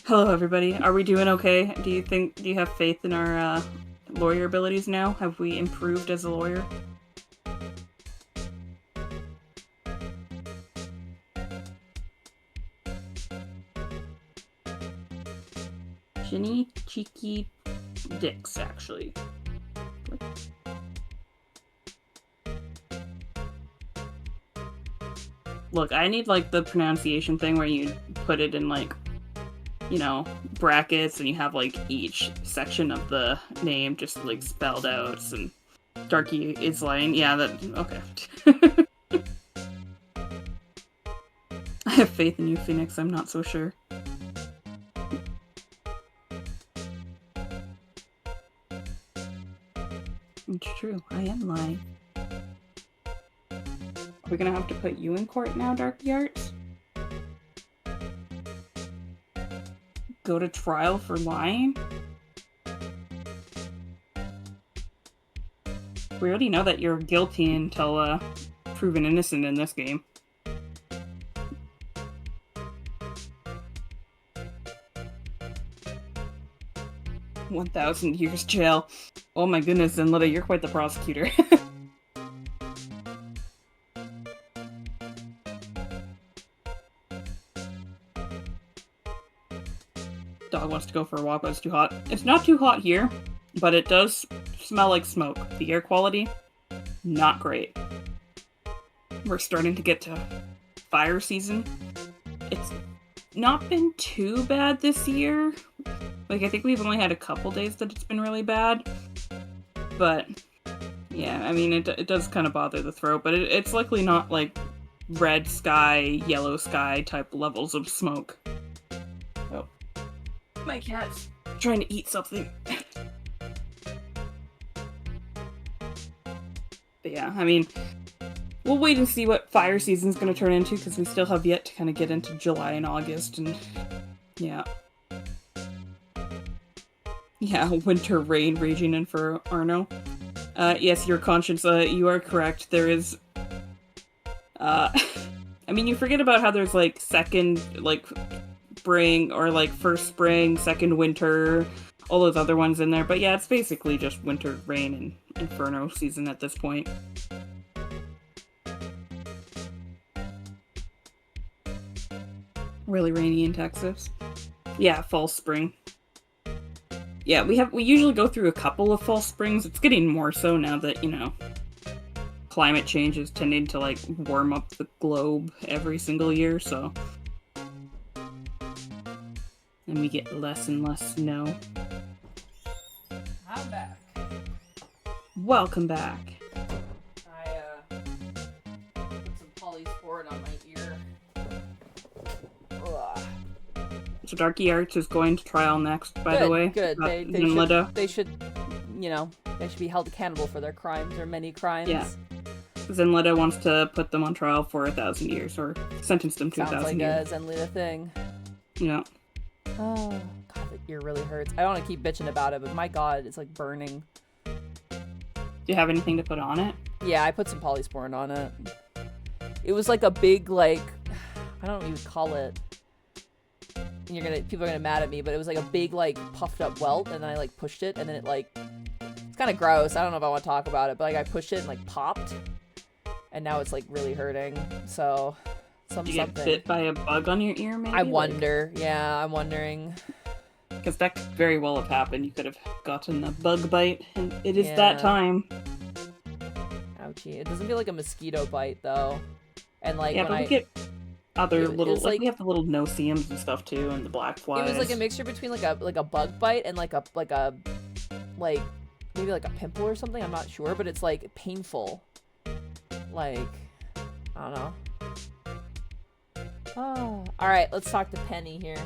[SPEAKER 2] Hello everybody, are we doing okay? Do you have faith in our lawyer abilities now? Have we improved as a lawyer? Ginny Cheeky Dicks, actually. Look, I need, like, the pronunciation thing where you put it in, like, you know, brackets, and you have, like, each section of the name just, like, spelled out, and Darky is lying. Yeah, that... okay. I have faith in you, Phoenix. I'm not so sure. It's true. I am lying. We're gonna have to put you in court now, Darky Arts? go to trial for lying? We already know that you're guilty until, proven innocent in this game. $1,000 years jail. Oh my goodness, Zenlita, you're quite the prosecutor. Dog wants to go for a walk, but it's too hot. It's not too hot here, but it does smell like smoke. The air quality, not great. We're starting to get to fire season. It's not been too bad this year. Like, I think we've only had a couple days that it's been really bad. But, yeah, I mean, it does kind of bother the throat, but it's likely not, like, red sky, yellow sky type levels of smoke. Oh. My cat's trying to eat something. But yeah, I mean, we'll wait and see what fire season's gonna turn into, because we still have yet to kind of get into July and August, and yeah. Yeah, winter rain raging in for Arno. Yes, your conscience, you are correct. There is, I mean, you forget about how there's, like, second, like, spring, or, like, first spring, second winter, all those other ones in there, but yeah, it's basically just winter rain and inferno season at this point. Really rainy in Texas. Yeah, fall, spring. Yeah, we usually go through a couple of fall springs. It's getting more so now that, you know, climate change is tending to, like, warm up the globe every single year, so. And we get less and less snow.
[SPEAKER 1] I'm back.
[SPEAKER 2] Welcome back.
[SPEAKER 1] I, put some polysporin on my ear. Ugh.
[SPEAKER 2] So Darky Arts is going to trial next, by the way.
[SPEAKER 1] Good. They should, you know, they should be held accountable for their crimes, or many crimes.
[SPEAKER 2] Yeah. Zenlita wants to put them on trial for 1,000 years, or sentence them to 1,000 years.
[SPEAKER 1] Sounds like a Zenlita thing.
[SPEAKER 2] Yeah.
[SPEAKER 1] Oh, God, the ear really hurts. I don't want to keep bitching about it, but my God, it's like burning.
[SPEAKER 2] Do you have anything to put on it?
[SPEAKER 1] Yeah, I put some polysporin on it. It was like a big, like, I don't know what you would call it. And people are gonna mad at me, but it was like a big, like, puffed up welt, and then I, like, pushed it, and then it, like, it's kind of gross. I don't know if I want to talk about it, but, like, I pushed it and, like, popped, and now it's, like, really hurting. So,
[SPEAKER 2] Did you get bit by a bug on your ear, maybe?
[SPEAKER 1] I wonder. Yeah, I'm wondering.
[SPEAKER 2] Because that could very well have happened. You could have gotten a bug bite, and it is that time.
[SPEAKER 1] Ouchie. It doesn't feel like a mosquito bite, though. And, like,
[SPEAKER 2] yeah,
[SPEAKER 1] when
[SPEAKER 2] but we get other little, like, we have the little no-see-ums and stuff, too, and the black flies.
[SPEAKER 1] It was, like, a mixture between, like a bug bite and, like, maybe, like, a pimple or something. I'm not sure, but it's, like, painful. Like, I don't know. Oh. Alright, let's talk to Penny here.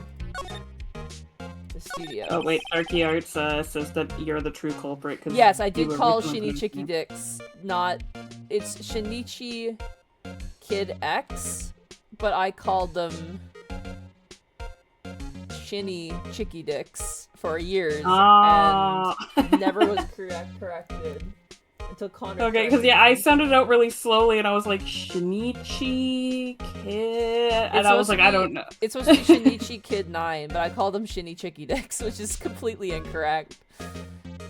[SPEAKER 1] The studio.
[SPEAKER 2] Oh, wait, Darky Arts says that you're the true culprit.
[SPEAKER 1] Yes, I did call Shinichiki Dicks, not... It's Shinichi Kid X, but I called them Shinny Chicky Dicks for years, and never was corrected. Until Connor.
[SPEAKER 2] Okay, because yeah, I sounded out really slowly, and I was like, Shinichi Kid, and I was like, I don't know.
[SPEAKER 1] It's supposed to be Shinichi Kid 9, but I call them Shinny Chicky Dicks, which is completely incorrect.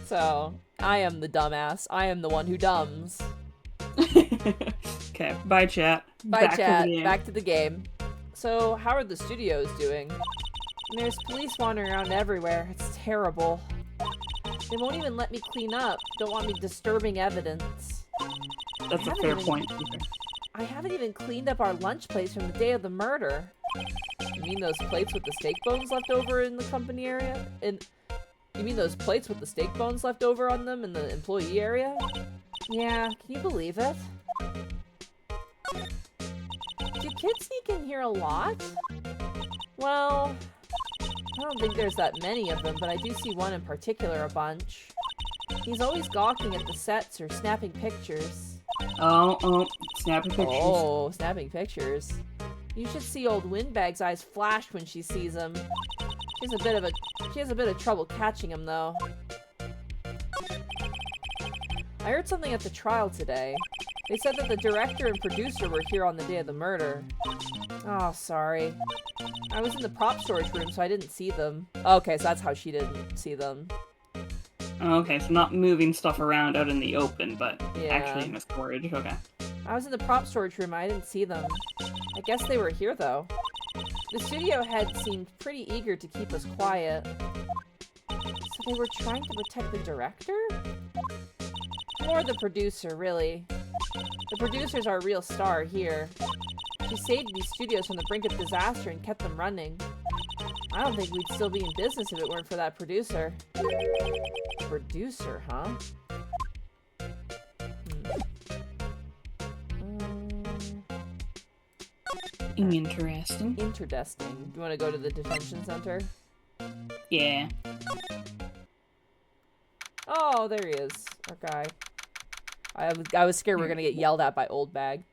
[SPEAKER 1] So, I am the dumbass. I am the one who dumbs.
[SPEAKER 2] Okay, bye chat.
[SPEAKER 1] Bye chat. Back to the game. So, how are the studios doing? There's police wandering around everywhere. It's terrible. They won't even let me clean up. Don't want me disturbing evidence.
[SPEAKER 2] That's a fair point.
[SPEAKER 1] I haven't even cleaned up our lunch plates from the day of the murder. You mean those plates with the steak bones left over in the company area? You mean those plates with the steak bones left over on them in the employee area? Yeah, can you believe it? Do kids sneak in here a lot? Well... I don't think there's that many of them, but I do see one in particular a bunch. He's always gawking at the sets or snapping pictures.
[SPEAKER 2] Oh, snapping pictures.
[SPEAKER 1] Oh, snapping pictures. You should see old Windbag's eyes flash when she sees him. She has a bit of trouble catching him, though. I heard something at the trial today. They said that the director and producer were here on the day of the murder. Oh, sorry. I was in the prop storage room, so I didn't see them. Okay, so that's how she didn't see them.
[SPEAKER 2] Okay, so not moving stuff around out in the open, but
[SPEAKER 1] Yeah.
[SPEAKER 2] actually in the storage. Okay.
[SPEAKER 1] I was in the prop storage room. I didn't see them. I guess they were here, though. The studio head seemed pretty eager to keep us quiet. So they were trying to protect the director? More the producer, really. The producer's our real star here. She saved these studios from the brink of disaster and kept them running. I don't think we'd still be in business if it weren't for that producer. Producer, huh?
[SPEAKER 2] Interesting.
[SPEAKER 1] Interdesting. You want to go to the detention center?
[SPEAKER 2] Yeah.
[SPEAKER 1] Oh, there he is. Our guy. I was scared we were gonna get yelled at by Oldbag.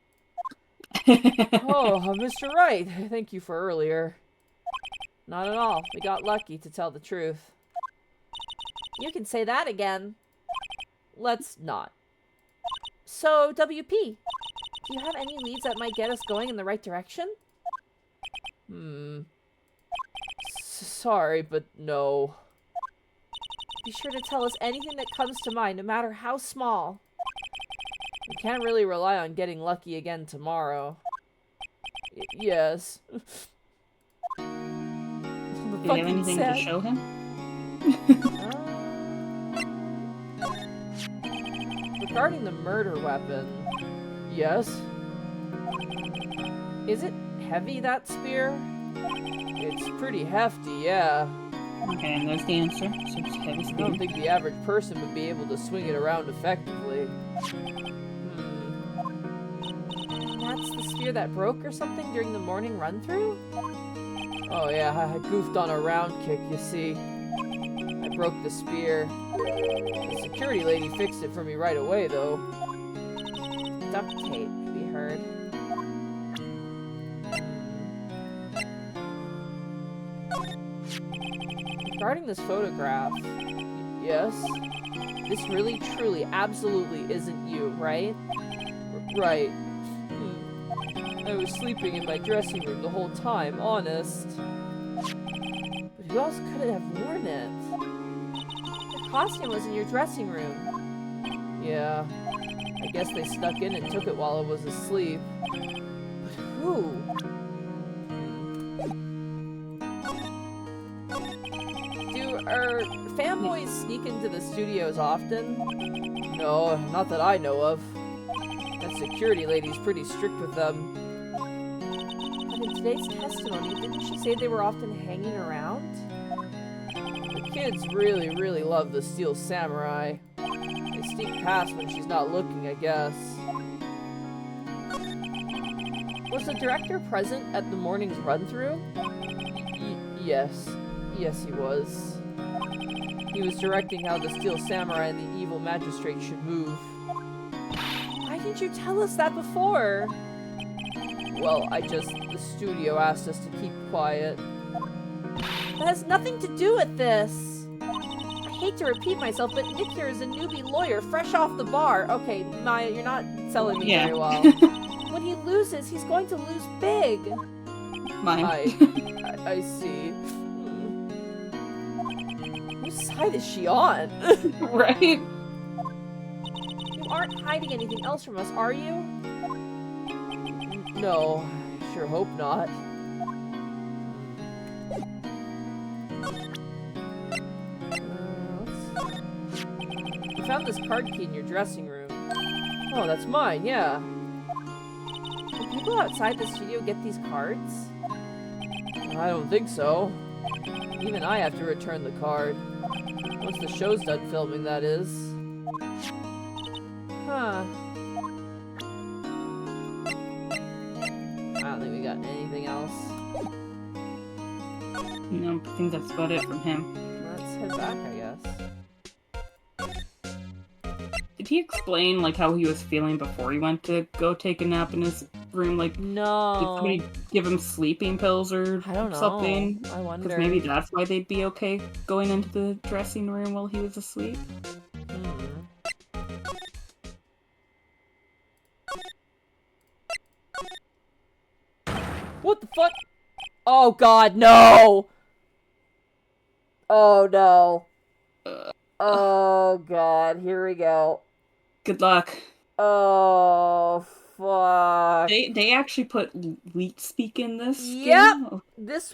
[SPEAKER 1] Oh, Mr. Wright. Thank you for earlier. Not at all. We got lucky, to tell the truth. You can say that again. Let's not. So, WP, do you have any leads that might get us going in the right direction? Sorry, but no. Be sure to tell us anything that comes to mind, no matter how small. We can't really rely on getting lucky again tomorrow. Yes.
[SPEAKER 2] Do you have anything to show him?
[SPEAKER 1] Regarding the murder weapon, yes. Is it heavy, that spear? It's pretty hefty, yeah.
[SPEAKER 2] Okay, and there's the answer. So it's heavy
[SPEAKER 1] I
[SPEAKER 2] spear.
[SPEAKER 1] don't think the average person would be able to swing it around effectively. That's the spear that broke or something during the morning run-through? Oh yeah, I goofed on a round kick, you see. I broke the spear. The security lady fixed it for me right away, though. Duct tape, we heard. Regarding this photograph, yes? This really, truly, absolutely isn't you, right? Right. I was sleeping in my dressing room the whole time, honest. But who else could have worn it? The costume was in your dressing room. Yeah, I guess they snuck in and took it while I was asleep. But who? Are fanboys sneak into the studios often? No, not that I know of. That security lady's pretty strict with them. But in today's testimony, didn't she say they were often hanging around? The kids really, really love the Steel Samurai. They sneak past when she's not looking, I guess. Was the director present at the morning's run-through? Yes. Yes, he was. He was directing how the Steel Samurai and the evil magistrate should move. Why didn't you tell us that before? Well, the studio asked us to keep quiet. That has nothing to do with this. I hate to repeat myself, but Nick here is a newbie lawyer, fresh off the bar. Okay, Maya, you're not selling me very well. When he loses, he's going to lose big.
[SPEAKER 2] Mine.
[SPEAKER 1] I see. Whose side is she on?
[SPEAKER 2] Right?
[SPEAKER 1] You aren't hiding anything else from us, are you? No, I sure hope not. You found this card key in your dressing room. Oh, that's mine, yeah. Do people outside the studio get these cards? I don't think so. Even I have to return the card. Once the show's done filming, that is. Huh. I don't think we got anything else.
[SPEAKER 2] No, I think that's about it from him.
[SPEAKER 1] Let's head back, I guess.
[SPEAKER 2] Did he explain, like, how he was feeling before he went to go take a nap in his room? Like,
[SPEAKER 1] No.
[SPEAKER 2] did somebody give him sleeping pills or
[SPEAKER 1] I don't know.
[SPEAKER 2] something?
[SPEAKER 1] I wonder.
[SPEAKER 2] Because maybe that's why they'd be okay going into the dressing room while he was asleep.
[SPEAKER 1] What the fuck? Oh god, no! Oh no. Oh god, here we go.
[SPEAKER 2] Good luck.
[SPEAKER 1] Oh fuck.
[SPEAKER 2] They actually put Leet Speak in this
[SPEAKER 1] Yep.
[SPEAKER 2] game?
[SPEAKER 1] This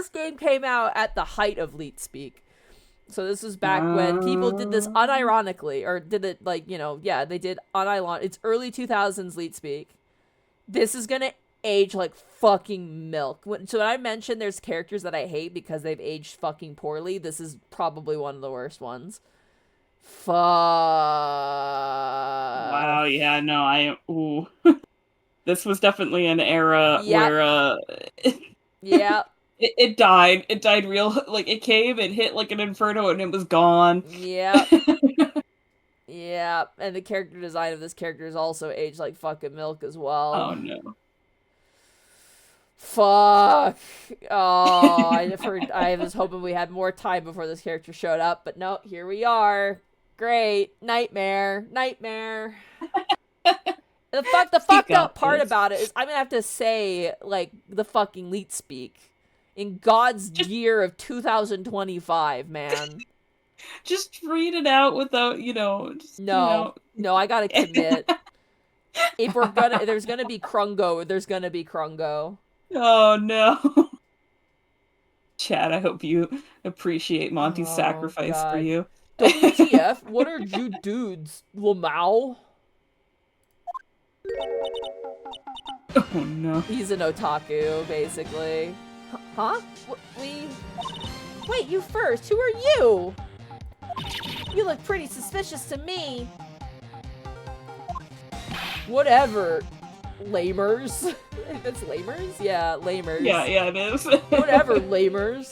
[SPEAKER 1] game came out at the height of Leet Speak. So this was back when people did this unironically, or did it like, you know, yeah, they did unironically. It's early 2000s Leet Speak. This is gonna age like fucking milk. So when I mentioned there's characters that I hate because they've aged fucking poorly, this is probably one of the worst ones. Fuck.
[SPEAKER 2] Wow, yeah, no, ooh. This was definitely an era where,
[SPEAKER 1] yeah.
[SPEAKER 2] It died. It died real, like, it came, it hit like an inferno, and it was gone.
[SPEAKER 1] Yeah. Yeah, and the character design of this character is also aged like fucking milk as well.
[SPEAKER 2] Oh, no.
[SPEAKER 1] Fuck. Oh, I was hoping we had more time before this character showed up, but no, here we are. Great. Nightmare. Nightmare. The fucked up part about it is I'm gonna have to say, like, the fucking Leet Speak. In God's year of 2025, man.
[SPEAKER 2] Just read it out without,
[SPEAKER 1] No, I gotta commit. If there's gonna be Krungo, there's gonna be Krungo.
[SPEAKER 2] Oh, no. Chad, I hope you appreciate Monty's sacrifice for you.
[SPEAKER 1] WTF? What are you dudes, Lamau?
[SPEAKER 2] Oh, no.
[SPEAKER 1] He's an otaku, basically. Huh? Wait, you first. Who are you? You look pretty suspicious to me. Whatever. Lamers. That's lamers? Yeah, lamers.
[SPEAKER 2] Yeah, it is.
[SPEAKER 1] Whatever, lamers.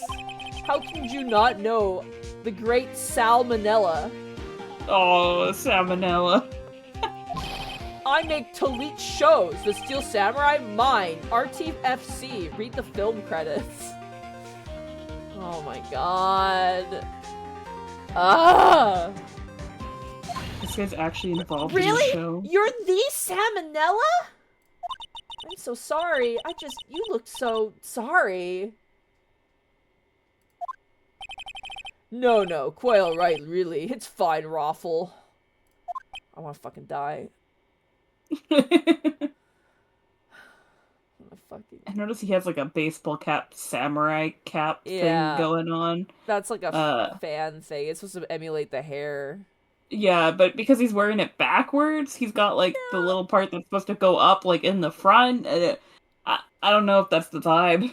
[SPEAKER 1] How could you not know the great Salmonella?
[SPEAKER 2] Oh, Salmonella.
[SPEAKER 1] I make Talit shows. The Steel Samurai, mine. RTFC. Read the film credits. Oh my god. Ah!
[SPEAKER 2] This guy's actually involved
[SPEAKER 1] really?
[SPEAKER 2] in the show.
[SPEAKER 1] You're the Salmonella? I'm so sorry. You look so sorry. No, Quail right, really. It's fine, Raffle. I wanna fucking die.
[SPEAKER 2] I noticed he has like a baseball cap, samurai cap thing going on.
[SPEAKER 1] That's like a fan thing. It's supposed to emulate the hair.
[SPEAKER 2] Yeah, but because he's wearing it backwards, he's got like the little part that's supposed to go up like in the front. And I don't know if that's the vibe.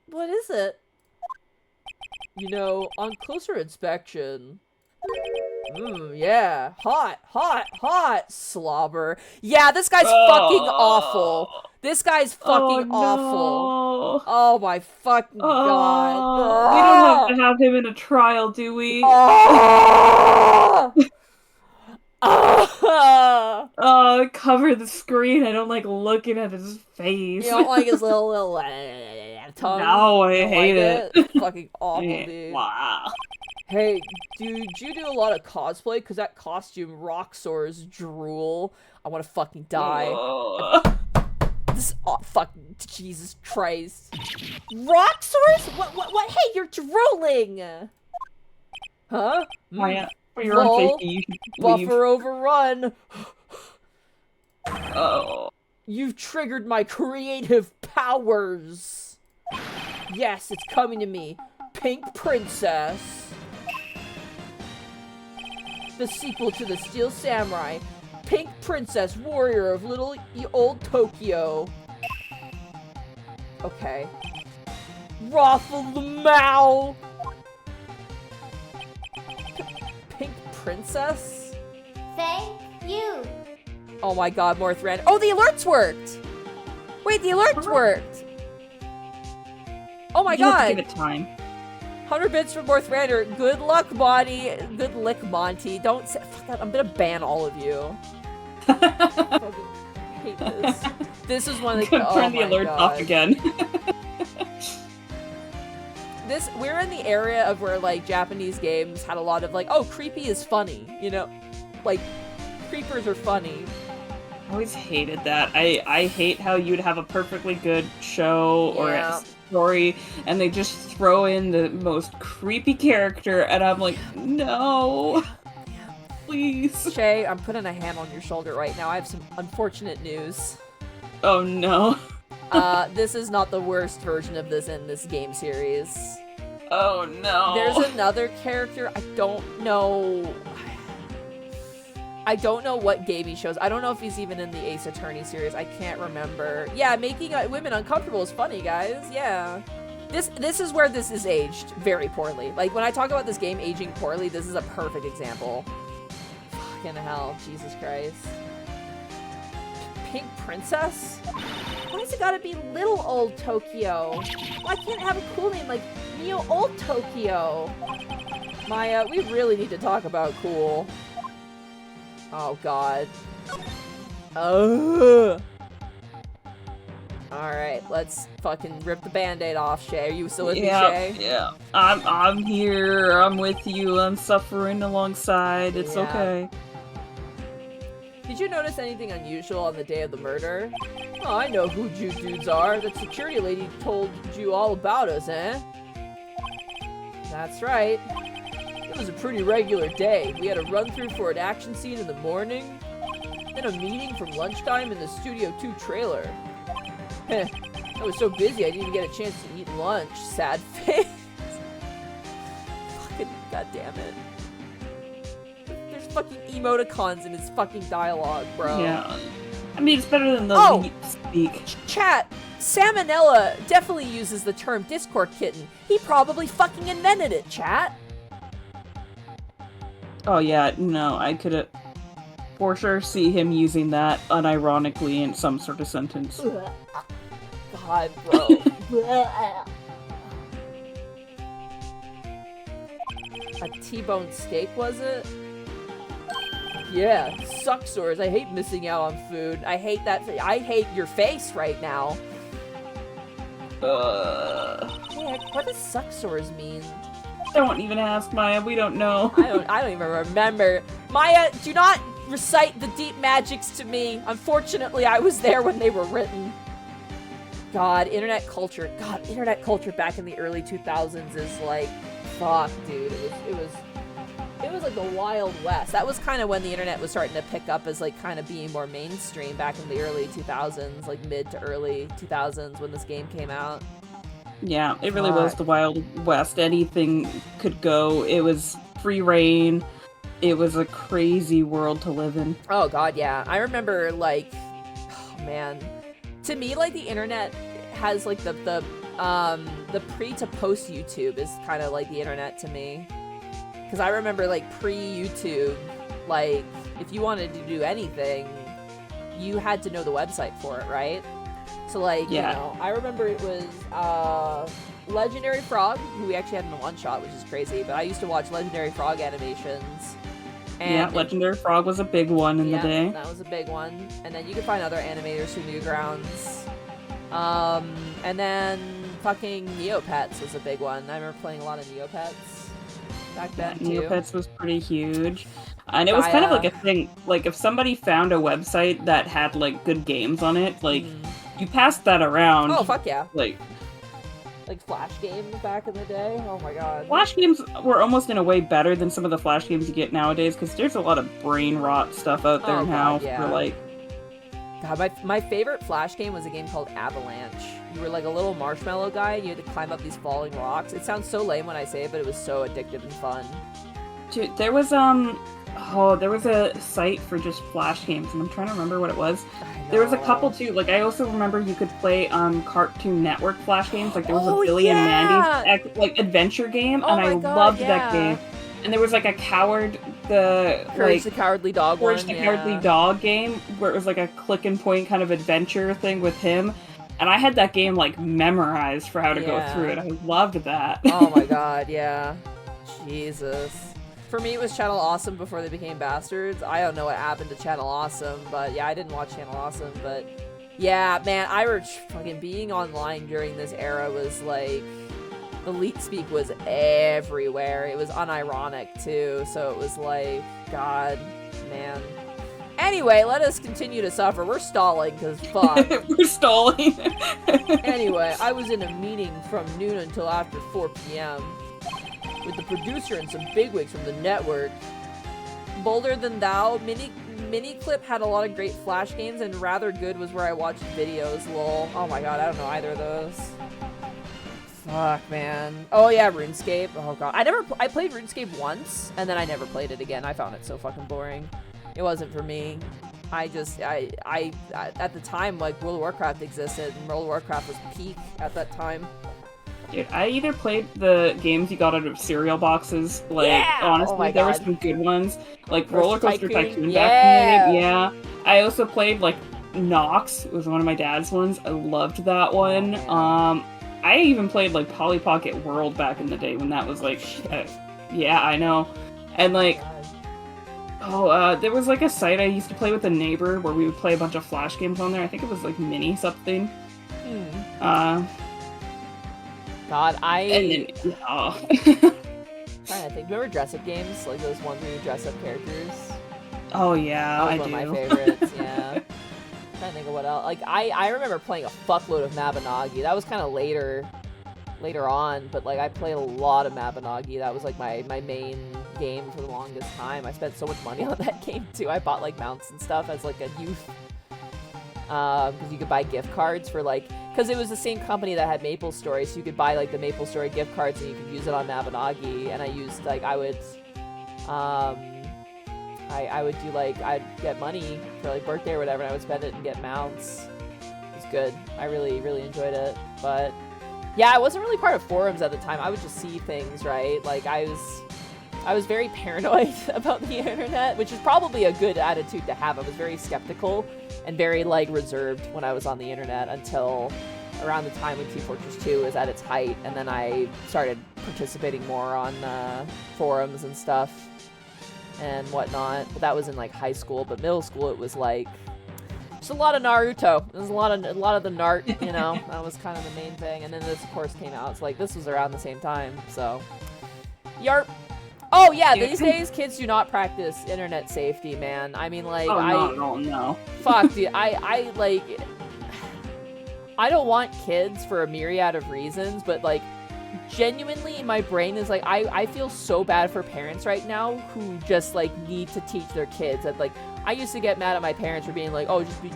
[SPEAKER 1] What is it? You know, on closer inspection... yeah. Hot. Slobber. Yeah, this guy's fucking awful. This guy's fucking awful. Oh my fucking god.
[SPEAKER 2] We don't have to have him in a trial, do we? Cover the screen. I don't like looking at his face.
[SPEAKER 1] You don't like his little tongue?
[SPEAKER 2] No, I hate it.
[SPEAKER 1] Fucking awful, dude.
[SPEAKER 2] Wow.
[SPEAKER 1] Hey, dude, you do a lot of cosplay? Because that costume Roxor's drool. I want to fucking die. Fucking Jesus Christ. Roxor's? What? Hey, you're drooling! Huh?
[SPEAKER 2] For your own safety, you should leave.
[SPEAKER 1] Buffer overrun.
[SPEAKER 2] Oh.
[SPEAKER 1] You've triggered my creative powers. Yes, it's coming to me. Pink Princess. The sequel to the Steel Samurai, Pink Princess, Warrior of Little Old Tokyo. Okay. Raffle Lamau! Pink Princess?
[SPEAKER 3] Thank you.
[SPEAKER 1] Oh my god, more thread. Oh, the alerts worked! Wait, the alerts worked! Oh my god!
[SPEAKER 2] Give it time.
[SPEAKER 1] 100 bits from North Rander. Good luck, Monty. Good lick, Monty. Don't say... Fuck that. I'm gonna ban all of you. I fucking hate this. This is one of the...
[SPEAKER 2] Turn the alerts off again.
[SPEAKER 1] We're in the area of where, like, Japanese games had a lot of, like, oh, creepy is funny, you know? Like, creepers are funny.
[SPEAKER 2] I always hated that. I hate how you'd have a perfectly good show or a story, and they just throw in the most creepy character, and I'm like, no. Please.
[SPEAKER 1] Shay, I'm putting a hand on your shoulder right now. I have some unfortunate news.
[SPEAKER 2] Oh, no.
[SPEAKER 1] This is not the worst version of this in this game series.
[SPEAKER 2] Oh, no.
[SPEAKER 1] There's another character. I don't know what game he shows. I don't know if he's even in the Ace Attorney series. I can't remember. Yeah, making women uncomfortable is funny, guys. Yeah. This is where this is aged very poorly. Like, when I talk about this game aging poorly, this is a perfect example. Fucking hell. Jesus Christ. Pink Princess? Why does it gotta be Little Old Tokyo? Why can't it have a cool name like Neo Old Tokyo? Maya, we really need to talk about cool. Oh, God. Alright, let's fucking rip the band-aid off, Shay. Are you still with me, Shay?
[SPEAKER 2] Yeah. I'm here. I'm with you. I'm suffering alongside. It's okay.
[SPEAKER 1] Did you notice anything unusual on the day of the murder? Oh, I know who you dudes are. That security lady told you all about us, eh? That's right. It was a pretty regular day. We had a run-through for an action scene in the morning, then a meeting from lunchtime in the Studio 2 trailer. Heh, I was so busy I didn't even get a chance to eat lunch. Sad face. Fucking goddammit. There's fucking emoticons in his fucking dialogue, bro.
[SPEAKER 2] Yeah. I mean, it's better than the leap speak.
[SPEAKER 1] Chat, Salmonella definitely uses the term Discord kitten. He probably fucking invented it, chat.
[SPEAKER 2] Oh yeah, no, I could for sure see him using that unironically in some sort of sentence.
[SPEAKER 1] God, bro. A T-bone steak, was it? Yeah, suck sores. I hate missing out on food. I hate that. I hate your face right now. Heck, what does suck sores mean?
[SPEAKER 2] Don't even ask, Maya. We don't know.
[SPEAKER 1] I don't even remember. Maya, do not recite the deep magics to me. Unfortunately, I was there when they were written. God, internet culture. God, internet culture back in the early 2000s is like, fuck, dude. It was like the Wild West. That was kind of when the internet was starting to pick up as like kind of being more mainstream back in the early 2000s, like mid to early 2000s when this game came out.
[SPEAKER 2] Yeah, it really was the Wild West. Anything could go. It was free reign. It was a crazy world to live in.
[SPEAKER 1] Oh god, yeah. I remember like, oh man. To me, like the internet has like the pre to post YouTube is kind of like the internet to me. Because I remember like pre-YouTube, like if you wanted to do anything, you had to know the website for it, right? So like, you know, I remember it was Legendary Frog, who we actually had in a one-shot, which is crazy, but I used to watch Legendary Frog animations. And
[SPEAKER 2] yeah, Legendary Frog was a big one in the day.
[SPEAKER 1] That was a big one. And then you could find other animators through Newgrounds. And then fucking Neopets was a big one. I remember playing a lot of Neopets back then, too.
[SPEAKER 2] Neopets was pretty huge. And it was kind of like a thing, like if somebody found a website that had like good games on it, like you passed that around.
[SPEAKER 1] Oh, fuck yeah.
[SPEAKER 2] Like
[SPEAKER 1] Flash games back in the day. Oh my god.
[SPEAKER 2] Flash games were almost in a way better than some of the Flash games you get nowadays, because there's a lot of brain rot stuff out there now. For like...
[SPEAKER 1] God, my favorite Flash game was a game called Avalanche. You were like a little marshmallow guy, and you had to climb up these falling rocks. It sounds so lame when I say it, but it was so addictive and fun.
[SPEAKER 2] Dude, there was a site for just Flash games, and I'm trying to remember what it was. There was a couple too. Like I also remember you could play Cartoon Network Flash games. Like there was a Billy and Mandy like adventure game, and I loved that game. And there was like a Courage the
[SPEAKER 1] Cowardly Dog
[SPEAKER 2] Cowardly Dog game where it was like a click and point kind of adventure thing with him. And I had that game, like, memorized for how to go through it. I loved that.
[SPEAKER 1] Oh my god, yeah. Jesus. For me, it was Channel Awesome before they became bastards. I don't know what happened to Channel Awesome, but yeah, I didn't watch Channel Awesome, but yeah, man, fucking being online during this era was like, the leet speak was everywhere. It was unironic too, so it was like, god, man. Anyway, let us continue to suffer. We're stalling, because fuck.
[SPEAKER 2] We're stalling.
[SPEAKER 1] Anyway, I was in a meeting from noon until after 4 p.m. with the producer and some bigwigs from the network. Bolder Than Thou, Miniclip had a lot of great Flash games, and Rather Good was where I watched videos, lol. Oh my god, I don't know either of those. Fuck, man. Oh yeah, RuneScape. Oh god. I played RuneScape once, and then I never played it again. I found it so fucking boring. It wasn't for me. I at the time, like, World of Warcraft existed, and World of Warcraft was peak at that time.
[SPEAKER 2] Dude, I either played the games you got out of cereal boxes, like, honestly, there were some good ones, like Roller Coaster Tycoon back in the day, yeah. I also played, like, Nox, it was one of my dad's ones, I loved that one. I even played, like, Polly Pocket World back in the day when that was, like, yeah, I know. And, like, there was, like, a site I used to play with a neighbor where we would play a bunch of Flash games on there. I think it was, like, Mini something.
[SPEAKER 1] God,
[SPEAKER 2] And then,
[SPEAKER 1] trying to think. Remember dress-up games? Like those ones where you dress up characters?
[SPEAKER 2] Oh, yeah,
[SPEAKER 1] that was one of my favorites, yeah. Trying to think of what else. Like, I remember playing a fuckload of Mabinogi. That was kind of later on, but, like, I played a lot of Mabinogi. That was, like, my main game for the longest time. I spent so much money on that game, too. I bought, like, mounts and stuff as, like, a youth. Because you could buy gift cards for, like, because it was the same company that had Maple Story, so you could buy, like, the Maple Story gift cards and you could use it on Mabinogi, and I used, like, I would do, like, I'd get money for, like, birthday or whatever, and I would spend it and get mounts. It was good. I really, really enjoyed it, but yeah, I wasn't really part of forums at the time. I would just see things, right? Like, I was very paranoid about the internet, which is probably a good attitude to have. I was very skeptical and very, like, reserved when I was on the internet until around the time when Team Fortress 2 was at its height, and then I started participating more on forums and stuff and whatnot. But that was in, like, high school, but middle school it was like just a lot of Naruto. There's a lot of the Nart, you know. That was kind of the main thing. And then this, of course, came out. It's like this was around the same time, so yarp. Oh yeah, these days kids do not practice internet safety, man. I mean, like,
[SPEAKER 2] no.
[SPEAKER 1] Fuck, dude. I like. I don't want kids for a myriad of reasons, but, like, genuinely, my brain is like, I feel so bad for parents right now who just, like, need to teach their kids that, like, I used to get mad at my parents for being like, oh, just be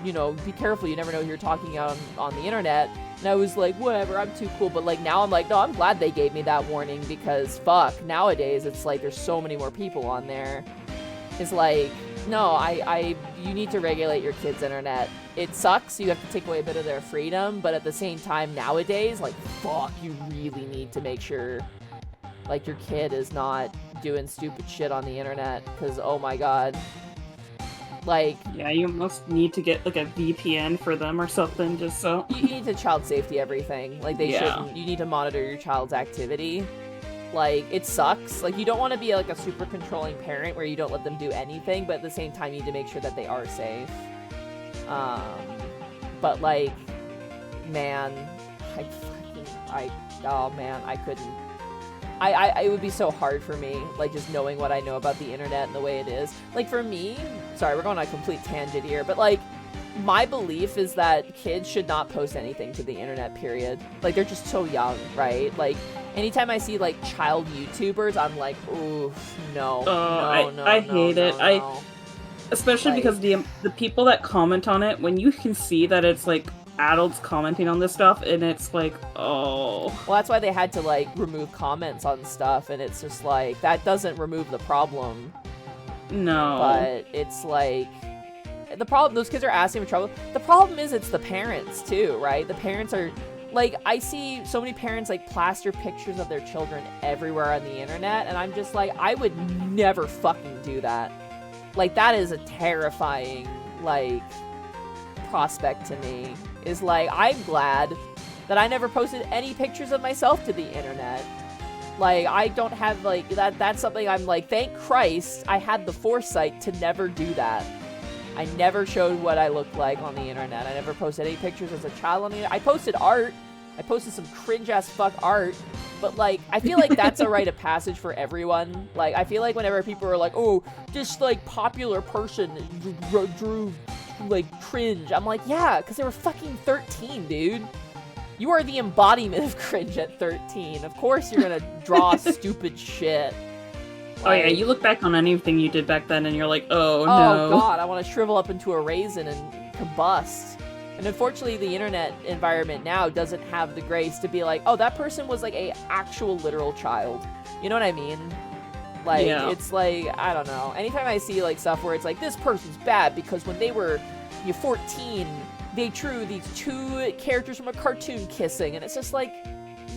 [SPEAKER 1] careful, you never know who you're talking on the internet. And I was like, whatever, I'm too cool. But, like, now I'm like, no, I'm glad they gave me that warning, because fuck, nowadays it's like there's so many more people on there. It's like, no, you need to regulate your kids' internet. It sucks, you have to take away a bit of their freedom, but at the same time nowadays, like, fuck, you really need to make sure, like, your kid is not doing stupid shit on the internet, because, oh my god. Like,
[SPEAKER 2] yeah, you must need to get, like, a VPN for them or something, just so.
[SPEAKER 1] You need to child safety everything. Like, they shouldn't. You need to monitor your child's activity. Like, it sucks. Like, you don't want to be, like, a super controlling parent where you don't let them do anything, but at the same time, you need to make sure that they are safe. But, like, man, I couldn't. It would be so hard for me, like, just knowing what I know about the internet and the way it is. Like, for me, sorry, we're going on a complete tangent here, but, like, my belief is that kids should not post anything to the internet, period. Like, they're just so young, right? Like, anytime I see, like, child YouTubers, I'm like, oof, no,
[SPEAKER 2] I hate it. Especially because the people that comment on it, when you can see that it's, like, adults commenting on this stuff, and it's like, oh.
[SPEAKER 1] Well, that's why they had to, like, remove comments on stuff, and it's just like, that doesn't remove the problem.
[SPEAKER 2] No.
[SPEAKER 1] But it's like, the problem, those kids are asking for trouble. The problem is it's the parents, too, right? The parents are, like, I see so many parents, like, plaster pictures of their children everywhere on the internet, and I'm just like, I would never fucking do that. Like, that is a terrifying, like, prospect to me. is, like, I'm glad that I never posted any pictures of myself to the internet. Like, I don't have, like, that's something I'm like, thank Christ I had the foresight to never do that. I never showed what I looked like on the internet. I never posted any pictures as a child on the internet. I posted art. I posted some cringe-ass fuck art. But, like, I feel like that's a rite of passage for everyone. Like, I feel like whenever people are like, oh, this, like, popular person drew, like, cringe. I'm like, yeah, because they were fucking 13, dude. You are the embodiment of cringe at 13. Of course you're gonna draw stupid shit. Like,
[SPEAKER 2] oh yeah, you look back on anything you did back then and you're like, oh no.
[SPEAKER 1] Oh god, I want to shrivel up into a raisin and combust. And unfortunately, the internet environment now doesn't have the grace to be like, oh, that person was like a actual literal child. You know what I mean? Like, yeah. It's like, I don't know. Anytime I see like stuff where it's like, this person's bad because when they were 14, they drew these two characters from a cartoon kissing, and it's just like,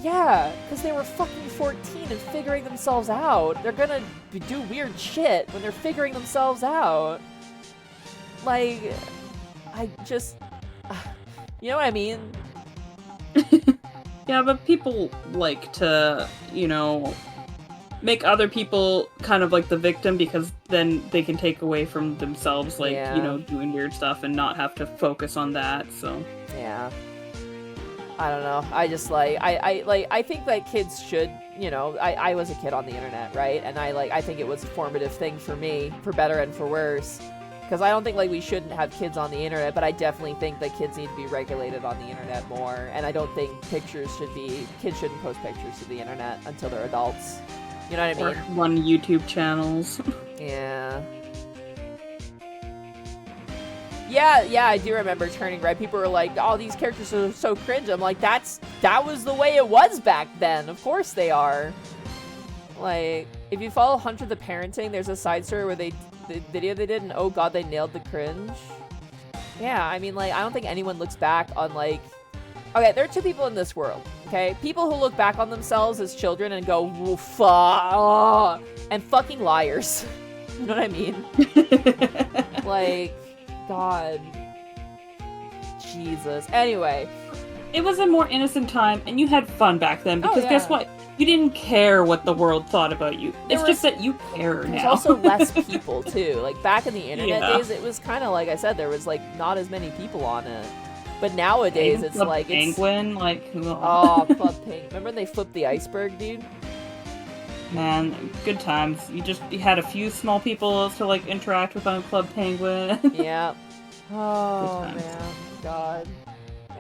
[SPEAKER 1] yeah, because they were fucking 14 and figuring themselves out. They're gonna do weird shit when they're figuring themselves out. Like, I just, you know what I mean?
[SPEAKER 2] Yeah, but people like to, you know, make other people kind of like the victim because then they can take away from themselves, like, you know, doing weird stuff and not have to focus on that, so.
[SPEAKER 1] Yeah. I don't know. I just, like, I think that kids should, you know, I was a kid on the internet, right? And I think it was a formative thing for me, for better and for worse. Because I don't think, like, we shouldn't have kids on the internet, but I definitely think that kids need to be regulated on the internet more. And I don't think kids shouldn't post pictures to the internet until they're adults. You know what I mean?
[SPEAKER 2] Or run YouTube channels.
[SPEAKER 1] Yeah. Yeah, I do remember Turning Red. People were like, oh, these characters are so cringe. I'm like, that was the way it was back then. Of course they are. Like, if you follow Hunter the Parenting, there's a side story where the video they did, and oh god, they nailed the cringe. Yeah, I mean, like, I don't think anyone looks back on, like... Okay, there are two people in this world, okay? People who look back on themselves as children and go, fuck, and fucking liars. You know what I mean? Like, god. Jesus. Anyway.
[SPEAKER 2] It was a more innocent time, and you had fun back then, because guess what? You didn't care what the world thought about you. It's just that you care now.
[SPEAKER 1] There's also less people, too. Like, back in the internet days, it was kind of, like I said, there was, like, not as many people on it. But nowadays, it's
[SPEAKER 2] Club
[SPEAKER 1] like...
[SPEAKER 2] Penguin,
[SPEAKER 1] Oh, Club Penguin. Remember when they flipped the iceberg, dude?
[SPEAKER 2] Man, good times. You had a few small people to, like, interact with on Club Penguin.
[SPEAKER 1] Yeah. Oh, man. God.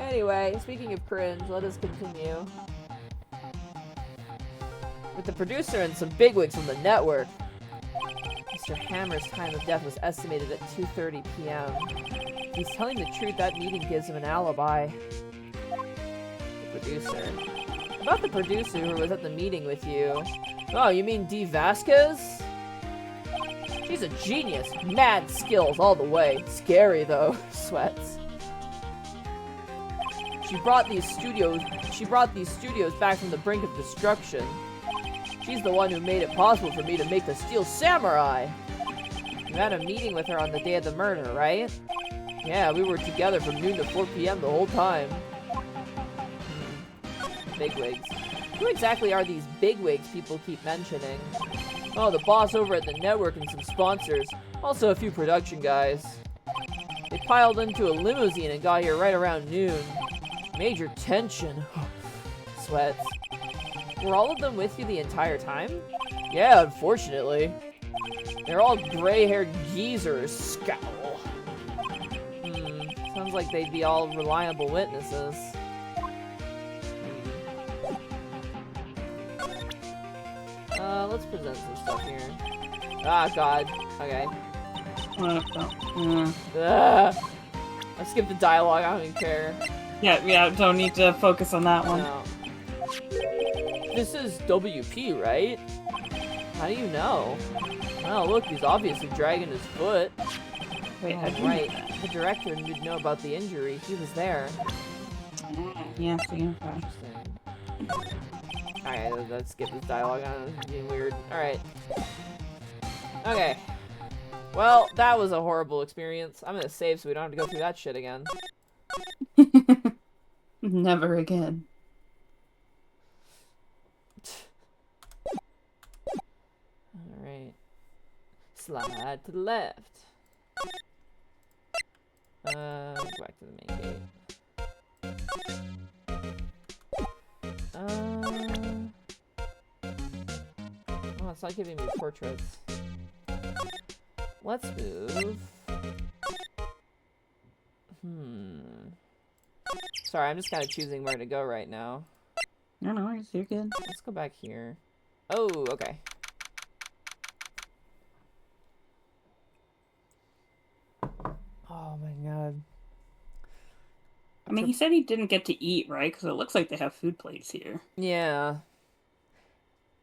[SPEAKER 1] Anyway, speaking of cringe, let us continue. With the producer and some bigwigs from the network. Mr. Hammer's time of death was estimated at 2:30 p.m. If he's telling the truth, that meeting gives him an alibi. The producer. About the producer who was at the meeting with you. Oh, you mean Dee Vasquez? She's a genius. Mad skills all the way. Scary, though. Sweats. She brought these studios back from the brink of destruction. She's the one who made it possible for me to make the Steel Samurai. You had a meeting with her on the day of the murder, right? Yeah, we were together from noon to 4 p.m. the whole time. Bigwigs. Who exactly are these bigwigs people keep mentioning? Oh, the boss over at the network and some sponsors. Also a few production guys. They piled into a limousine and got here right around noon. Major tension. Sweats. Were all of them with you the entire time? Yeah, unfortunately. They're all gray-haired geezers. Scowl. Sounds like they'd be all reliable witnesses. Let's present some stuff here. Ah, god. Okay. I skipped the dialogue, I don't even care.
[SPEAKER 2] Yeah, don't need to focus on that one.
[SPEAKER 1] No. This is WP, right? How do you know? Oh, look, he's obviously dragging his foot.
[SPEAKER 2] Wait,
[SPEAKER 1] right. The director would know about the injury. He was there.
[SPEAKER 2] Yeah,
[SPEAKER 1] Interesting. Alright, let's skip this dialogue. It's being weird. Alright. Okay. Well, that was a horrible experience. I'm gonna save so we don't have to go through that shit again.
[SPEAKER 2] Never again.
[SPEAKER 1] Alright. Slide to the left. Go back to the main gate. Oh, it's not giving me portraits. Let's move. Sorry, I'm just kind of choosing where to go right now.
[SPEAKER 2] No, you're good.
[SPEAKER 1] Let's go back here. Oh, okay. Oh my god.
[SPEAKER 2] I mean, he said he didn't get to eat, right? Because it looks like they have food plates here.
[SPEAKER 1] Yeah.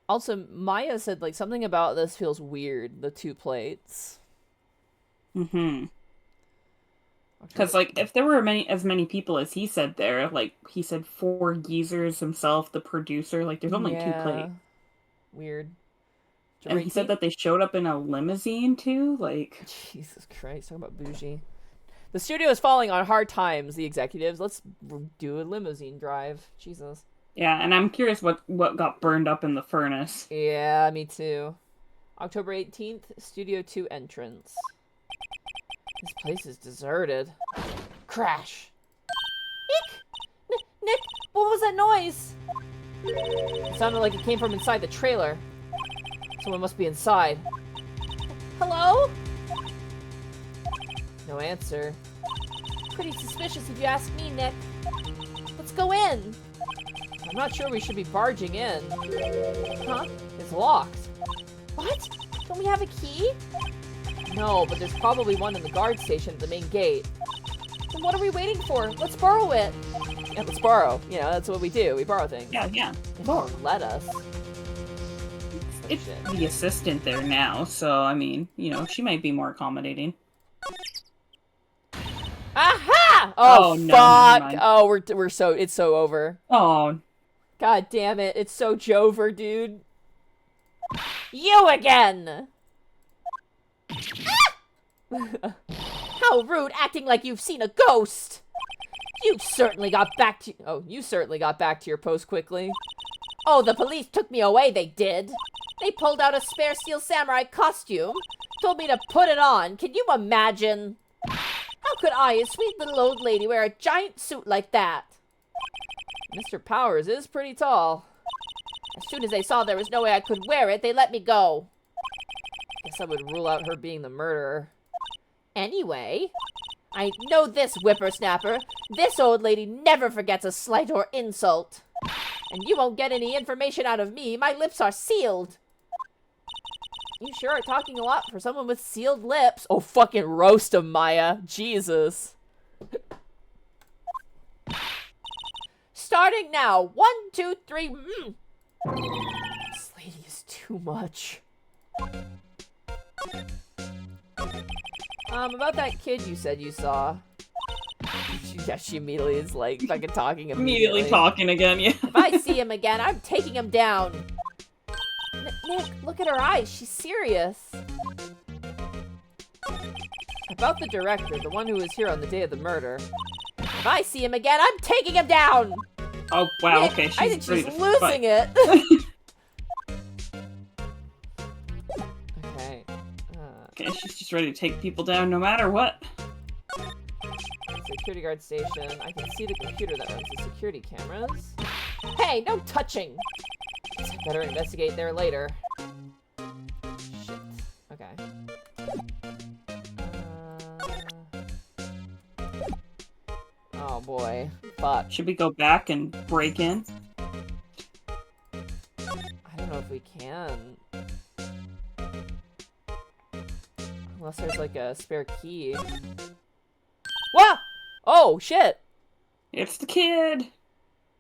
[SPEAKER 1] Also, Maya said, like, something about this feels weird, the 2 plates.
[SPEAKER 2] Mm-hmm. Because, like, if there were as many people as he said there, like, he said 4 geezers himself, the producer, like, there's only 2 plates.
[SPEAKER 1] Weird.
[SPEAKER 2] And he said that they showed up in a limousine, too, like...
[SPEAKER 1] Jesus Christ, talk about bougie. The studio is falling on hard times, the executives. Let's do a limousine drive. Jesus.
[SPEAKER 2] Yeah, and I'm curious what got burned up in the furnace.
[SPEAKER 1] Yeah, me too. October 18th, Studio 2 entrance. This place is deserted. Crash. Eek! Nick, what was that noise? It sounded like it came from inside the trailer. Someone must be inside. Hello? No answer. Pretty suspicious if you ask me, Nick. Let's go in. I'm not sure we should be barging in. Huh? It's locked. What? Don't we have a key? No, but there's probably one in the guard station at the main gate. Then what are we waiting for? Let's borrow it. Yeah, let's borrow. You know, that's what we do. We borrow things.
[SPEAKER 2] Yeah.
[SPEAKER 1] If they'll let us.
[SPEAKER 2] It's the assistant there now, so, I mean, you know, she might be more accommodating.
[SPEAKER 1] Aha!
[SPEAKER 2] Oh,
[SPEAKER 1] fuck!
[SPEAKER 2] No,
[SPEAKER 1] oh, we're so, it's so over.
[SPEAKER 2] Oh.
[SPEAKER 1] God damn it, it's so Jover, dude. You again! How rude, acting like you've seen a ghost! You certainly got back to your post quickly. Oh, the police took me away, they did. They pulled out a spare steel samurai costume, told me to put it on. Can you imagine? How could I, a sweet little old lady, wear a giant suit like that? Mr. Powers is pretty tall. As soon as they saw there was no way I could wear it, they let me go. Guess I would rule out her being the murderer. Anyway, I know this whippersnapper. This old lady never forgets a slight or insult. And you won't get any information out of me. My lips are sealed. You sure are talking a lot for someone with sealed lips. Oh, fucking roast him, Maya. Jesus. Starting now. 1, 2, 3. This lady is too much. About that kid you said you saw. Yeah, she immediately is like fucking talking immediately.
[SPEAKER 2] Talking again, yeah.
[SPEAKER 1] If I see him again, I'm taking him down. Nick, look at her eyes. She's serious. About the director, the one who was here on the day of the murder. If I see him again, I'm taking him down.
[SPEAKER 2] Oh, wow,
[SPEAKER 1] Nick,
[SPEAKER 2] okay.
[SPEAKER 1] I think she's losing it. Okay.
[SPEAKER 2] Okay, she's just ready to take people down no matter what.
[SPEAKER 1] Security guard station. I can see the computer that runs the security cameras. Hey, no touching! I better investigate there later. Shit. Okay. Oh boy. Fuck.
[SPEAKER 2] Should we go back and break in?
[SPEAKER 1] I don't know if we can. Unless there's like a spare key. Whoa! Oh, shit!
[SPEAKER 2] It's the kid!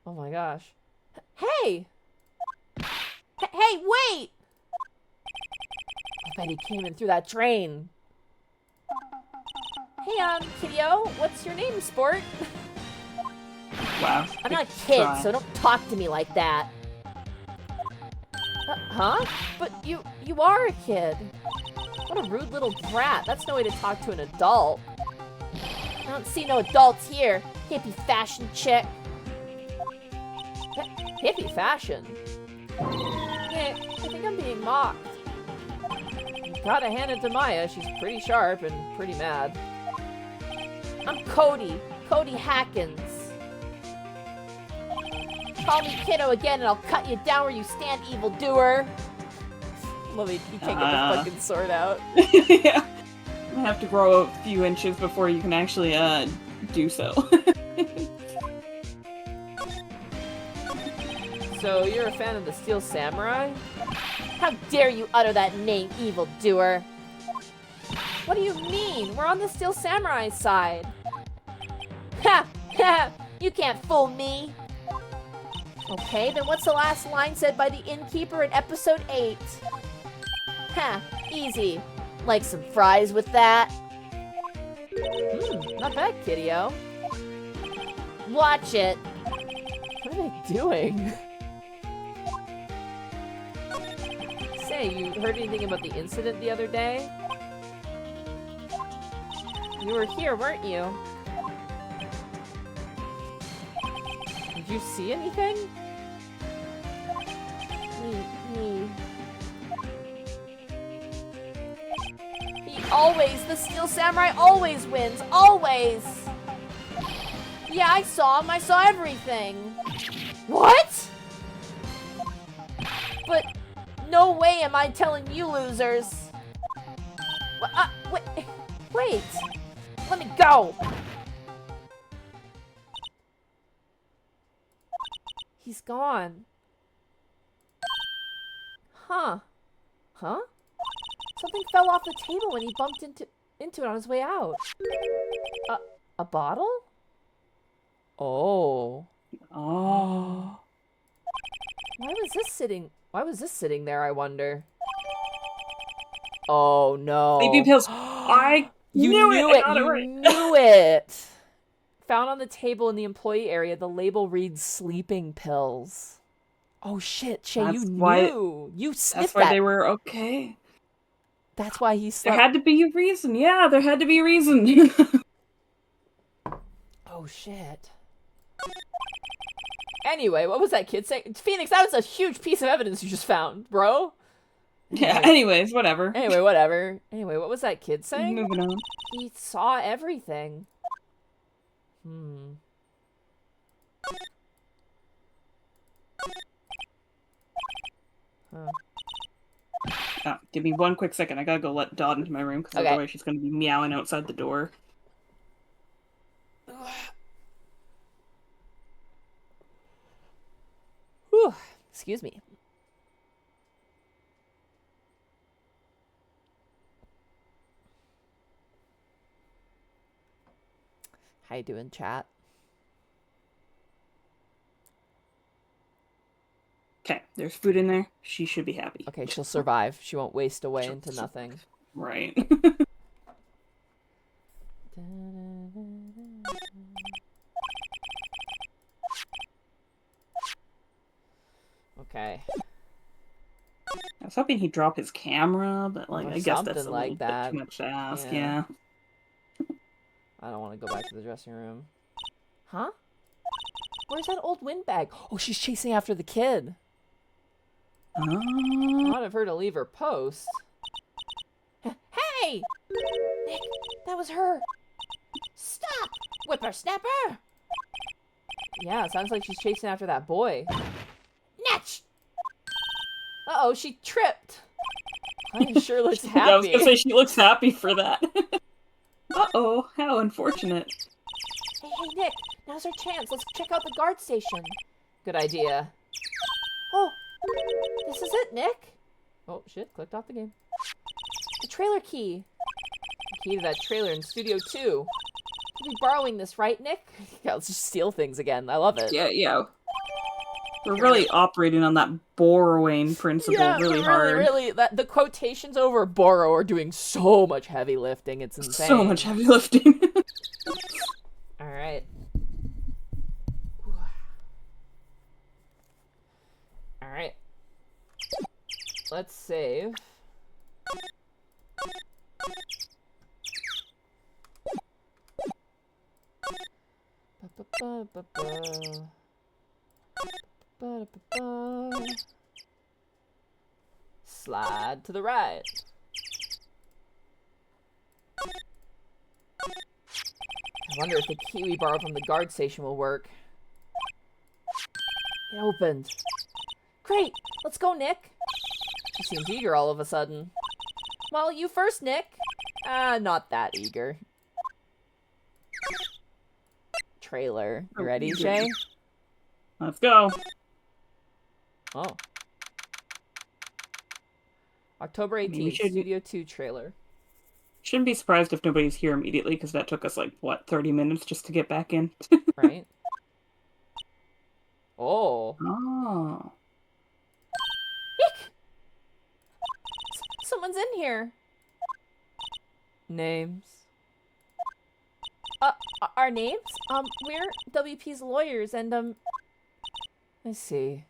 [SPEAKER 1] Oh my gosh. Hey! Hey, wait! I bet he came in through that drain. Hey, kiddo, what's your name, sport?
[SPEAKER 2] Wow.
[SPEAKER 1] I'm not a kid, so don't talk to me like that. Huh? But you are a kid. What a rude little brat. That's no way to talk to an adult. I don't see no adults here. Hippie fashion chick. Hippie fashion? Yeah, I think I'm being mocked. Gotta hand it to Maya. She's pretty sharp and pretty mad. I'm Cody. Cody Hackins. Call me kiddo again and I'll cut you down where you stand, evildoer. Love it. You can't get the fucking sword out.
[SPEAKER 2] Yeah. I have to grow a few inches before you can actually, do so.
[SPEAKER 1] So, you're a fan of the Steel Samurai? How dare you utter that name, evildoer! What do you mean? We're on the Steel Samurai's side. Ha! Ha! You can't fool me! Okay, then what's the last line said by the innkeeper in episode 8? Ha! Easy. Like some fries with that? Not bad, kiddio. Watch it! What are they doing? Say, you heard anything about the incident the other day? You were here, weren't you? Did you see anything? The Steel Samurai always wins, always! Yeah, I saw him, I saw everything. What? But no way am I telling you losers. Wait, let me go. He's gone. Huh? Something fell off the table when he bumped into it on his way out. A bottle? Oh.
[SPEAKER 2] Oh.
[SPEAKER 1] Why was this sitting there, I wonder? Oh no.
[SPEAKER 2] Sleeping pills. You knew it.
[SPEAKER 1] You knew it. Found on the table in the employee area, the label reads sleeping pills. Oh shit, Shay, you knew. You sniffed that.
[SPEAKER 2] That's why they were okay.
[SPEAKER 1] That's why he slept.
[SPEAKER 2] There had to be a reason. Yeah, there had to be a reason.
[SPEAKER 1] Oh shit. Anyway, what was that kid saying? Phoenix, that was a huge piece of evidence you just found, bro.
[SPEAKER 2] Yeah, anyways, whatever.
[SPEAKER 1] Anyway, what was that kid saying?
[SPEAKER 2] Moving on.
[SPEAKER 1] He saw everything.
[SPEAKER 2] Oh, give me one quick second. I gotta go let Dot into my room, because otherwise she's gonna be meowing outside the door.
[SPEAKER 1] Whew. Excuse me. How you doing, chat?
[SPEAKER 2] Okay, there's food in there. She should be happy.
[SPEAKER 1] Okay, she'll survive. She won't waste away into nothing.
[SPEAKER 2] Right.
[SPEAKER 1] Okay.
[SPEAKER 2] I was hoping he'd drop his camera, but like,
[SPEAKER 1] Or
[SPEAKER 2] I guess that's
[SPEAKER 1] something like that.
[SPEAKER 2] too much to ask. Yeah.
[SPEAKER 1] I don't want to go back to the dressing room. Huh? Where's that old windbag? Oh, she's chasing after the kid. Not of her to leave her post. Hey! Nick, that was her. Stop, whippersnapper! Yeah, it sounds like she's chasing after that boy. Natch! Uh-oh, she tripped. Honey sure looks happy.
[SPEAKER 2] I was gonna say she looks happy for that. Uh-oh, how unfortunate.
[SPEAKER 1] Hey, Nick, now's our chance. Let's check out the guard station. Good idea. Oh, this is it, Nick. Oh, shit, clicked off the game. The trailer key. The key to that trailer in Studio 2. You'll be borrowing this, right, Nick? Yeah, let's just steal things again. I love it.
[SPEAKER 2] Yeah. We're really operating on that borrowing principle really hard.
[SPEAKER 1] Really, the quotations over borrow are doing so much heavy lifting. It's insane.
[SPEAKER 2] So much heavy lifting.
[SPEAKER 1] All right. All right. Let's save. Slide to the right. I wonder if the key we borrowed from the guard station will work. It opened. Great! Let's go, Nick! She seems eager all of a sudden. Well, you first, Nick. Not that eager. Trailer. You ready, Shay?
[SPEAKER 2] Let's go.
[SPEAKER 1] Oh. October 18th, Studio 2 trailer.
[SPEAKER 2] Shouldn't be surprised if nobody's here immediately, because that took us, like, what, 30 minutes just to get back in?
[SPEAKER 1] Right? Oh.
[SPEAKER 2] Oh.
[SPEAKER 1] Nick! Someone's in here. Names. Our names? We're WP's lawyers, and, I see.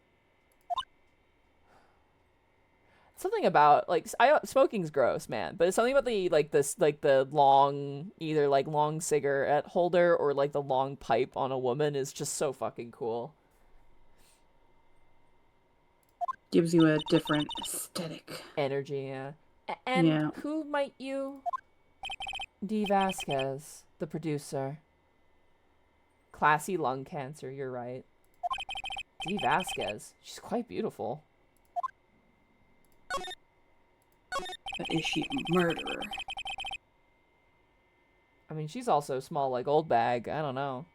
[SPEAKER 1] Something about, like, smoking's gross, man, but it's something about the long, either, like, long cigarette holder or, like, the long pipe on a woman is just so fucking cool.
[SPEAKER 2] Gives you a different aesthetic.
[SPEAKER 1] Energy, yeah. And who might you... D. Vasquez, the producer. Classy lung cancer, you're right. D. Vasquez. She's quite beautiful.
[SPEAKER 2] But is she a murderer?
[SPEAKER 1] I mean, she's also small like Oldbag. I don't know.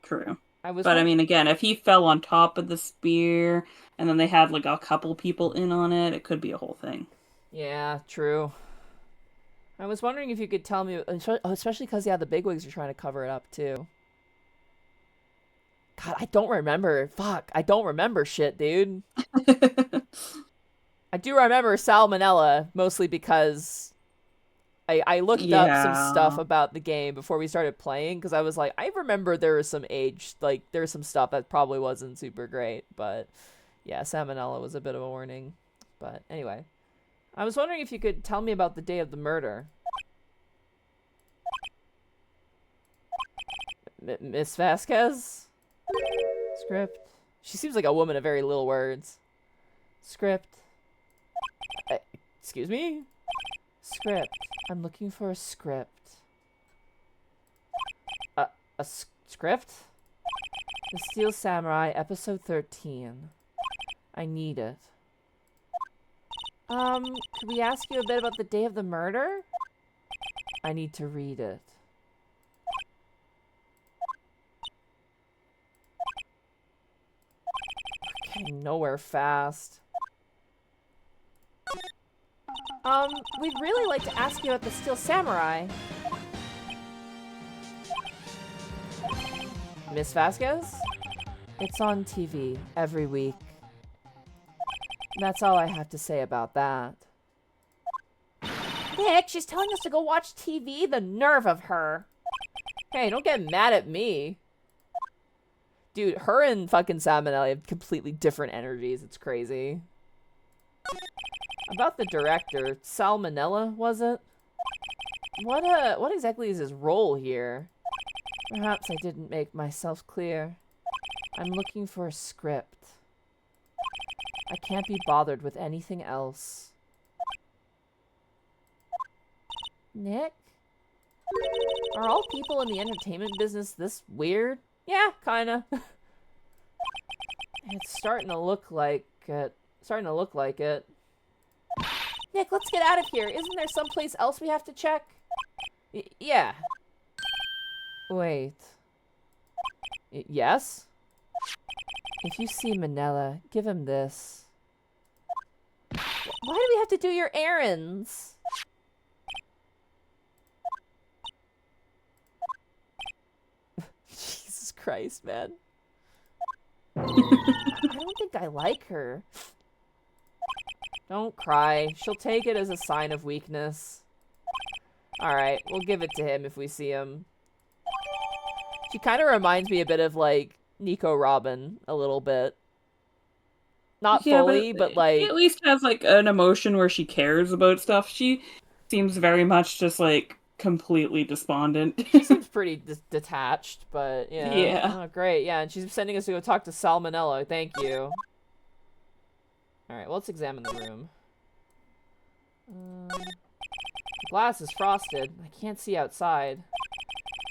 [SPEAKER 2] True. I mean, again, if he fell on top of the spear, and then they had, like, a couple people in on it, it could be a whole thing.
[SPEAKER 1] Yeah, true. I was wondering if you could tell me, especially because, yeah, the bigwigs are trying to cover it up, too. God, I don't remember. Fuck, I don't remember shit, dude. I do remember salmonella, mostly because I looked up some stuff about the game before we started playing, because I was like, I remember there was some there was some stuff that probably wasn't super great, but yeah, salmonella was a bit of a warning. But anyway, I was wondering if you could tell me about the day of the murder. Miss Vasquez? Script. She seems like a woman of very little words. Script. Excuse me? Script. I'm looking for a script. A script? The Steel Samurai, episode 13. I need it. Could we ask you a bit about the day of the murder? I need to read it. We're getting nowhere fast. We'd really like to ask you about the Steel Samurai. Miss Vasquez? It's on TV every week. That's all I have to say about that. Nick, she's telling us to go watch TV? The nerve of her. Hey, don't get mad at me. Dude, her and fucking Salmonella have completely different energies. It's crazy. About the director, Salmonella, was it? What exactly is his role here? Perhaps I didn't make myself clear. I'm looking for a script. I can't be bothered with anything else. Nick? Are all people in the entertainment business this weird? Yeah, kinda. It's starting to look like it. Nick, let's get out of here. Isn't there someplace else we have to check? Yeah. Wait. Yes? If you see Manila, give him this. Why do we have to do your errands? Jesus Christ, man. I don't think I like her. Don't cry. She'll take it as a sign of weakness. Alright, we'll give it to him if we see him. She kind of reminds me a bit of, like, Nico Robin, a little bit. Not fully, but like...
[SPEAKER 2] She at least has, like, an emotion where she cares about stuff. She seems very much just, like, completely despondent.
[SPEAKER 1] She seems pretty detached, but yeah.
[SPEAKER 2] Yeah.
[SPEAKER 1] Oh, great. Yeah, and she's sending us to go talk to Salmonella. Thank you. Alright, well, let's examine the room. The glass is frosted. I can't see outside.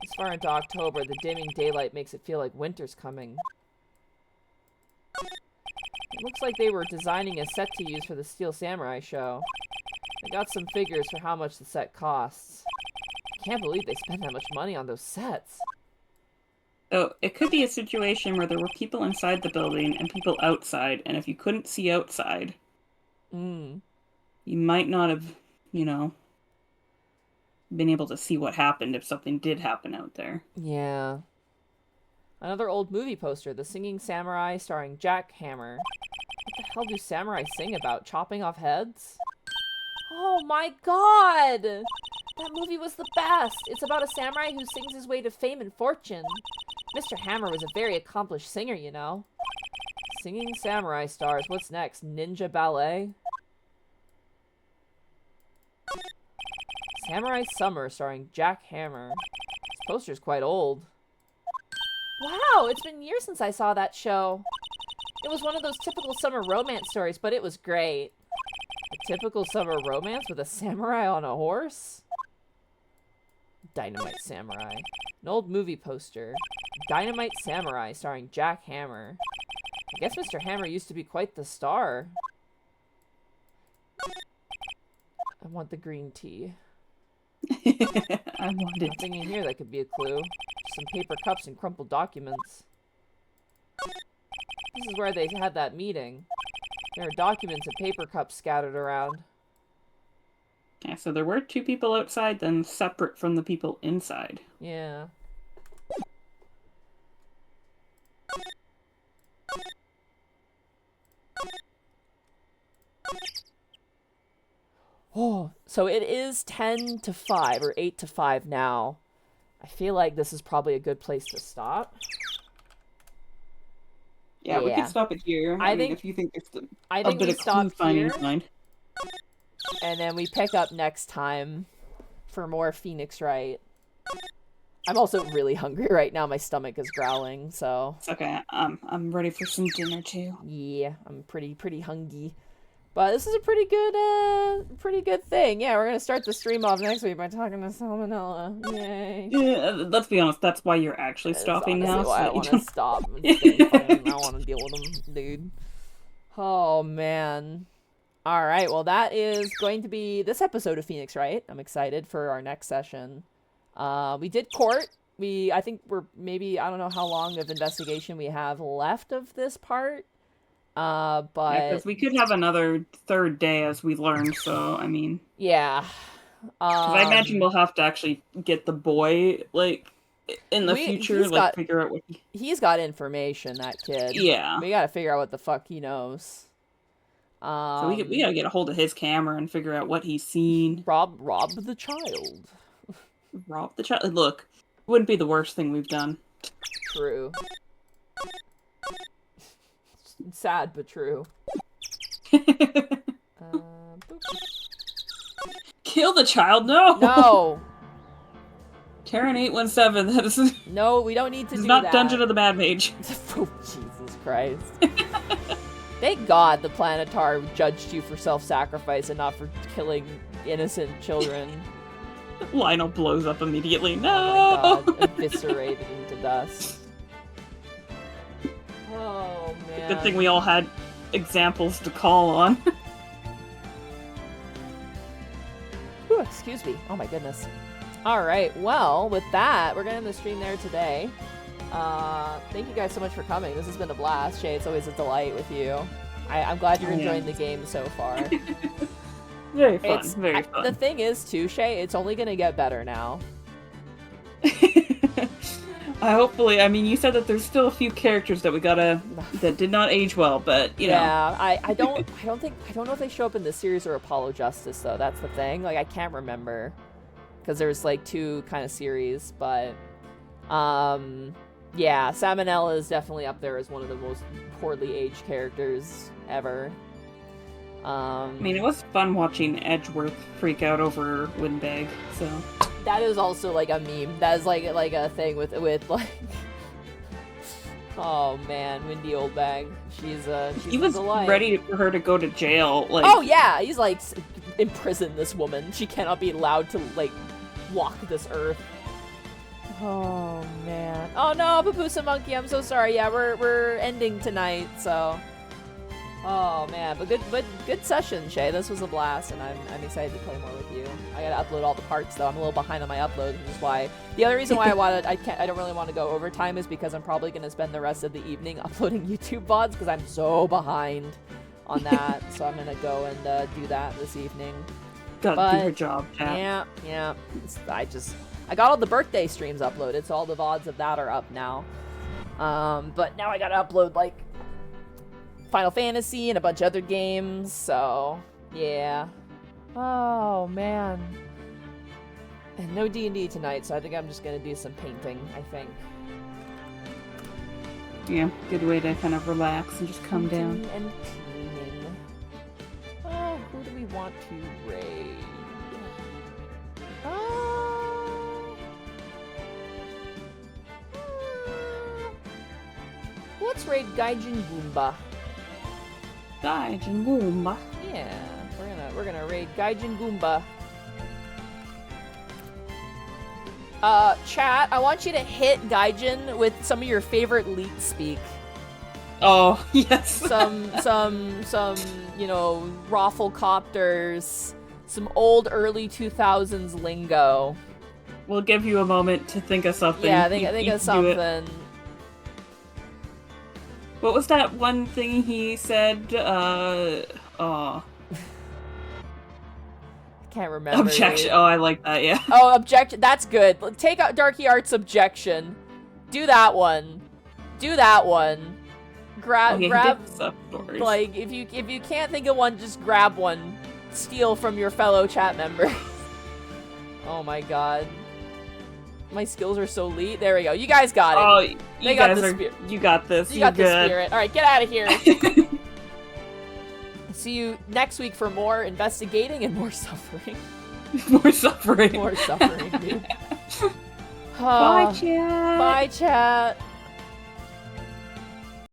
[SPEAKER 1] This far into October, the dimming daylight makes it feel like winter's coming. It looks like they were designing a set to use for the Steel Samurai show. I got some figures for how much the set costs. I can't believe they spent that much money on those sets.
[SPEAKER 2] So it could be a situation where there were people inside the building and people outside, and if you couldn't see outside, you might not have, been able to see what happened if something did happen out there.
[SPEAKER 1] Yeah. Another old movie poster, The Singing Samurai starring Jack Hammer. What the hell do samurai sing about? Chopping off heads? Oh my god! That movie was the best! It's about a samurai who sings his way to fame and fortune. Mr. Hammer was a very accomplished singer, you know. Singing Samurai stars. What's next? Ninja Ballet? Samurai Summer starring Jack Hammer. This poster's quite old. Wow, it's been years since I saw that show. It was one of those typical summer romance stories, but it was great. A typical summer romance with a samurai on a horse? Dynamite Samurai. An old movie poster. Dynamite Samurai starring Jack Hammer. I guess Mr. Hammer used to be quite the star. I want the green tea.
[SPEAKER 2] I want it.
[SPEAKER 1] Nothing in here that could be a clue. Just some paper cups and crumpled documents. This is where they had that meeting. There are documents and paper cups scattered around.
[SPEAKER 2] Yeah, so there were two people outside, then separate from the people inside.
[SPEAKER 1] Yeah. Oh, so it is 10 to 5, or 8 to 5 now. I feel like this is probably a good place to stop.
[SPEAKER 2] Yeah, we could stop it here. I mean, if you think it's a bit of clue finding mind.
[SPEAKER 1] And then we pick up next time for more Phoenix Wright. I'm also really hungry right now. My stomach is growling, so.
[SPEAKER 2] It's okay. I'm ready for some dinner too.
[SPEAKER 1] Yeah, I'm pretty hungry. But this is a pretty good thing. Yeah, we're gonna start the stream off next week by talking to Salmonella. Yay.
[SPEAKER 2] Yeah, let's be honest, that's why you're actually stopping now.
[SPEAKER 1] That's why I want to stop. I want to deal with them, dude. Oh, man. Alright, well that is going to be this episode of Phoenix Wright. I'm excited for our next session. We did court. I think we're maybe, I don't know how long of investigation we have left of this part. But
[SPEAKER 2] because we could have another third day as we learn, so I mean,
[SPEAKER 1] yeah.
[SPEAKER 2] I imagine we'll have to actually get the boy in the future, figure out what
[SPEAKER 1] he's got information. That kid,
[SPEAKER 2] yeah.
[SPEAKER 1] We gotta figure out what the fuck he knows.
[SPEAKER 2] So we gotta get a hold of his camera and figure out what he's seen.
[SPEAKER 1] Rob the child.
[SPEAKER 2] Rob the child. Look, wouldn't be the worst thing we've done.
[SPEAKER 1] True. Sad but true.
[SPEAKER 2] Kill the child? No.
[SPEAKER 1] No.
[SPEAKER 2] Karen 817. That is.
[SPEAKER 1] No, we don't need to do that.
[SPEAKER 2] Not Dungeon of the Mad Mage.
[SPEAKER 1] Oh, Jesus Christ. Thank God the Planetar judged you for self-sacrifice and not for killing innocent children.
[SPEAKER 2] Lionel blows up immediately. No!
[SPEAKER 1] Oh my God. Eviscerated into dust. Oh, man.
[SPEAKER 2] Good thing we all had examples to call on.
[SPEAKER 1] Whew, excuse me. Oh my goodness. Alright, well, with that, we're going to end the stream there today. Thank you guys so much for coming. This has been a blast. Shay, it's always a delight with you. I'm glad you're enjoying the game so far.
[SPEAKER 2] Very fun. Very fun.
[SPEAKER 1] The thing is, too, Shay, it's only going to get better now.
[SPEAKER 2] Hopefully, I mean, you said that there's still a few characters that that did not age well, but you know.
[SPEAKER 1] Yeah, I don't know if they show up in this series or Apollo Justice though. That's the thing. Like I can't remember because there's like two kind of series, but yeah, Salmonella is definitely up there as one of the most poorly aged characters ever.
[SPEAKER 2] I mean, it was fun watching Edgeworth freak out over Windbag, so...
[SPEAKER 1] That is also, like, a meme. That is, like a thing with like... Oh, man, Windy Oldbag. She's
[SPEAKER 2] he was
[SPEAKER 1] alive.
[SPEAKER 2] Ready for her to go to jail, like...
[SPEAKER 1] Oh, yeah! He's, like, imprison this woman. She cannot be allowed to, like, walk this earth. Oh, man. Oh, no, Papusa Monkey, I'm so sorry. Yeah, we're ending tonight, so... Oh man, but good session, Shay. This was a blast, and I'm excited to play more with you. I gotta upload all the parts though. I'm a little behind on my upload, which is why the other reason why I don't really want to go overtime is because I'm probably gonna spend the rest of the evening uploading YouTube VODs because I'm so behind on that. So I'm gonna go and do that this evening.
[SPEAKER 2] Gotta do your job, chat.
[SPEAKER 1] Yeah. I got all the birthday streams uploaded, so all the VODs of that are up now. But now I gotta upload like Final Fantasy and a bunch of other games, so yeah. Oh man. And no D&D tonight, so I think I'm just gonna do some painting, I think.
[SPEAKER 2] Yeah, good way to kind of relax and just come down.
[SPEAKER 1] And cleaning. Oh, who do we want to raid? Let's raid Gaijin Goomba.
[SPEAKER 2] Gaijin Goomba.
[SPEAKER 1] Yeah, we're gonna raid Gaijin Goomba. Chat, I want you to hit Gaijin with some of your favorite leet speak.
[SPEAKER 2] Oh, yes.
[SPEAKER 1] some, you know, rafflecopters, some old early 2000s lingo.
[SPEAKER 2] We'll give you a moment to think of something.
[SPEAKER 1] Yeah, think of something.
[SPEAKER 2] What was that one thing he said?
[SPEAKER 1] I can't remember.
[SPEAKER 2] Objection. Oh, I like that, yeah.
[SPEAKER 1] Oh, objection. That's good. Take out Darky Art's objection. Do that one. Grab, like, if you can't think of one, just grab one. Steal from your fellow chat members. Oh my god. My skills are so elite. There we go. You guys got it.
[SPEAKER 2] Oh,
[SPEAKER 1] you got the spirit.
[SPEAKER 2] You got this.
[SPEAKER 1] You got the spirit. Alright, get out of here. See you next week for more investigating and more suffering.
[SPEAKER 2] More suffering.
[SPEAKER 1] More suffering, dude.
[SPEAKER 2] Bye, chat.
[SPEAKER 1] Bye, chat.